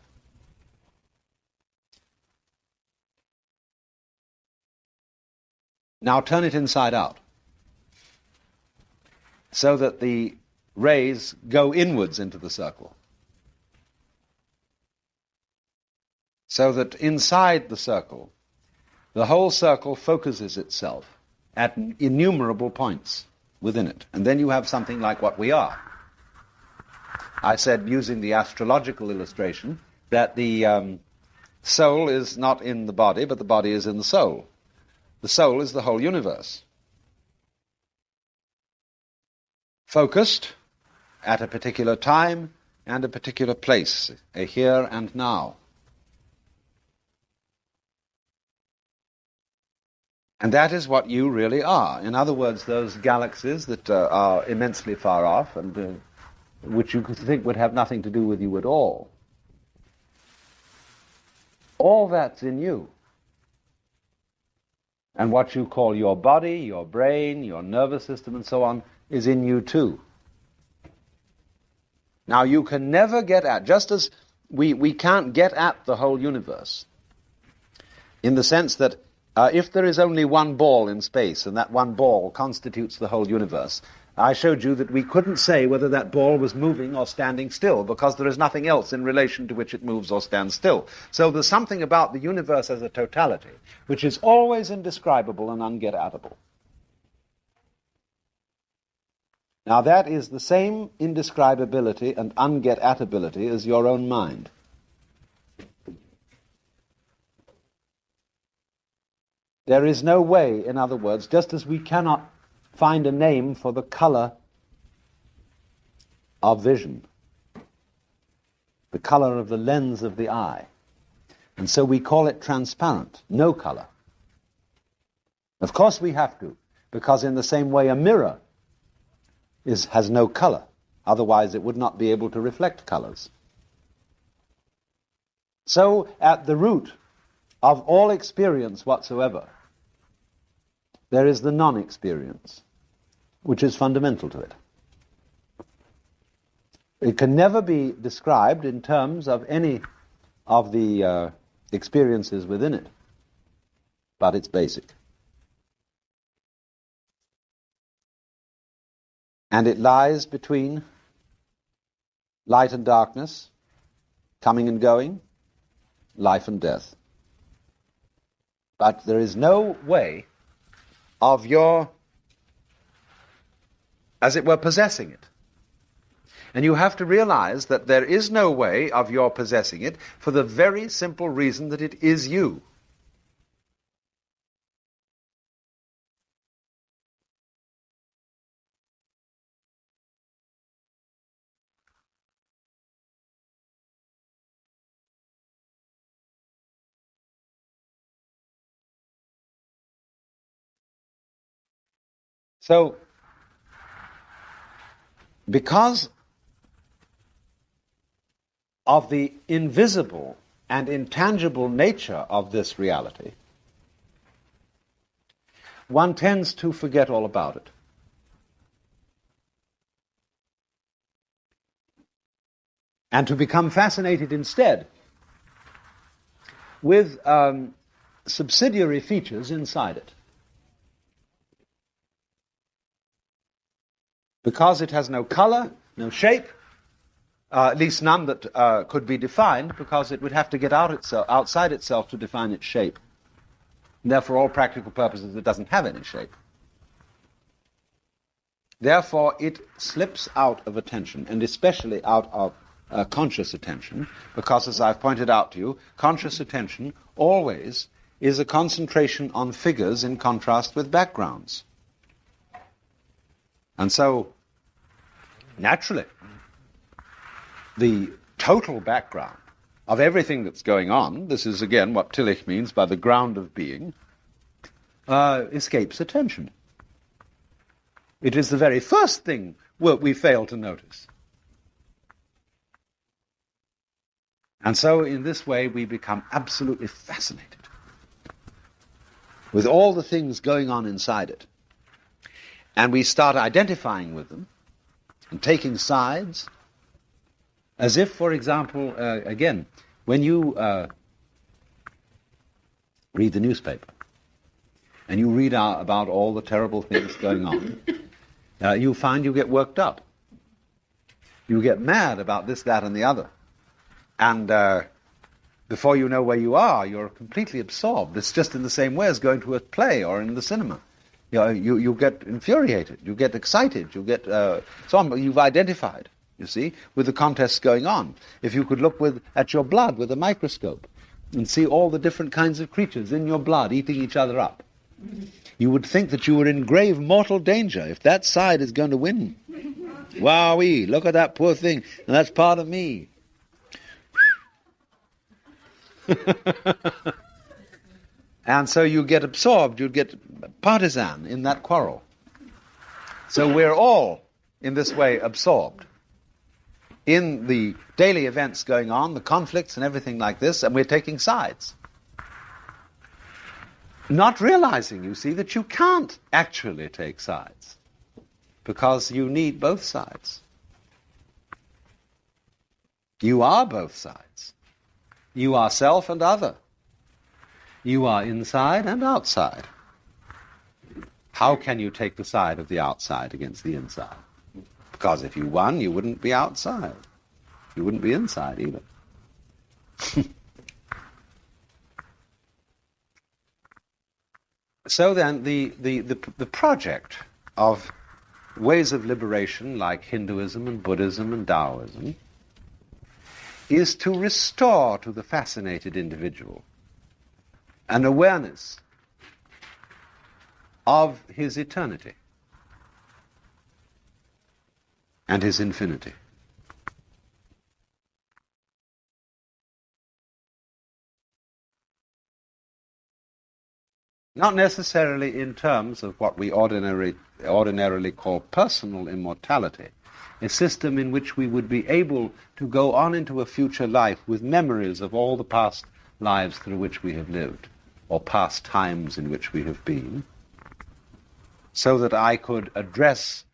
Now turn it inside out, so that the rays go inwards into the circle. So that inside the circle, the whole circle focuses itself at innumerable points within it. And then you have something like what we are. I said, using the astrological illustration, that the soul is not in the body, but the body is in the soul. The soul is the whole universe, focused at a particular time and a particular place, a here and now. And that is what you really are. In other words, those galaxies that are immensely far off and which you could think would have nothing to do with you at all that's in you. And what you call your body, your brain, your nervous system, and so on, is in you too. Now, you can never get at, just as we can't get at the whole universe, in the sense that if there is only one ball in space, and that one ball constitutes the whole universe, I showed you that we couldn't say whether that ball was moving or standing still, because there is nothing else in relation to which it moves or stands still. So there's something about the universe as a totality which is always indescribable and unget-atable. Now that is the same indescribability and unget-atability as your own mind. There is no way, in other words, just as we cannot find a name for the color of vision, the color of the lens of the eye, and so we call it transparent, no color. Of course we have to, because in the same way a mirror has no color, otherwise it would not be able to reflect colors. So at the root of all experience whatsoever, there is the non-experience, which is fundamental to it. It can never be described in terms of any of the experiences within it, but it's basic. And it lies between light and darkness, coming and going, life and death. But there is no way of your, as it were, possessing it. And you have to realize that there is no way of your possessing it for the very simple reason that it is you. So, because of the invisible and intangible nature of this reality, one tends to forget all about it. And to become fascinated instead with subsidiary features inside it. Because it has no color, no shape, at least none that could be defined, because it would have to get outside itself to define its shape. And therefore, all practical purposes, it doesn't have any shape. Therefore, it slips out of attention, and especially out of conscious attention, because, as I've pointed out to you, conscious attention always is a concentration on figures in contrast with backgrounds. And so, naturally, the total background of everything that's going on, this is again what Tillich means by the ground of being, escapes attention. It is the very first thing we fail to notice. And so in this way we become absolutely fascinated with all the things going on inside it. And we start identifying with them and taking sides, as if, for example, again, when you read the newspaper and you read about all the terrible things going on, you find you get worked up. You get mad about this, that, and the other. And before you know where you are, you're completely absorbed. It's just in the same way as going to a play or in the cinema. You get infuriated, you get excited, you get so on. You've identified, you see, with the contests going on. If you could look at your blood with a microscope and see all the different kinds of creatures in your blood eating each other up, you would think that you were in grave mortal danger if that side is going to win. Wowee, look at that poor thing, and that's part of me. And so you get absorbed, you get partisan in that quarrel. So we're all, in this way, absorbed in the daily events going on, the conflicts and everything like this, and we're taking sides. Not realizing, you see, that you can't actually take sides, because you need both sides. You are both sides. You are self and other. You are inside and outside. How can you take the side of the outside against the inside? Because if you won, you wouldn't be outside. You wouldn't be inside either. So then, the project of ways of liberation, like Hinduism and Buddhism and Taoism, is to restore to the fascinated individual an awareness of his eternity and his infinity. Not necessarily in terms of what we ordinarily call personal immortality, a system in which we would be able to go on into a future life with memories of all the past lives through which we have lived, or past times in which we have been, so that I could address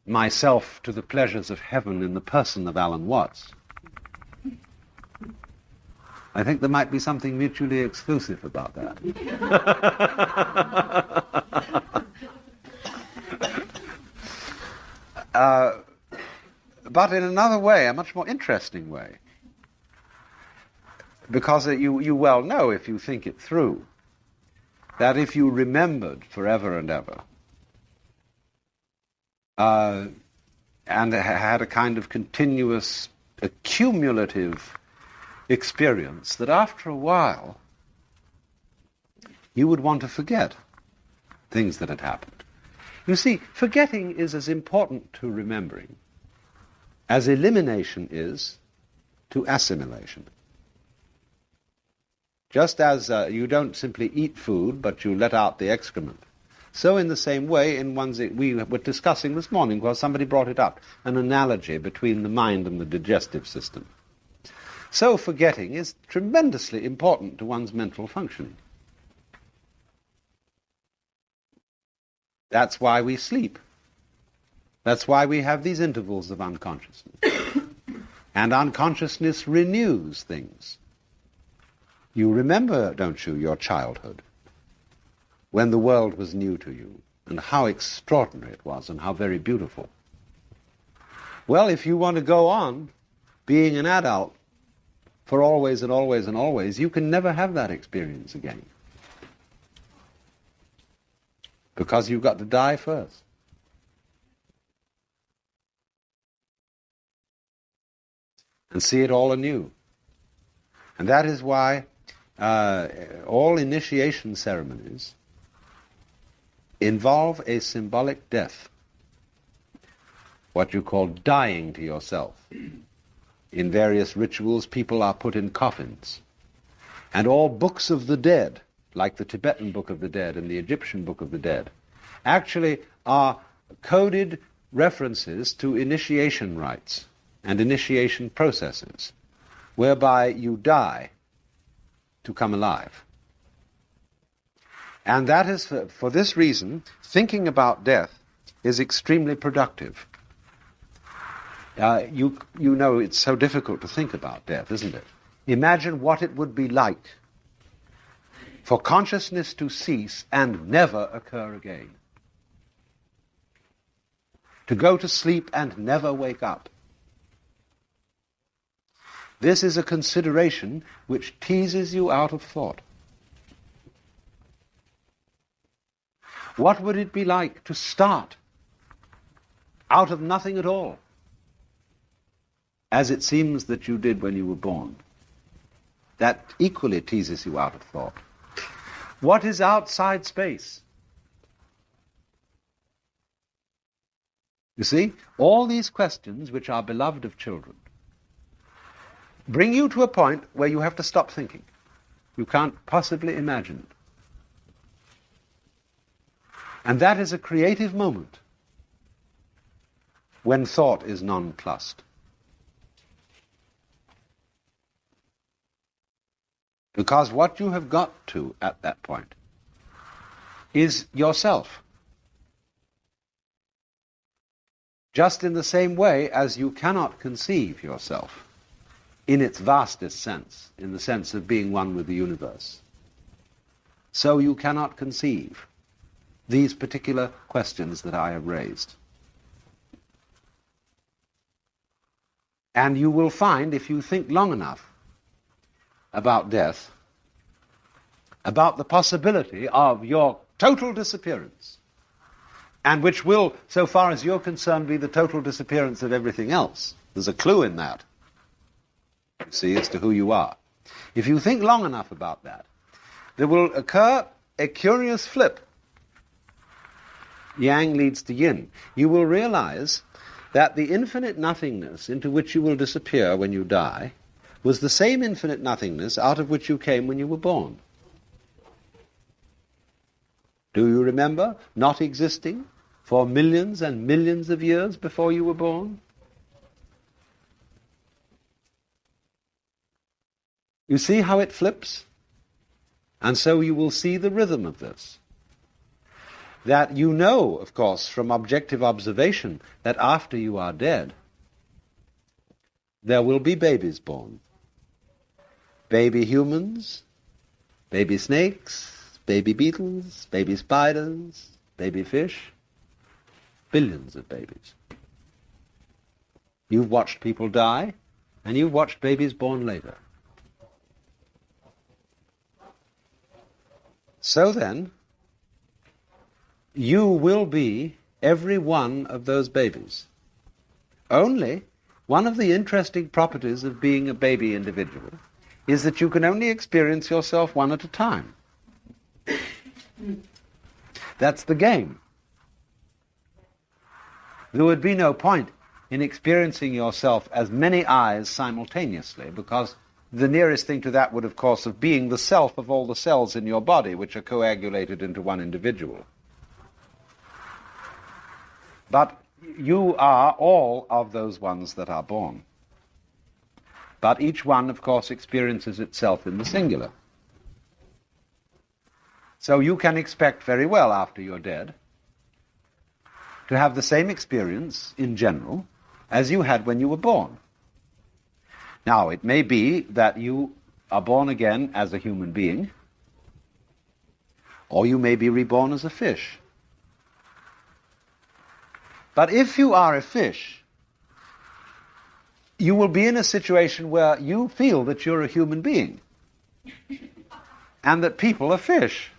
myself to the pleasures of heaven in the person of Alan Watts. I think there might be something mutually exclusive about that. But in another way, a much more interesting way, because you well know, if you think it through, that if you remembered forever and ever, and had a kind of continuous, accumulative experience, that after a while you would want to forget things that had happened. You see, forgetting is as important to remembering as elimination is to assimilation. Just as you don't simply eat food, but you let out the excrement, So in the same way, in ones that we were discussing this morning, because somebody brought it up, an analogy between the mind and the digestive system. So forgetting is tremendously important to one's mental functioning. That's why we sleep. That's why we have these intervals of unconsciousness. And unconsciousness renews things. You remember, don't you, your childhood, when the world was new to you, and how extraordinary it was, and how very beautiful. Well, if you want to go on being an adult for always and always and always, you can never have that experience again. Because you've got to die first. And see it all anew. And that is why all initiation ceremonies involve a symbolic death, what you call dying to yourself. In various rituals, people are put in coffins. And all books of the dead, like the Tibetan Book of the Dead and the Egyptian Book of the Dead, actually are coded references to initiation rites and initiation processes, whereby you die to come alive. And that is, for this reason, thinking about death is extremely productive. You know it's so difficult to think about death, isn't it? Imagine what it would be like for consciousness to cease and never occur again. To go to sleep and never wake up. This is a consideration which teases you out of thought. What would it be like to start out of nothing at all, as it seems that you did when you were born? That equally teases you out of thought. What is outside space? You see, all these questions, which are beloved of children, bring you to a point where you have to stop thinking. You can't possibly imagine it. And that is a creative moment when thought is nonplussed. Because what you have got to at that point is yourself. Just in the same way as you cannot conceive yourself in its vastest sense, in the sense of being one with the universe, so you cannot conceive these particular questions that I have raised. And you will find, if you think long enough about death, about the possibility of your total disappearance, and which will, so far as you're concerned, be the total disappearance of everything else. There's a clue in that, you see, as to who you are. If you think long enough about that, there will occur a curious flip. Yang leads to yin. You will realize that the infinite nothingness into which you will disappear when you die was the same infinite nothingness out of which you came when you were born. Do you remember not existing for millions and millions of years before you were born? You see how it flips? And so you will see the rhythm of this. That you know, of course, from objective observation, that after you are dead, there will be babies born. Baby humans, baby snakes, baby beetles, baby spiders, baby fish, billions of babies. You've watched people die, and you've watched babies born later. So then, you will be every one of those babies. Only, one of the interesting properties of being a baby individual is that you can only experience yourself one at a time. That's the game. There would be no point in experiencing yourself as many eyes simultaneously, because the nearest thing to that would, of course, have being the self of all the cells in your body, which are coagulated into one individual. But you are all of those ones that are born. But each one, of course, experiences itself in the singular. So you can expect very well after you're dead to have the same experience in general as you had when you were born. Now, it may be that you are born again as a human being, or you may be reborn as a fish. But if you are a fish, you will be in a situation where you feel that you're a human being and that people are fish.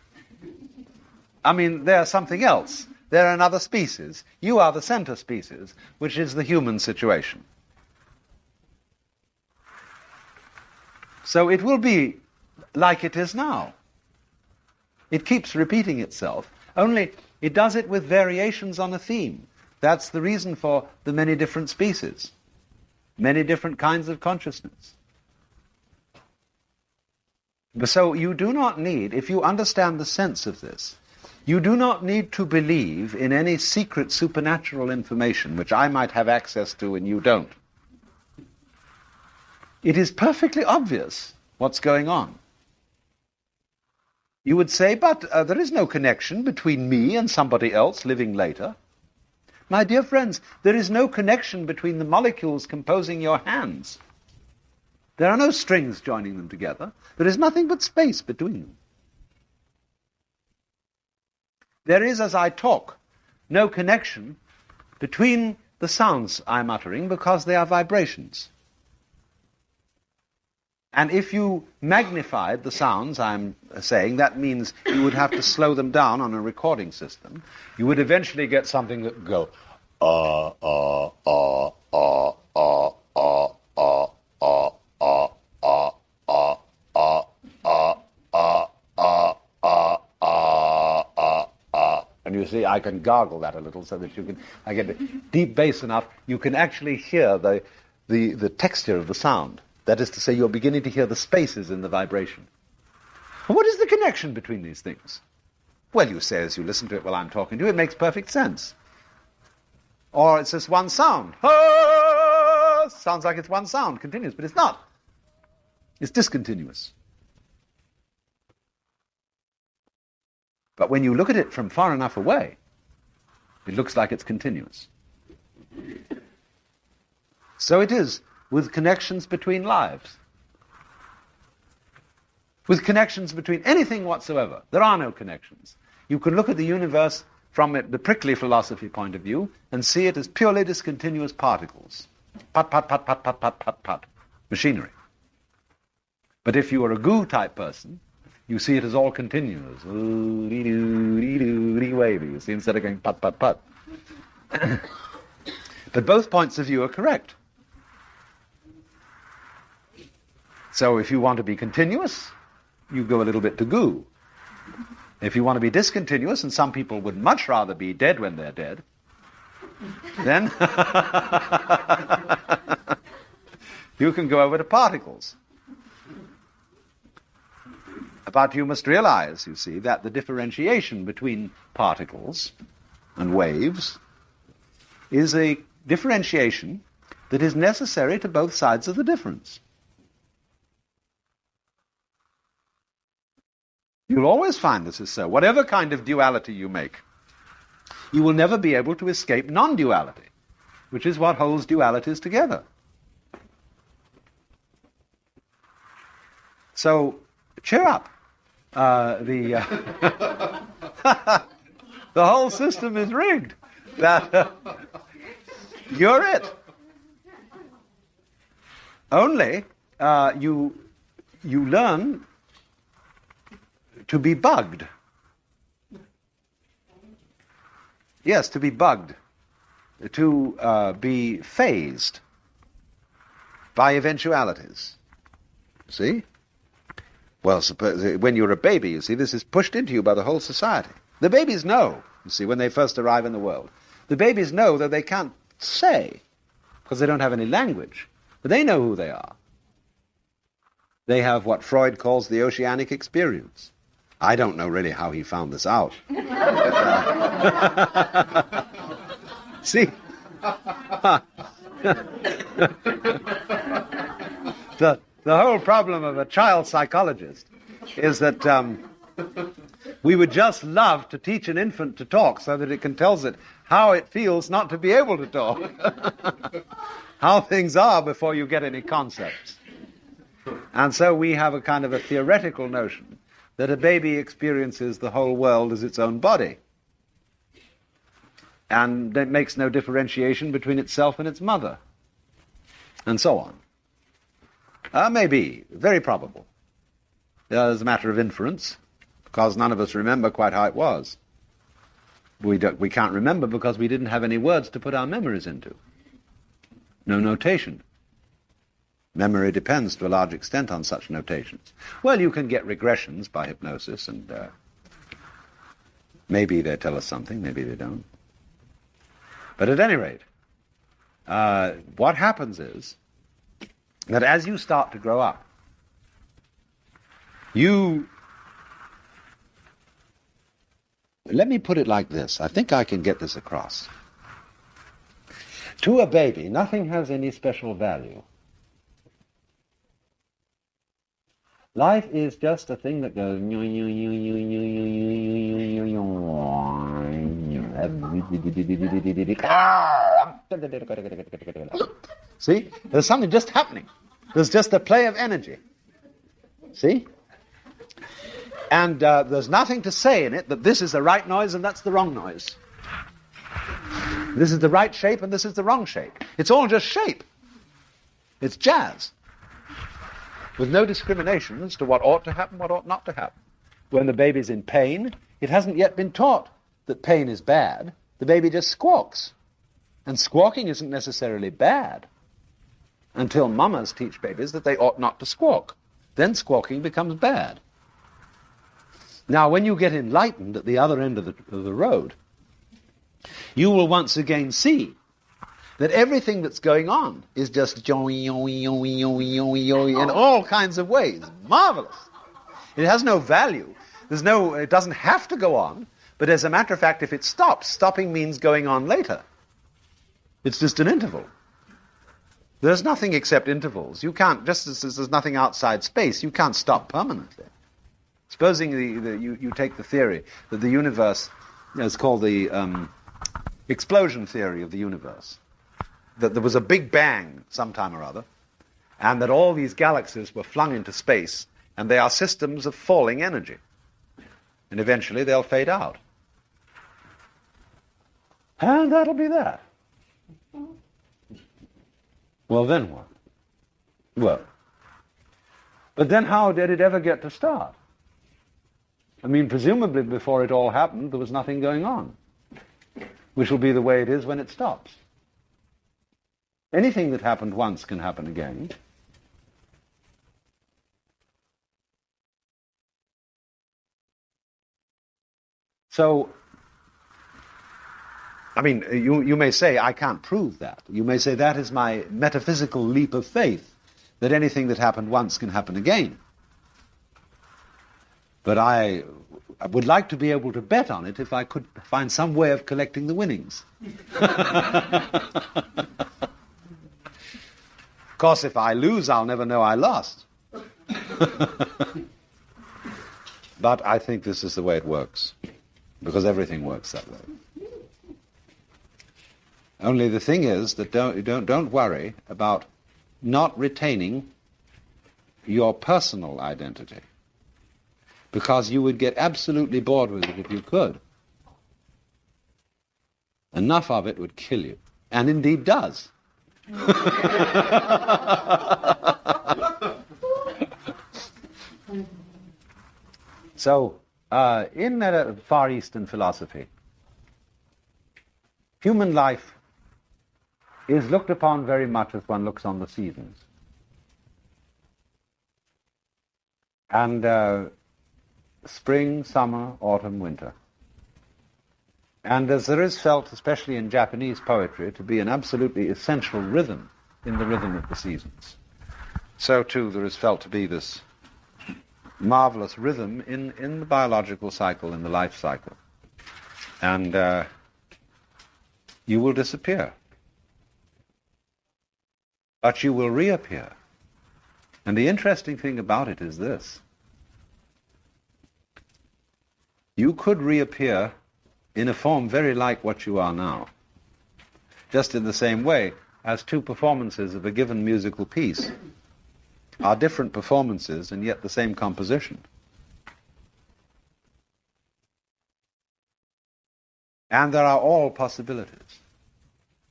I mean, they're something else. They're another species. You are the center species, which is the human situation. So it will be like it is now. It keeps repeating itself, only it does it with variations on a theme. That's the reason for the many different species, many different kinds of consciousness. So you do not need, if you understand the sense of this, you do not need to believe in any secret supernatural information which I might have access to and you don't. It is perfectly obvious what's going on. You would say, but there is no connection between me and somebody else living later. My dear friends, there is no connection between the molecules composing your hands. There are no strings joining them together. There is nothing but space between them. There is, as I talk, no connection between the sounds I'm uttering because they are vibrations. And if you magnified the sounds I'm saying, that means you would have to slow them down on a recording system. You would eventually get something that would go, and you see, I can gargle that a little so that you can, I get the deep bass enough, you can actually hear the texture of the sound. That is to say, you're beginning to hear the spaces in the vibration. And what is the connection between these things? Well, you say as you listen to it while I'm talking to you, it makes perfect sense. Or it's just one sound. Ah! Sounds like it's one sound, continuous, but it's not. It's discontinuous. But when you look at it from far enough away, it looks like it's continuous. So it is with connections between lives. With connections between anything whatsoever. There are no connections. You can look at the universe from the prickly philosophy point of view and see it as purely discontinuous particles. Put, put, put, put, put, put, put, put. Machinery. But if you are a goo type person, you see it as all continuous. Wavy. You see, instead of going put, put, put. But both points of view are correct. So if you want to be continuous, you go a little bit to goo. If you want to be discontinuous, and some people would much rather be dead when they're dead, then you can go over to particles. But you must realize, you see, that the differentiation between particles and waves is a differentiation that is necessary to both sides of the difference. You'll always find this is so. Whatever kind of duality you make, you will never be able to escape non-duality, which is what holds dualities together. So, cheer up. The whole system is rigged. That you're it. Only you learn to be bugged. Yes, to be bugged. To be phased by eventualities. See? Well, suppose, when you're a baby, you see, this is pushed into you by the whole society. The babies know, you see, when they first arrive in the world. The babies know that they can't say, because they don't have any language. But they know who they are. They have what Freud calls the oceanic experience. I don't know really how he found this out. See? The whole problem of a child psychologist is that we would just love to teach an infant to talk so that it can tell it how it feels not to be able to talk. How things are before you get any concepts. And so we have a kind of a theoretical notion that a baby experiences the whole world as its own body. And it makes no differentiation between itself and its mother. And so on. Maybe. Very probable. As a matter of inference, because none of us remember quite how it was. We can't remember because we didn't have any words to put our memories into. No notation. Memory depends to a large extent on such notations. Well, you can get regressions by hypnosis, and maybe they tell us something, maybe they don't. But at any rate, what happens is that as you start to grow up, let me put it like this. I think I can get this across. To a baby, nothing has any special value. Life is just a thing that goes. See? There's something just happening. There's just a play of energy. See? And there's nothing to say in it that this is the right noise and that's the wrong noise. This is the right shape and this is the wrong shape. It's all just shape. It's jazz. With no discrimination as to what ought to happen, what ought not to happen. When the baby's in pain, it hasn't yet been taught that pain is bad. The baby just squawks. And squawking isn't necessarily bad until mamas teach babies that they ought not to squawk. Then squawking becomes bad. Now, when you get enlightened at the other end of the road, you will once again see that everything that's going on is just in all kinds of ways. Marvelous. It has no value. It doesn't have to go on, but as a matter of fact, if it stops, stopping means going on later. It's just an interval. There's nothing except intervals. You can't, just as there's nothing outside space, you can't stop permanently. Supposing you take the theory that the universe is called the explosion theory of the universe, that there was a big bang sometime or other, and that all these galaxies were flung into space, and they are systems of falling energy. And eventually they'll fade out. And that'll be that. Well, then what? Well, but then how did it ever get to start? I mean, presumably before it all happened, there was nothing going on, which will be the way it is when it stops. Anything that happened once can happen again. So, I mean, you may say, I can't prove that. You may say, that is my metaphysical leap of faith, that anything that happened once can happen again. But I would like to be able to bet on it if I could find some way of collecting the winnings. Of course, if I lose, I'll never know I lost. But I think this is the way it works, because everything works that way. Only the thing is that don't worry about not retaining your personal identity, because you would get absolutely bored with it if you could. Enough of it would kill you, and indeed does. So, in Far Eastern philosophy, human life is looked upon very much as one looks on the seasons. And spring, summer, autumn, winter. And as there is felt, especially in Japanese poetry, to be an absolutely essential rhythm in the rhythm of the seasons, so too there is felt to be this marvelous rhythm in the biological cycle, in the life cycle. And you will disappear. But you will reappear. And the interesting thing about it is this. You could reappear in a form very like what you are now, just in the same way as two performances of a given musical piece are different performances and yet the same composition. And there are all possibilities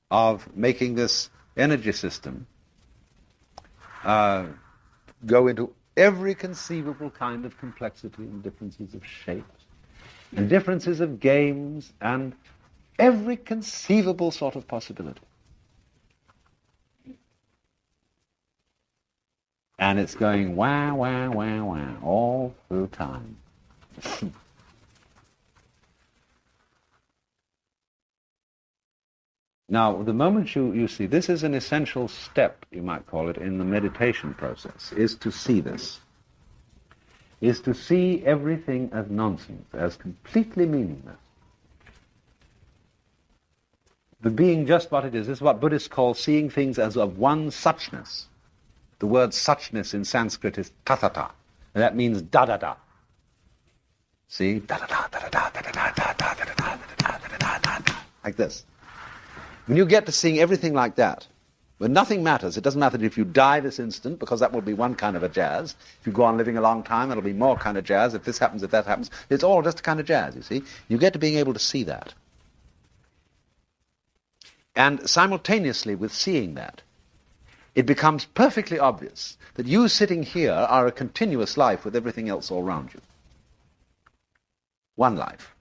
of making this energy system go into every conceivable kind of complexity and differences of shapes and differences of games and every conceivable sort of possibility. And it's going wah, wah, wah, wah all through time. Now, the moment you see, this is an essential step, you might call it, in the meditation process, is to see this. Is to see everything as nonsense, as completely meaningless. The being just what it is. This is what Buddhists call seeing things as of one suchness. The word suchness in Sanskrit is tathata. And that means da-da-da. See? Da-da-da, da-da-da, da-da-da, da-da-da, da-da-da, da-da-da, da-da-da, like this. When you get to seeing everything like that, when nothing matters, it doesn't matter if you die this instant, because that will be one kind of a jazz. If you go on living a long time, it'll be more kind of jazz. If this happens, if that happens, it's all just a kind of jazz, you see. You get to being able to see that. And simultaneously with seeing that, it becomes perfectly obvious that you sitting here are a continuous life with everything else all around you. One life.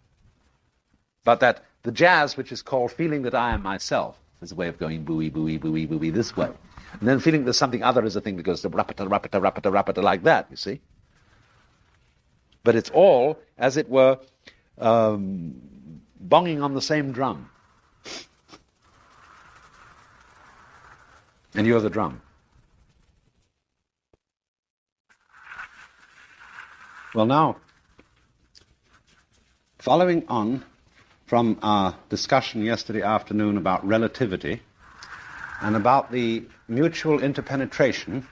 But that the jazz, which is called feeling that I am myself, is a way of going booey, booey, booey, booey this way. And then feeling there's something other is a thing that goes rapita, rapita, rapita, rapita, like that, you see. But it's all, as it were, bonging on the same drum. And you're the drum. Well, now, following on from our discussion yesterday afternoon about relativity and about the mutual interpenetration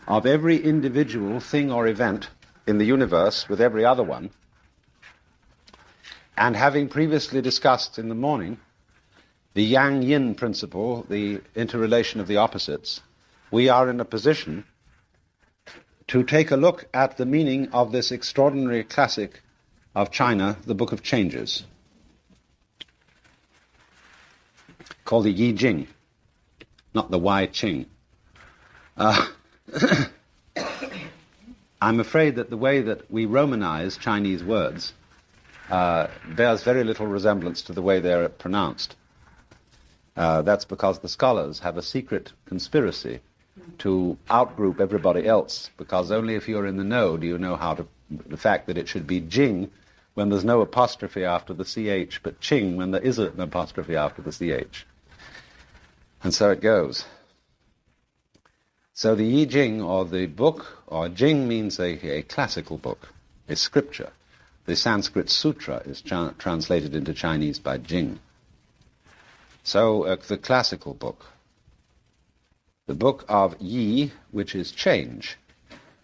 of every individual thing or event in the universe with every other one, and having previously discussed in the morning the yang-yin principle, the interrelation of the opposites, we are in a position to take a look at the meaning of this extraordinary classic of China, the Book of Changes, called the Yi Jing, not the Wai Ching. I'm afraid that the way that we Romanize Chinese words bears very little resemblance to the way they're pronounced. That's because the scholars have a secret conspiracy to outgroup everybody else, because only if you're in the know do you know how to, the fact that it should be Jing when there's no apostrophe after the CH, but Ching when there is an apostrophe after the CH. And so it goes. So the Yi Jing, or the book, or Jing means a classical book, a scripture. The Sanskrit sutra is translated into Chinese by Jing. So the classical book. The book of Yi, which is change.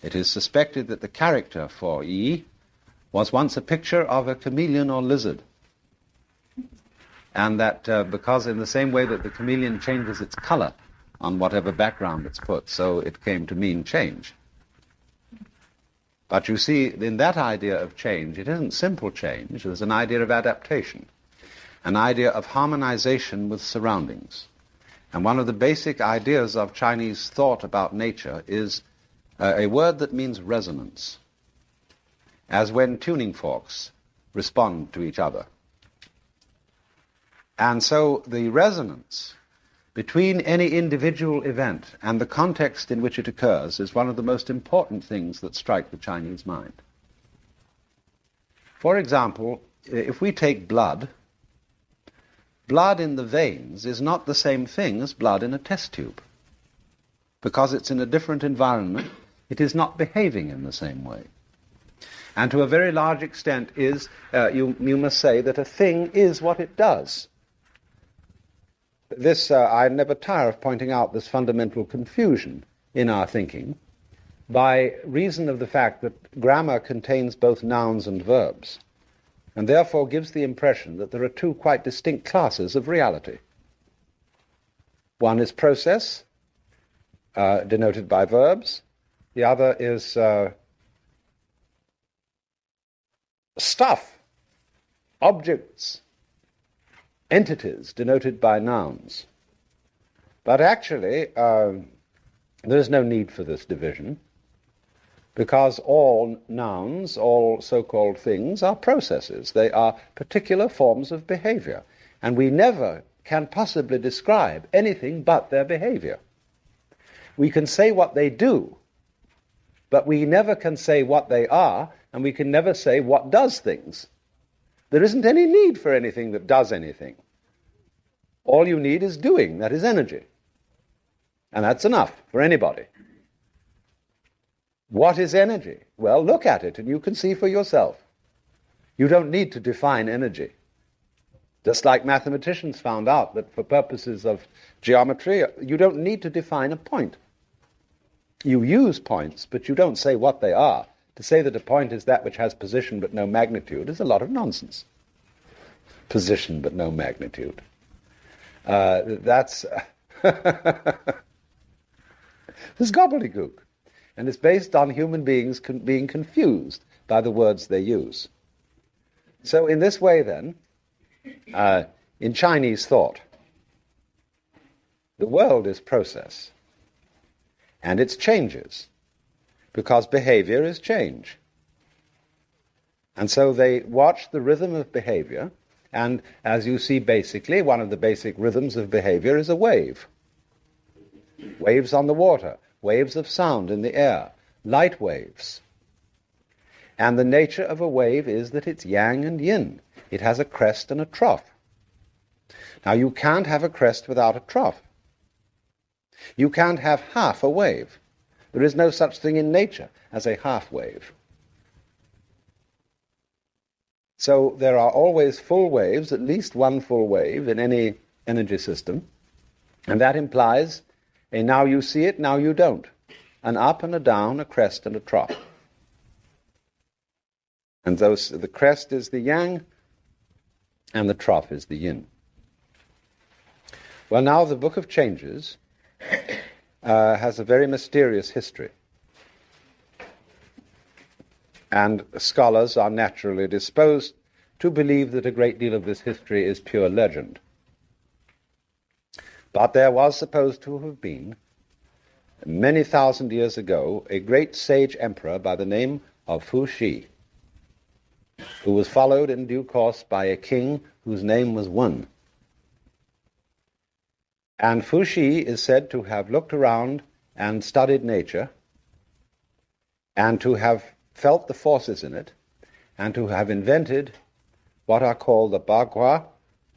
It is suspected that the character for Yi was once a picture of a chameleon or lizard. And that because in the same way that the chameleon changes its color on whatever background it's put, so it came to mean change. But you see, in that idea of change, it isn't simple change. There's an idea of adaptation, an idea of harmonization with surroundings. And one of the basic ideas of Chinese thought about nature is a word that means resonance, as when tuning forks respond to each other. And so the resonance between any individual event and the context in which it occurs is one of the most important things that strike the Chinese mind. For example, if we take blood, blood in the veins is not the same thing as blood in a test tube. Because it's in a different environment, it is not behaving in the same way. And to a very large extent you must say that a thing is what it does. this, I never tire of pointing out this fundamental confusion in our thinking by reason of the fact that grammar contains both nouns and verbs, and therefore gives the impression that there are two quite distinct classes of reality. One is process, denoted by verbs. The other is stuff, objects, entities, denoted by nouns. But actually, there is no need for this division, because all nouns, all so-called things, are processes. They are particular forms of behavior, and we never can possibly describe anything but their behavior. We can say what they do, but we never can say what they are, and we can never say what does things. There isn't any need for anything that does anything. All you need is doing, that is energy. And that's enough for anybody. What is energy? Well, look at it and you can see for yourself. You don't need to define energy. Just like mathematicians found out that for purposes of geometry, you don't need to define a point. You use points, but you don't say what they are. To say that a point is that which has position but no magnitude is a lot of nonsense. Position but no magnitude. That's this gobbledygook. And it's based on human beings being confused by the words they use. So in this way then, in Chinese thought, the world is process, and it's changes, because behavior is change. And so they watch the rhythm of behavior, and as you see basically, one of the basic rhythms of behavior is a wave. Waves on the water, waves of sound in the air, light waves. And the nature of a wave is that it's yang and yin. It has a crest and a trough. Now you can't have a crest without a trough. You can't have half a wave. There is no such thing in nature as a half wave. So there are always full waves, at least one full wave in any energy system, and that implies a now you see it, now you don't. An up and a down, a crest and a trough. And the crest is the yang, and the trough is the yin. Well, now the Book of Changes has a very mysterious history. And scholars are naturally disposed to believe that a great deal of this history is pure legend. But there was supposed to have been, many thousand years ago, a great sage emperor by the name of Fu Shi, who was followed in due course by a king whose name was Wen. And Fu Shi is said to have looked around and studied nature, and to have felt the forces in it, and to have invented what are called the Bagua,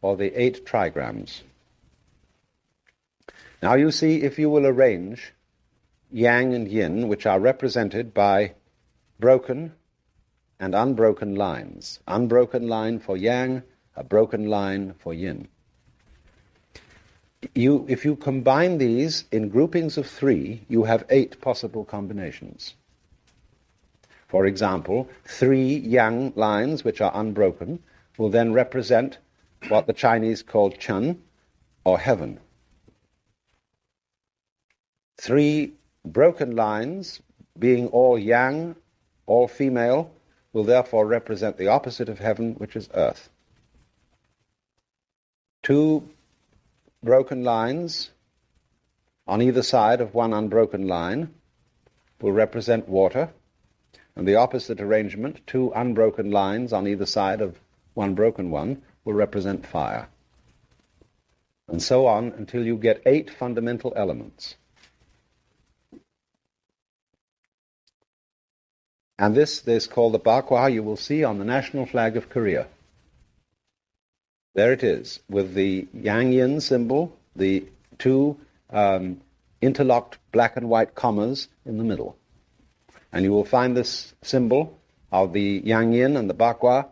or the 8 trigrams. Now you see, if you will arrange yang and yin, which are represented by broken and unbroken lines. Unbroken line for yang, a broken line for yin. If you combine these in groupings of 3, you have 8 possible combinations. For example, 3 yang lines, which are unbroken, will then represent what the Chinese call Chen, or heaven. 3 broken lines, being all yang, all female, will therefore represent the opposite of heaven, which is earth. 2 broken lines on either side of one unbroken line will represent water, and the opposite arrangement, 2 unbroken lines on either side of one broken one, will represent fire. And so on until you get 8 fundamental elements. And this is called the Bagua. You will see on the national flag of Korea. There it is, with the yang-yin symbol, the 2 interlocked black and white commas in the middle. And you will find this symbol of the yang-yin and the Bagua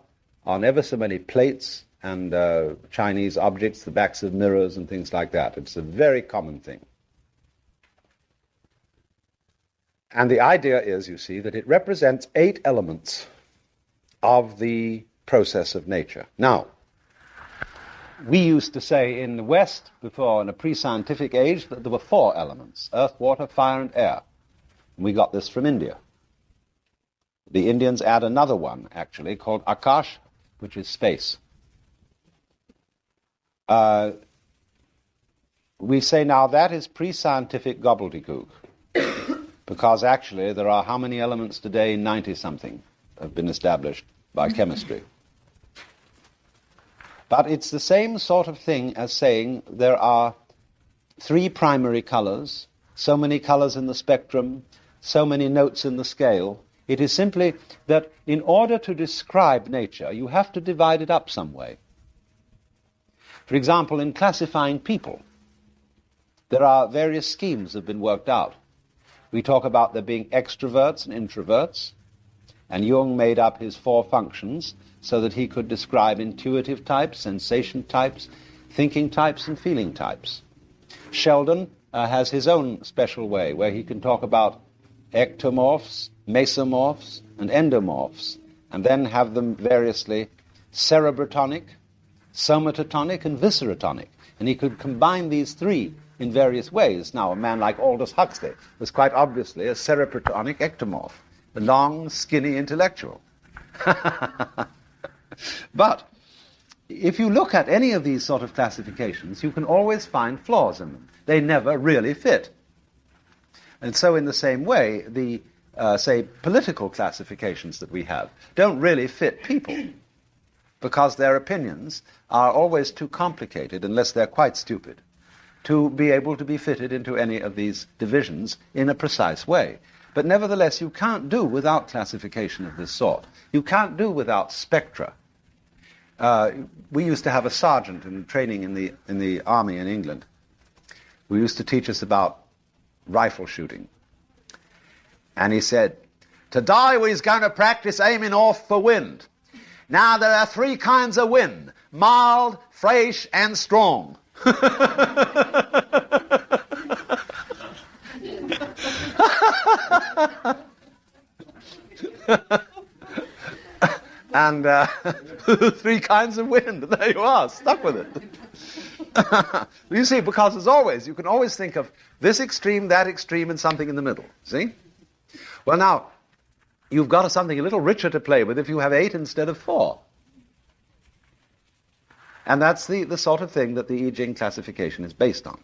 on ever so many plates and Chinese objects, the backs of mirrors and things like that. It's a very common thing. And the idea is, you see, that it represents 8 elements of the process of nature. Now, we used to say in the West, before, in a pre-scientific age, that there were 4 elements: earth, water, fire, and air. And we got this from India. The Indians add another one, actually, called Akash, which is space. We say now that is pre-scientific gobbledygook, because actually there are how many elements today? 90-something have been established by chemistry. But it's the same sort of thing as saying there are 3 primary colors, so many colors in the spectrum, so many notes in the scale. It is simply that in order to describe nature, you have to divide it up some way. For example, in classifying people, there are various schemes that have been worked out. We talk about there being extroverts and introverts, and Jung made up his 4 functions so that he could describe intuitive types, sensation types, thinking types, and feeling types. Sheldon has his own special way where he can talk about ectomorphs, mesomorphs, and endomorphs, and then have them variously cerebrotonic, somatotonic, and viscerotonic. And he could combine these 3 in various ways. Now, a man like Aldous Huxley was quite obviously a cerebrotonic ectomorph, a long, skinny intellectual. But if you look at any of these sort of classifications, you can always find flaws in them. They never really fit. And so in the same way, the, say, political classifications that we have don't really fit people, because their opinions are always too complicated, unless they're quite stupid, to be able to be fitted into any of these divisions in a precise way. But nevertheless, you can't do without classification of this sort. You can't do without spectra. We used to have a sergeant in training in the army in England who used to teach us about rifle shooting. And he said, "Today we're going to practice aiming off for wind. Now there are 3 kinds of wind: mild, fresh, and strong." And 3 kinds of wind. There you are, stuck with it. You see, because as always, you can always think of this extreme, that extreme, and something in the middle. See? Well, now, you've got something a little richer to play with if you have 8 instead of 4. And that's the sort of thing that the I Ching classification is based on.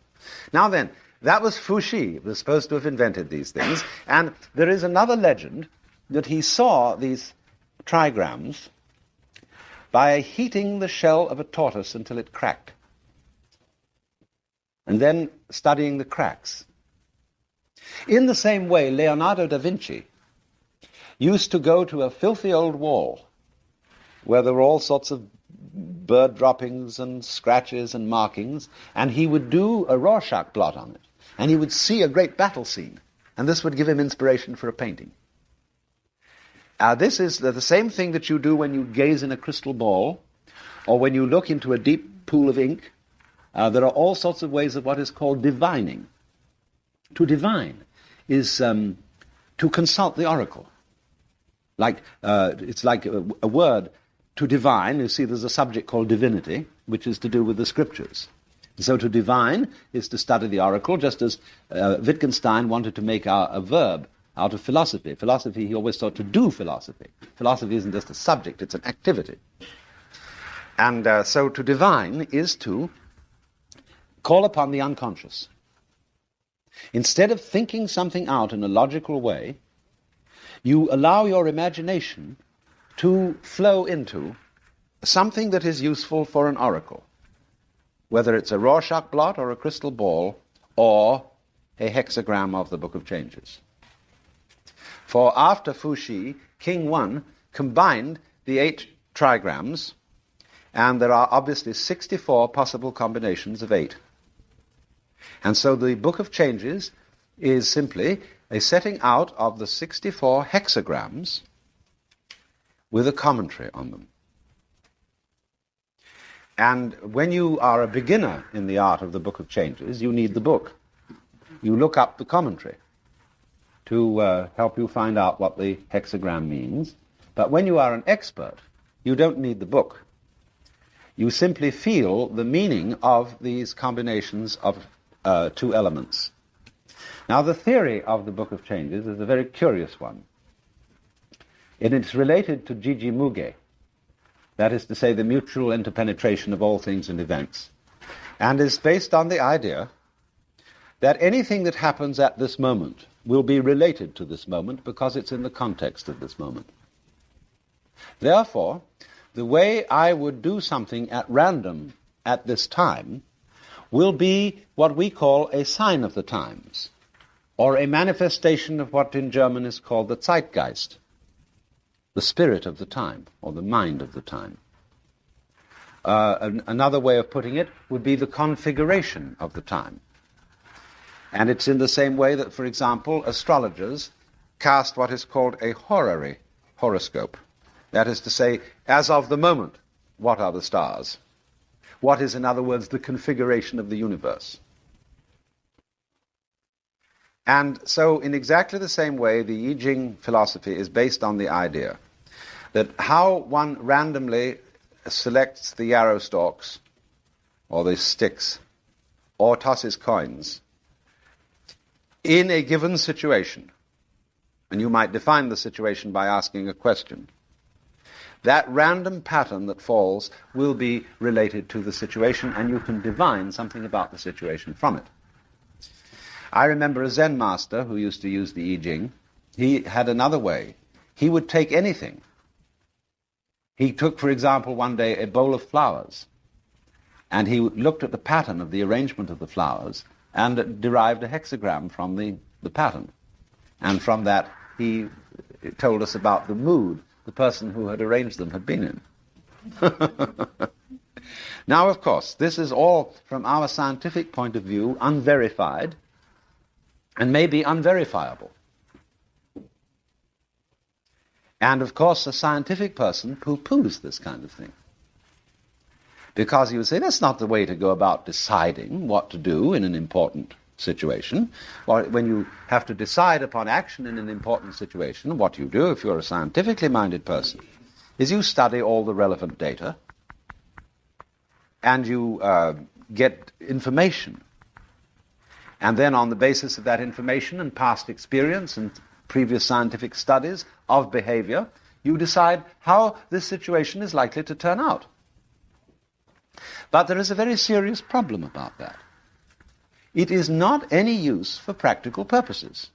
Now then, that was Fuxi, who was supposed to have invented these things. And there is another legend that he saw these trigrams by heating the shell of a tortoise until it cracked, and then studying the cracks. In the same way, Leonardo da Vinci used to go to a filthy old wall where there were all sorts of bird droppings and scratches and markings, and he would do a Rorschach blot on it, and he would see a great battle scene, and this would give him inspiration for a painting. This is the same thing that you do when you gaze in a crystal ball, or when you look into a deep pool of ink. There are all sorts of ways of what is called divining. To divine is to consult the oracle. It's like a word. To divine, you see, there's a subject called divinity, which is to do with the scriptures. So to divine is to study the oracle, just as Wittgenstein wanted to make a verb out of philosophy. Philosophy, he always thought to do philosophy. Philosophy isn't just a subject, it's an activity. And so to divine is to call upon the unconscious. Instead of thinking something out in a logical way, you allow your imagination to flow into something that is useful for an oracle, whether it's a Rorschach blot or a crystal ball or a hexagram of the Book of Changes. For after Fuxi, King Wan combined the 8 trigrams, and there are obviously 64 possible combinations of 8. And so the Book of Changes is simply a setting out of the 64 hexagrams with a commentary on them. And when you are a beginner in the art of the Book of Changes, you need the book. You look up the commentary to help you find out what the hexagram means. But when you are an expert, you don't need the book. You simply feel the meaning of these combinations of two elements. Now, the theory of the Book of Changes is a very curious one. And it's related to Jiji Muge, that is to say, the mutual interpenetration of all things and events, and is based on the idea that anything that happens at this moment will be related to this moment because it's in the context of this moment. Therefore, the way I would do something at random at this time will be what we call a sign of the times, or a manifestation of what in German is called the Zeitgeist, the spirit of the time, or the mind of the time. Another way of putting it would be the configuration of the time. And it's in the same way that, for example, astrologers cast what is called a horary horoscope. That is to say, as of the moment, what are the stars? What is, in other words, the configuration of the universe? And so, in exactly the same way, the I Ching philosophy is based on the idea that how one randomly selects the yarrow stalks, or the sticks, or tosses coins, in a given situation, and you might define the situation by asking a question, that random pattern that falls will be related to the situation, and you can divine something about the situation from it. I remember a Zen master who used to use the I Ching. He had another way. He would take anything. He took, for example, one day a bowl of flowers, and he looked at the pattern of the arrangement of the flowers and derived a hexagram from the pattern. And from that, he told us about the mood the person who had arranged them had been in. Now, of course, this is all, from our scientific point of view, unverified and may be unverifiable. And, of course, a scientific person pooh-poohs this kind of thing. Because he would say, that's not the way to go about deciding what to do in an important situation. Or when you have to decide upon action in an important situation, what you do, if you're a scientifically minded person, is you study all the relevant data, and you get information. And then on the basis of that information and past experience and previous scientific studies of behavior, you decide how this situation is likely to turn out. But there is a very serious problem about that. It is not any use for practical purposes.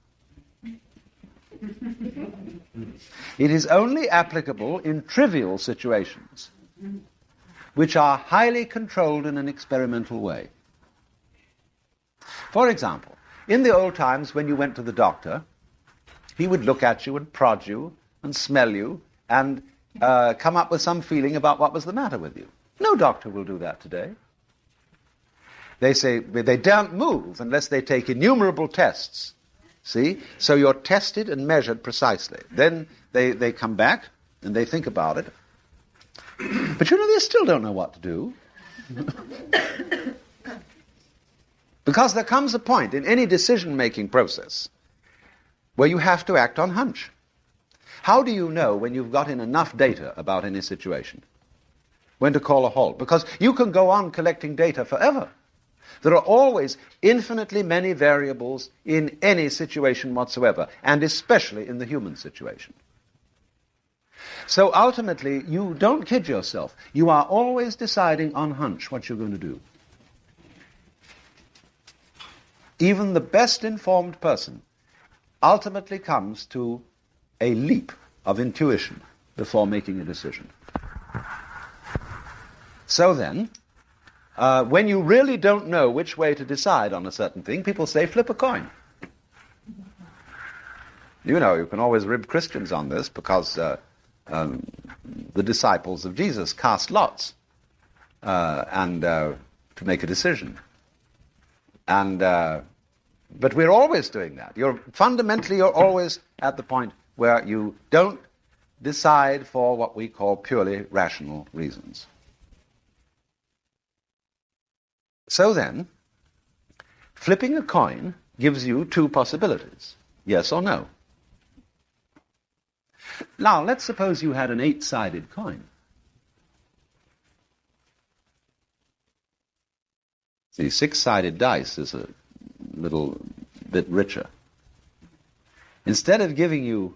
It is only applicable in trivial situations, which are highly controlled in an experimental way. For example, in the old times when you went to the doctor, he would look at you and prod you and smell you and come up with some feeling about what was the matter with you. No doctor will do that today. They say they don't move unless they take innumerable tests. See? So you're tested and measured precisely. Then they come back and they think about it. But you know, they still don't know what to do. Because there comes a point in any decision-making process where you have to act on hunch. How do you know when you've got in enough data about any situation when to call a halt? Because you can go on collecting data forever. There are always infinitely many variables in any situation whatsoever, and especially in the human situation. So ultimately, you don't kid yourself. You are always deciding on hunch what you're going to do. Even the best informed person ultimately comes to a leap of intuition before making a decision. So then, when you really don't know which way to decide on a certain thing, people say, flip a coin. You know, you can always rib Christians on this because the disciples of Jesus cast lots and to make a decision. But we're always doing that. Fundamentally, you're always at the point where you don't decide for what we call purely rational reasons. So then, flipping a coin gives you two possibilities, yes or no. Now, let's suppose you had an 8-sided coin. See, 6-sided dice is a little bit richer. Instead of giving you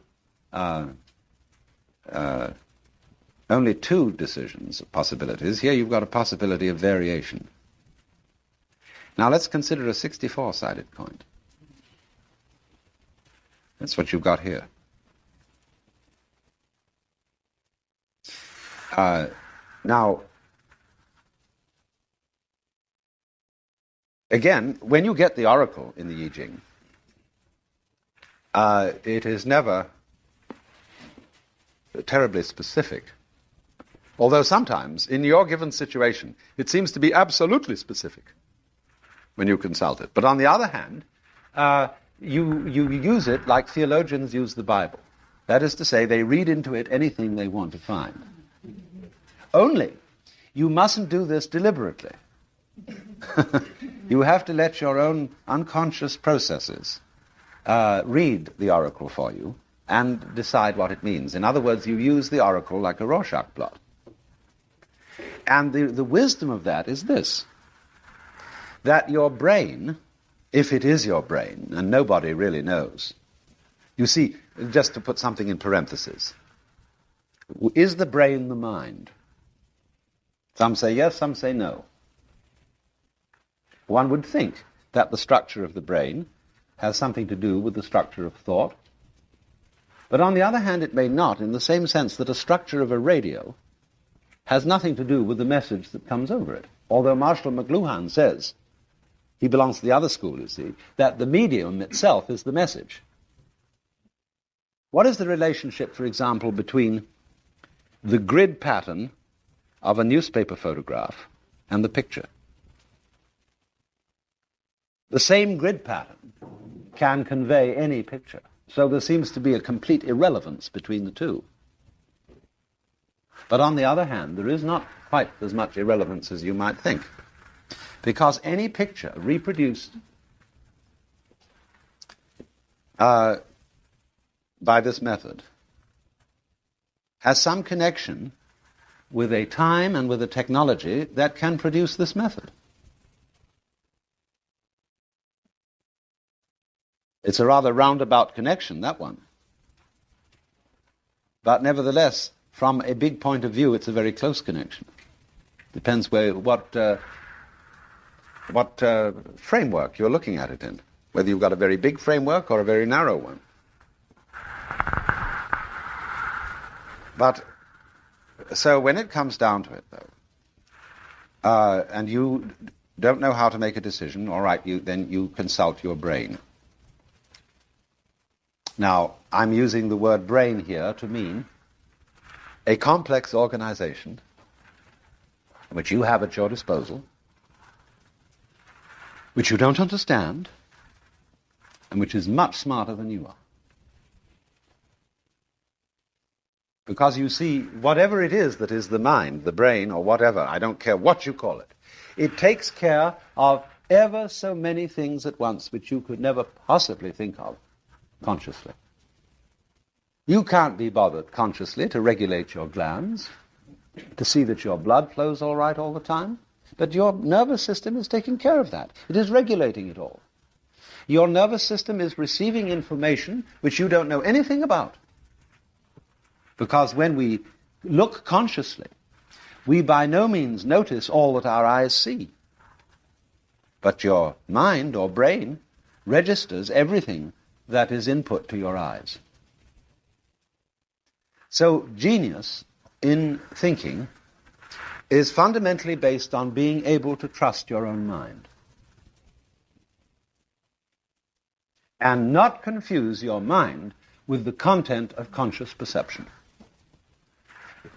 only two possibilities, here you've got a possibility of variation. Now let's consider a 64-sided coin. That's what you've got here. Now, again, when you get the oracle in the I Ching, it is never terribly specific. Although sometimes, in your given situation, it seems to be absolutely specific when you consult it. But on the other hand, you use it like theologians use the Bible. That is to say, they read into it anything they want to find. Only, you mustn't do this deliberately. You have to let your own unconscious processes read the oracle for you and decide what it means. In other words, you use the oracle like a Rorschach blot. And the wisdom of that is this, that your brain, if it is your brain, and nobody really knows, you see, just to put something in parentheses, is the brain the mind? Some say yes, some say no. One would think that the structure of the brain has something to do with the structure of thought. But on the other hand, it may not, in the same sense that a structure of a radio has nothing to do with the message that comes over it. Although Marshall McLuhan says, he belongs to the other school, you see, that the medium itself is the message. What is the relationship, for example, between the grid pattern of a newspaper photograph and the picture? The same grid pattern can convey any picture. So there seems to be a complete irrelevance between the two. But on the other hand, there is not quite as much irrelevance as you might think. Because any picture reproduced by this method has some connection with a time and with a technology that can produce this method. It's a rather roundabout connection, that one. But nevertheless, from a big point of view, it's a very close connection. Depends what framework you're looking at it in, whether you've got a very big framework or a very narrow one. But so when it comes down to it, though, and you don't know how to make a decision, all right, then you consult your brain. Now, I'm using the word brain here to mean a complex organization which you have at your disposal, which you don't understand, and which is much smarter than you are. Because you see, whatever it is that is the mind, the brain, or whatever, I don't care what you call it, it takes care of ever so many things at once which you could never possibly think of consciously. You can't be bothered consciously to regulate your glands, to see that your blood flows all right all the time, but your nervous system is taking care of that. It is regulating it all. Your nervous system is receiving information which you don't know anything about. Because when we look consciously, we by no means notice all that our eyes see. But your mind or brain registers everything that is input to your eyes. So genius in thinking is fundamentally based on being able to trust your own mind. And not confuse your mind with the content of conscious perception.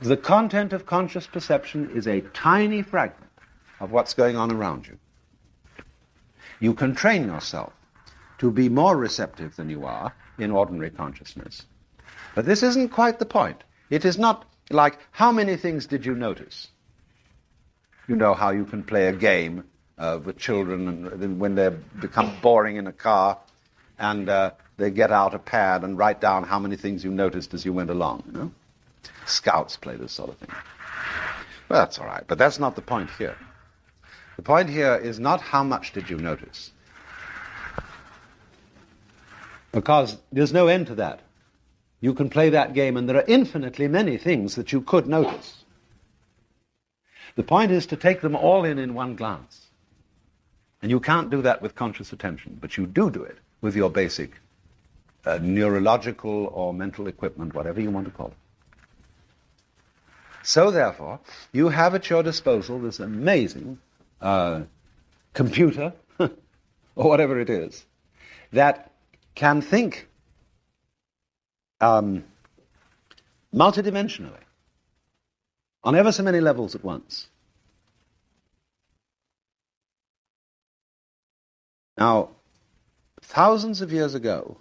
The content of conscious perception is a tiny fragment of what's going on around you. You can train yourself to be more receptive than you are in ordinary consciousness. But this isn't quite the point. It is not like, how many things did you notice? You know how you can play a game with children, and when they become boring in a car, and they get out a pad and write down how many things you noticed as you went along. You know? Scouts play this sort of thing. Well, that's all right, but that's not the point here. The point here is not how much did you notice, because there's no end to that. You can play that game, and there are infinitely many things that you could notice. The point is to take them all in one glance. And you can't do that with conscious attention, but you do it with your basic neurological or mental equipment, whatever you want to call it. So, therefore, you have at your disposal this amazing computer, or whatever it is, that can think multidimensionally, on ever so many levels at once. Now, thousands of years ago,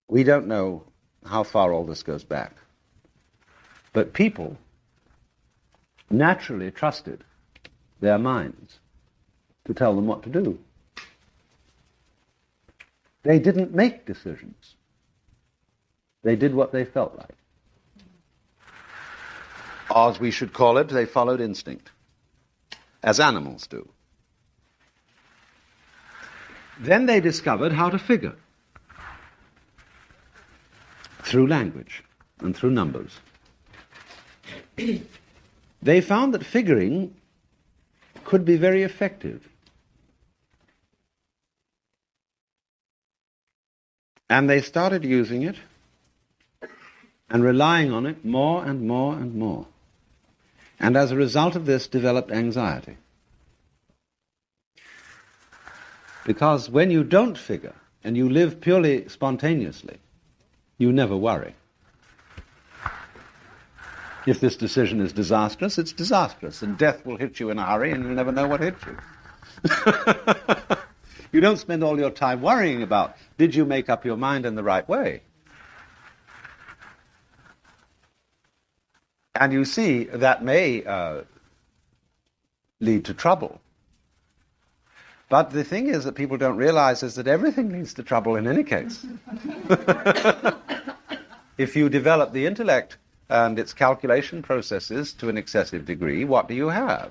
we don't know how far all this goes back, but people naturally trusted their minds to tell them what to do. They didn't make decisions. They did what they felt like. Or, as we should call it, they followed instinct, as animals do. Then they discovered how to figure through language and through numbers. They found that figuring could be very effective. And they started using it and relying on it more and more and more. And as a result of this, developed anxiety. Because when you don't figure and you live purely spontaneously, you never worry. If this decision is disastrous, it's disastrous, and death will hit you in a hurry and you'll never know what hit you. You don't spend all your time worrying about, did you make up your mind in the right way? And you see, that may lead to trouble. But the thing is that people don't realize is that everything leads to trouble in any case. If you develop the intellect and its calculation processes to an excessive degree, what do you have?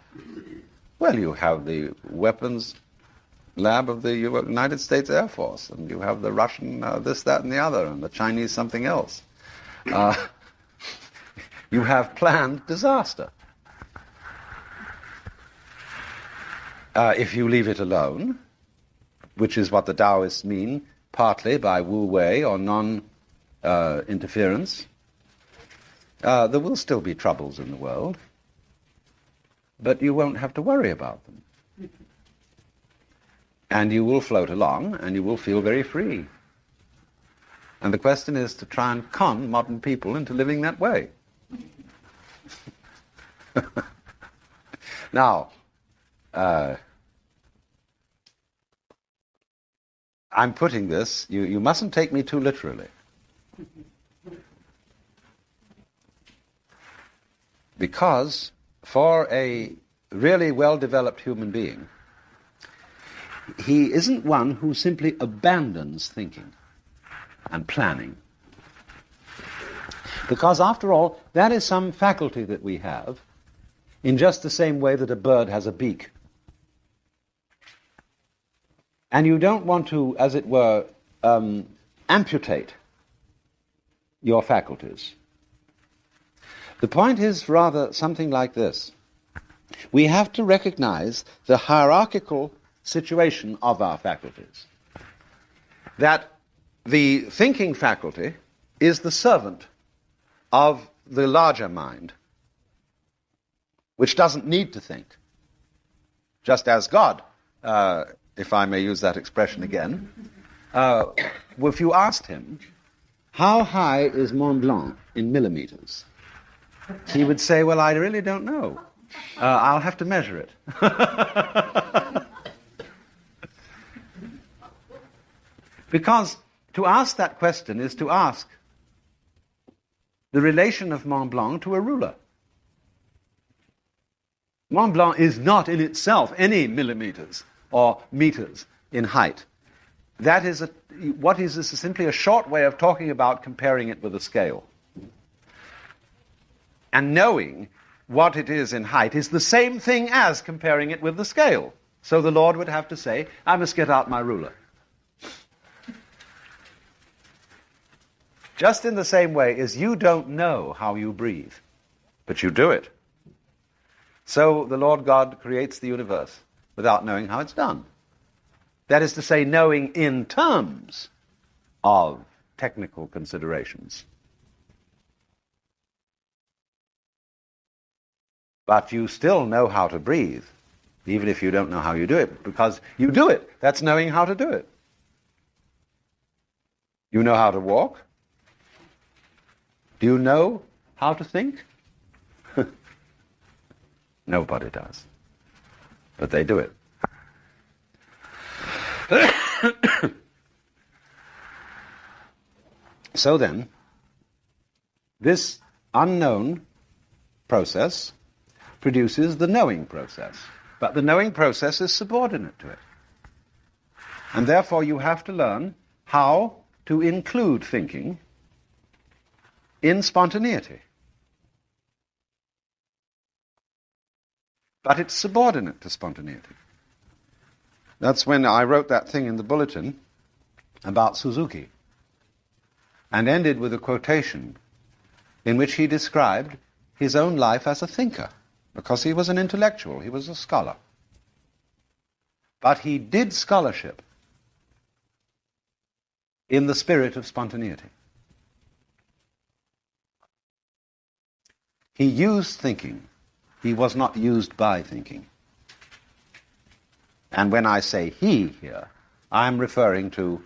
Well, you have the weapons lab of the United States Air Force, and you have the Russian this, that, and the other, and the Chinese something else. You have planned disaster. If you leave it alone, which is what the Taoists mean, partly by wu wei or non-interference, there will still be troubles in the world, but you won't have to worry about them. And you will float along, and you will feel very free. And the question is to try and con modern people into living that way. Now, I'm putting this, you mustn't take me too literally. Because for a really well-developed human being, he isn't one who simply abandons thinking and planning. Because after all, that is some faculty that we have, in just the same way that a bird has a beak. And you don't want to, as it were, amputate your faculties. The point is rather something like this. We have to recognize the hierarchical situation of our faculties. That the thinking faculty is the servant of the larger mind, which doesn't need to think. Just as God, if I may use that expression again, if you asked him, how high is Mont Blanc in millimeters? He would say, well, I really don't know. I'll have to measure it. Because to ask that question is to ask the relation of Mont Blanc to a ruler. Mont Blanc is not in itself any millimeters or meters in height. What is this is simply a short way of talking about comparing it with a scale. And knowing what it is in height is the same thing as comparing it with the scale. So the Lord would have to say, I must get out my ruler. Just in the same way as you don't know how you breathe, but you do it. So the Lord God creates the universe without knowing how it's done. That is to say, knowing in terms of technical considerations. But you still know how to breathe, even if you don't know how you do it, because you do it. That's knowing how to do it. You know how to walk? Do you know how to think? Nobody does. But they do it. So then, this unknown process produces the knowing process. But the knowing process is subordinate to it. And therefore you have to learn how to include thinking in spontaneity. But it's subordinate to spontaneity. That's when I wrote that thing in the bulletin about Suzuki and ended with a quotation in which he described his own life as a thinker, because he was an intellectual, he was a scholar. But he did scholarship in the spirit of spontaneity. He used thinking. He was not used by thinking. And when I say he here, I'm referring to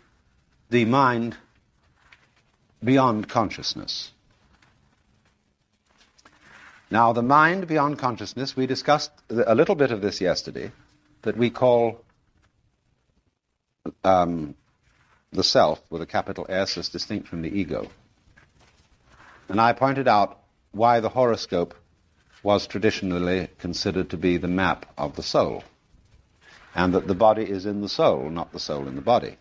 the mind beyond consciousness. Now, the mind beyond consciousness, we discussed a little bit of this yesterday, that we call the self, with a capital S, as distinct from the ego. And I pointed out why the horoscope was traditionally considered to be the map of the soul, and that the body is in the soul, not the soul in the body.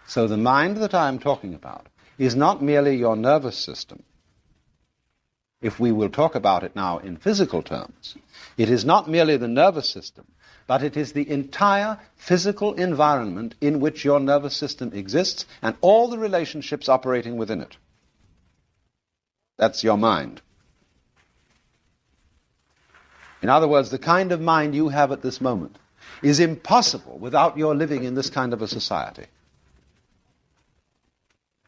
So the mind that I am talking about is not merely your nervous system. If we will talk about it now in physical terms, it is not merely the nervous system, but it is the entire physical environment in which your nervous system exists and all the relationships operating within it. That's your mind. In other words, the kind of mind you have at this moment is impossible without your living in this kind of a society.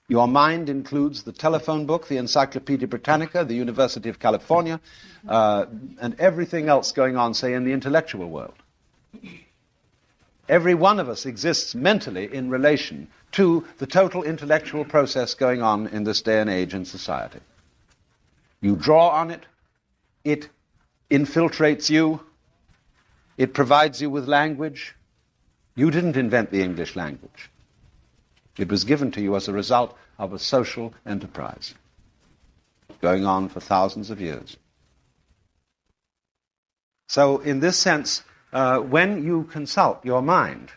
Your mind includes the telephone book, the Encyclopedia Britannica, the University of California, and everything else going on, say, in the intellectual world. Every one of us exists mentally in relation to the total intellectual process going on in this day and age in society. You draw on it, it infiltrates you, it provides you with language. You didn't invent the English language. It was given to you as a result of a social enterprise going on for thousands of years. So in this sense, when you consult your mind,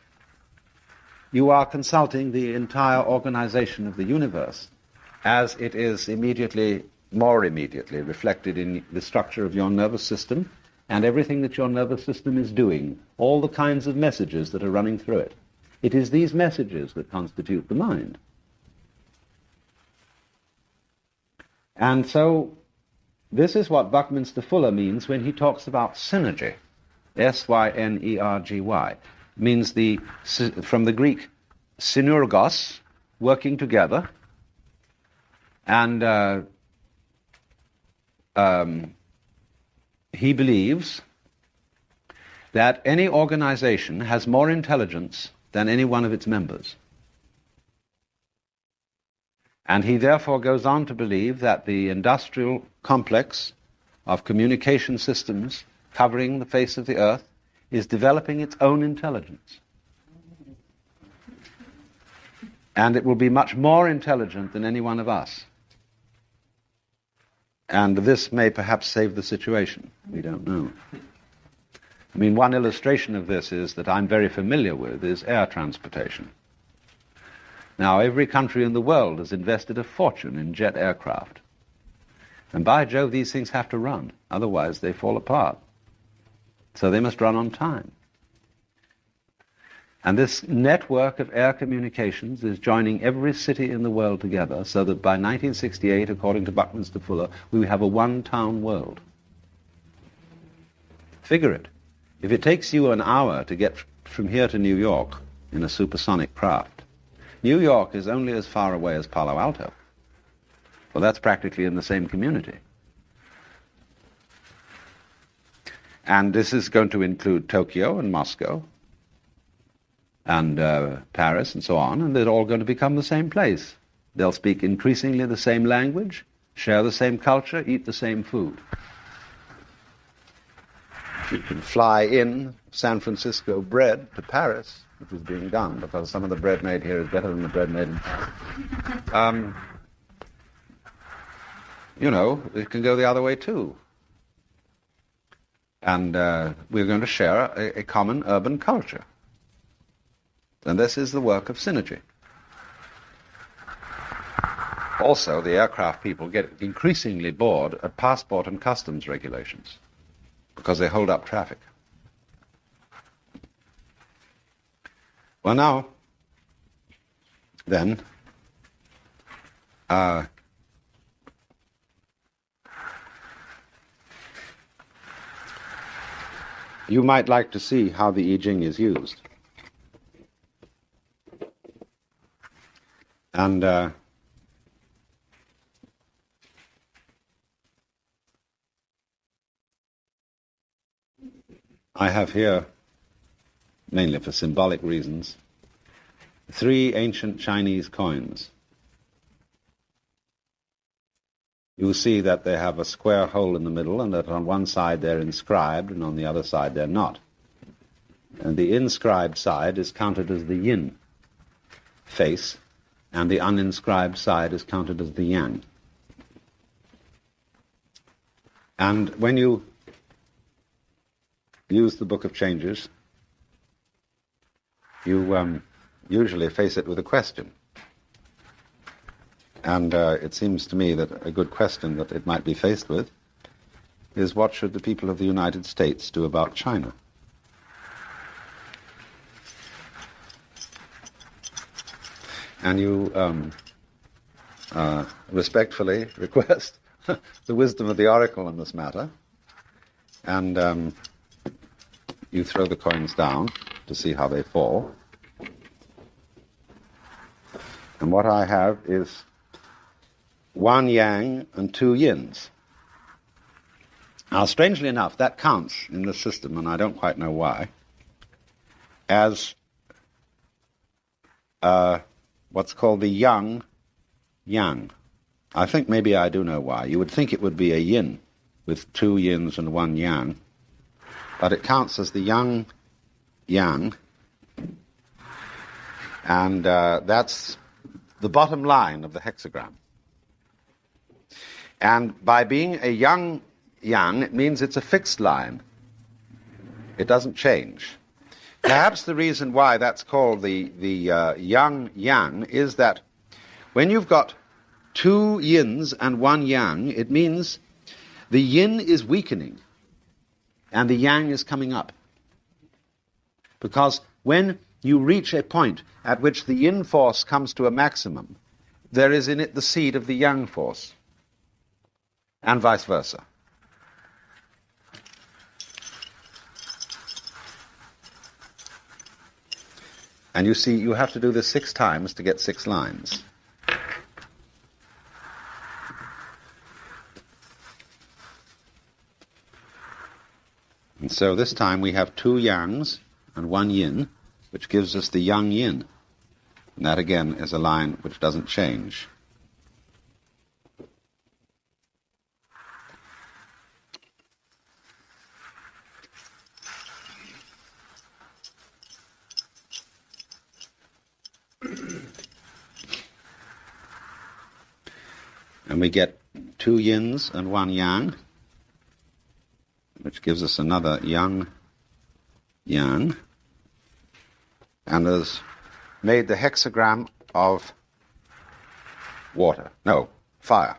you are consulting the entire organization of the universe as it is more immediately reflected in the structure of your nervous system and everything that your nervous system is doing, all the kinds of messages that are running through it. It is these messages that constitute the mind. And so this is what Buckminster Fuller means when he talks about synergy. S-Y-N-E-R-G-Y. Means from the Greek synergos, working together, and he believes that any organization has more intelligence than any one of its members. And he therefore goes on to believe that the industrial complex of communication systems covering the face of the earth is developing its own intelligence. And it will be much more intelligent than any one of us. And this may perhaps save the situation. We don't know. I mean, one illustration of this is that I'm very familiar with is air transportation. Now, every country in the world has invested a fortune in jet aircraft. And by Jove, these things have to run. Otherwise, they fall apart. So they must run on time. And this network of air communications is joining every city in the world together so that by 1968, according to Buckminster Fuller, we have a one-town world. Figure it. If it takes you an hour to get from here to New York in a supersonic craft, New York is only as far away as Palo Alto. Well, that's practically in the same community. And this is going to include Tokyo and Moscow and Paris and so on, and they're all going to become the same place. They'll speak increasingly the same language, share the same culture, eat the same food. You can fly in San Francisco bread to Paris, which is being done, because some of the bread made here is better than the bread made in Paris. It can go the other way too. And we're going to share a common urban culture. And this is the work of synergy. Also, the aircraft people get increasingly bored at passport and customs regulations because they hold up traffic. Well, now, then, you might like to see how the I Ching is used. And I have here, mainly for symbolic reasons, 3 ancient Chinese coins. You will see that they have a square hole in the middle, and that on one side they're inscribed, and on the other side they're not. And the inscribed side is counted as the yin face, and the uninscribed side is counted as the yang. And when you use the Book of Changes, you usually face it with a question. And it seems to me that a good question that it might be faced with is, what should the people of the United States do about China? And you respectfully request the wisdom of the oracle in this matter, and you throw the coins down to see how they fall. And what I have is 1 yang and 2 yins. Now, strangely enough, that counts in the system, and I don't quite know why, as what's called the yang. I think maybe I do know why. You would think it would be a yin with 2 yins and 1 yang, but it counts as the yang, and that's the bottom line of the hexagram. And by being a yang, it means it's a fixed line. It doesn't change. Perhaps the reason why that's called the yang is that when you've got 2 yins and 1 yang, it means the yin is weakening and the yang is coming up. Because when you reach a point at which the yin force comes to a maximum, there is in it the seed of the yang force, and vice versa. And you see, you have to do this 6 times to get 6 lines. And so this time we have 2 yangs and 1 yin, which gives us the yang yin. And that again is a line which doesn't change. And we get 2 yins and 1 yang, which gives us another yang yang, and has made the hexagram of fire.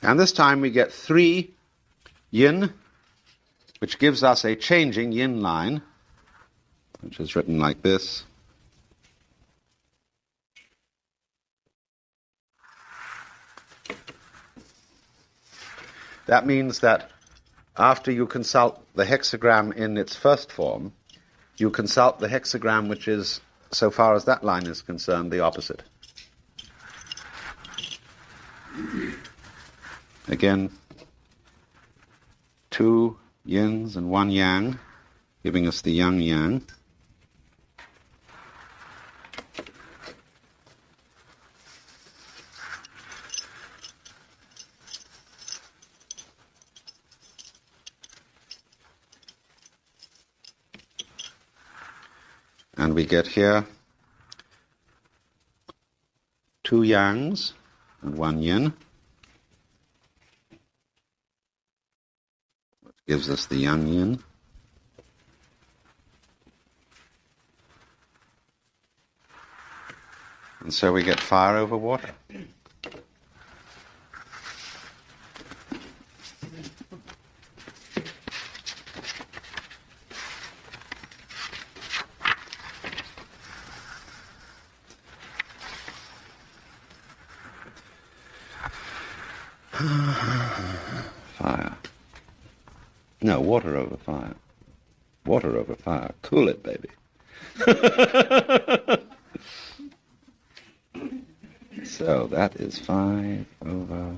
And this time we get 3 yin, which gives us a changing yin line, which is written like this. That means that after you consult the hexagram in its first form, you consult the hexagram which is, so far as that line is concerned, the opposite. Again, 2 yins and 1 yang, giving us the yang-yang. And we get here 2 yangs and 1 yin, which gives us the yang yin. And so we get fire over water. Fire. No, water over fire. Water over fire. Cool it, baby. So that is 5 over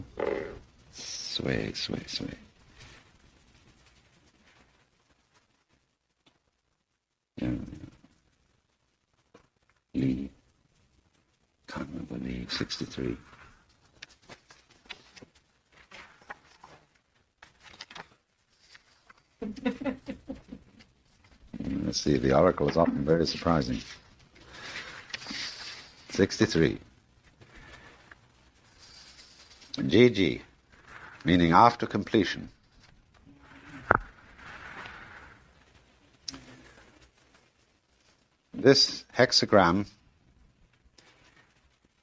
sway. Yeah. Lee. Can't remember Lee. 63. Let's see, the oracle is often very surprising. 63. GG, meaning after completion. This hexagram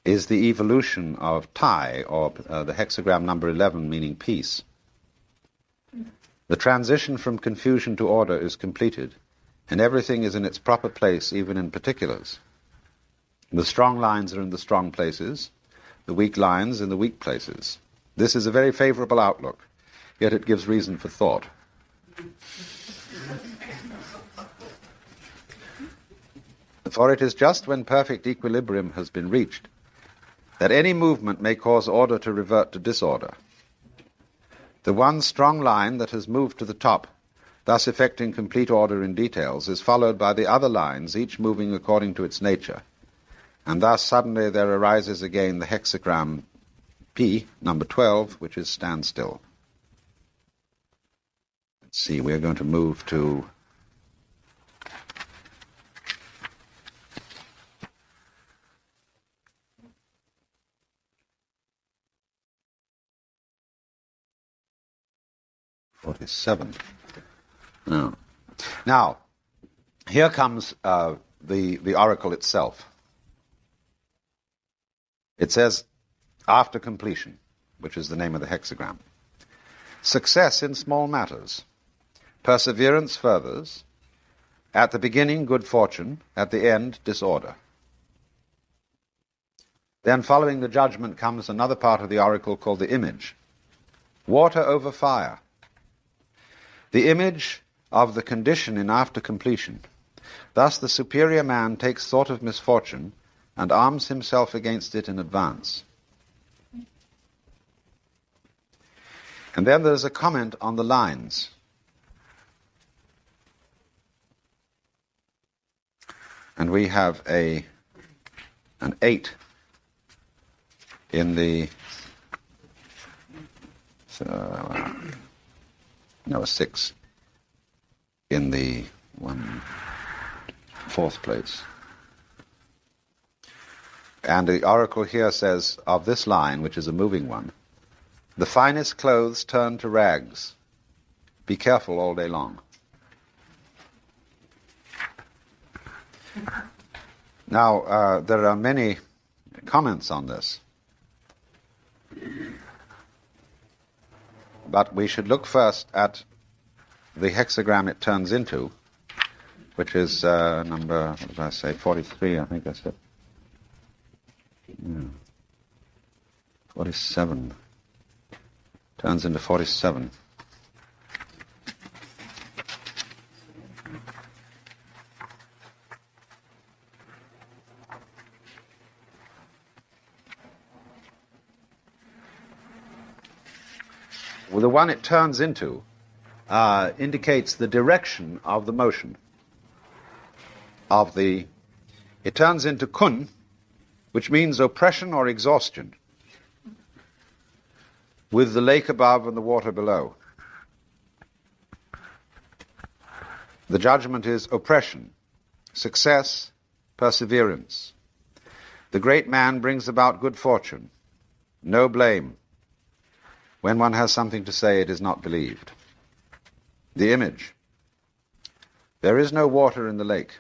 is the evolution of Tai, or the hexagram number 11, meaning peace. The transition from confusion to order is completed, and everything is in its proper place, even in particulars. The strong lines are in the strong places, the weak lines in the weak places. This is a very favorable outlook, yet it gives reason for thought. For it is just when perfect equilibrium has been reached that any movement may cause order to revert to disorder. The one strong line that has moved to the top, thus effecting complete order in details, is followed by the other lines, each moving according to its nature. And thus suddenly there arises again the hexagram P, number 12, which is standstill. Let's see, we're going to move to '47. Now, here comes the oracle itself. It says, after completion, which is the name of the hexagram. Success in small matters. Perseverance furthers. At the beginning, good fortune. At the end, disorder. Then following the judgment comes another part of the oracle called the image. Water over fire. The image of the condition in after completion. Thus the superior man takes thought of misfortune and arms himself against it in advance. And then there's a comment on the lines. And we have an 8 in the... a 6 in the 4th place. And the oracle here says of this line, which is a moving one, the finest clothes turn to rags. Be careful all day long. Now, there are many comments on this. But we should look first at the hexagram it turns into, which is number, what did I say, 43, I think I said. Yeah. 47. Turns into 47. Well, the one it turns into indicates the direction of the motion. It turns into kun, which means oppression or exhaustion, with the lake above and the water below. The judgment is oppression, success, perseverance. The great man brings about good fortune, no blame. When one has something to say, it is not believed. The image. There is no water in the lake.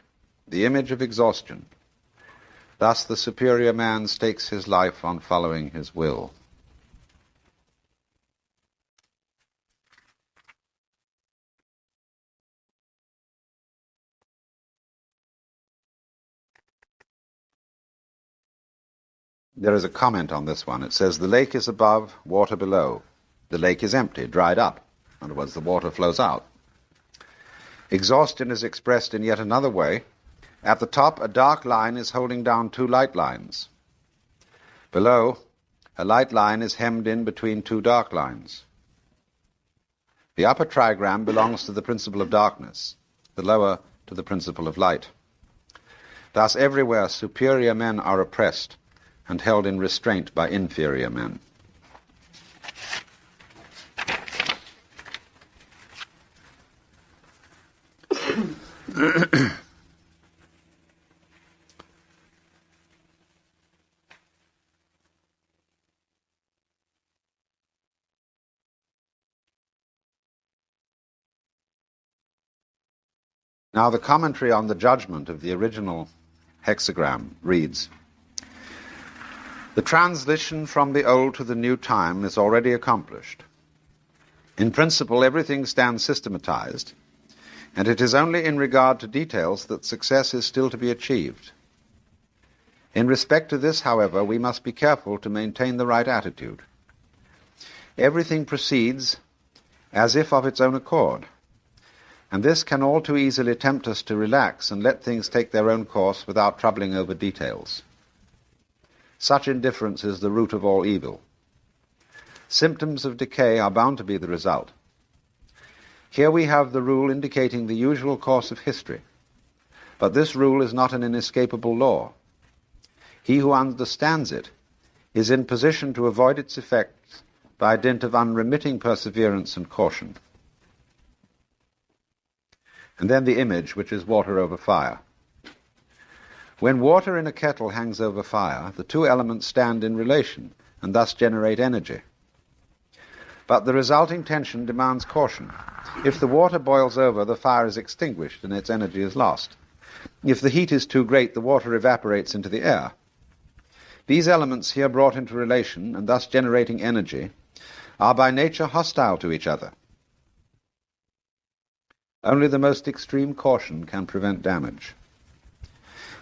The image of exhaustion. Thus the superior man stakes his life on following his will. There is a comment on this one. It says, the lake is above, water below. The lake is empty, dried up. In other words, the water flows out. Exhaustion is expressed in yet another way. At the top, a dark line is holding down two light lines. Below, a light line is hemmed in between two dark lines. The upper trigram belongs to the principle of darkness, the lower to the principle of light. Thus, everywhere superior men are oppressed and held in restraint by inferior men. Now, the commentary on the judgment of the original hexagram reads, the transition from the old to the new time is already accomplished. In principle, everything stands systematized, and it is only in regard to details that success is still to be achieved. In respect to this, however, we must be careful to maintain the right attitude. Everything proceeds as if of its own accord, and this can all too easily tempt us to relax and let things take their own course without troubling over details. Such indifference is the root of all evil. Symptoms of decay are bound to be the result. Here we have the rule indicating the usual course of history, but this rule is not an inescapable law. He who understands it is in position to avoid its effects by dint of unremitting perseverance and caution. And then the image, which is water over fire. When water in a kettle hangs over fire, the two elements stand in relation and thus generate energy. But the resulting tension demands caution. If the water boils over, the fire is extinguished and its energy is lost. If the heat is too great, the water evaporates into the air. These elements here brought into relation and thus generating energy are by nature hostile to each other. Only the most extreme caution can prevent damage.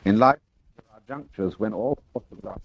In life, there are junctures when all forces are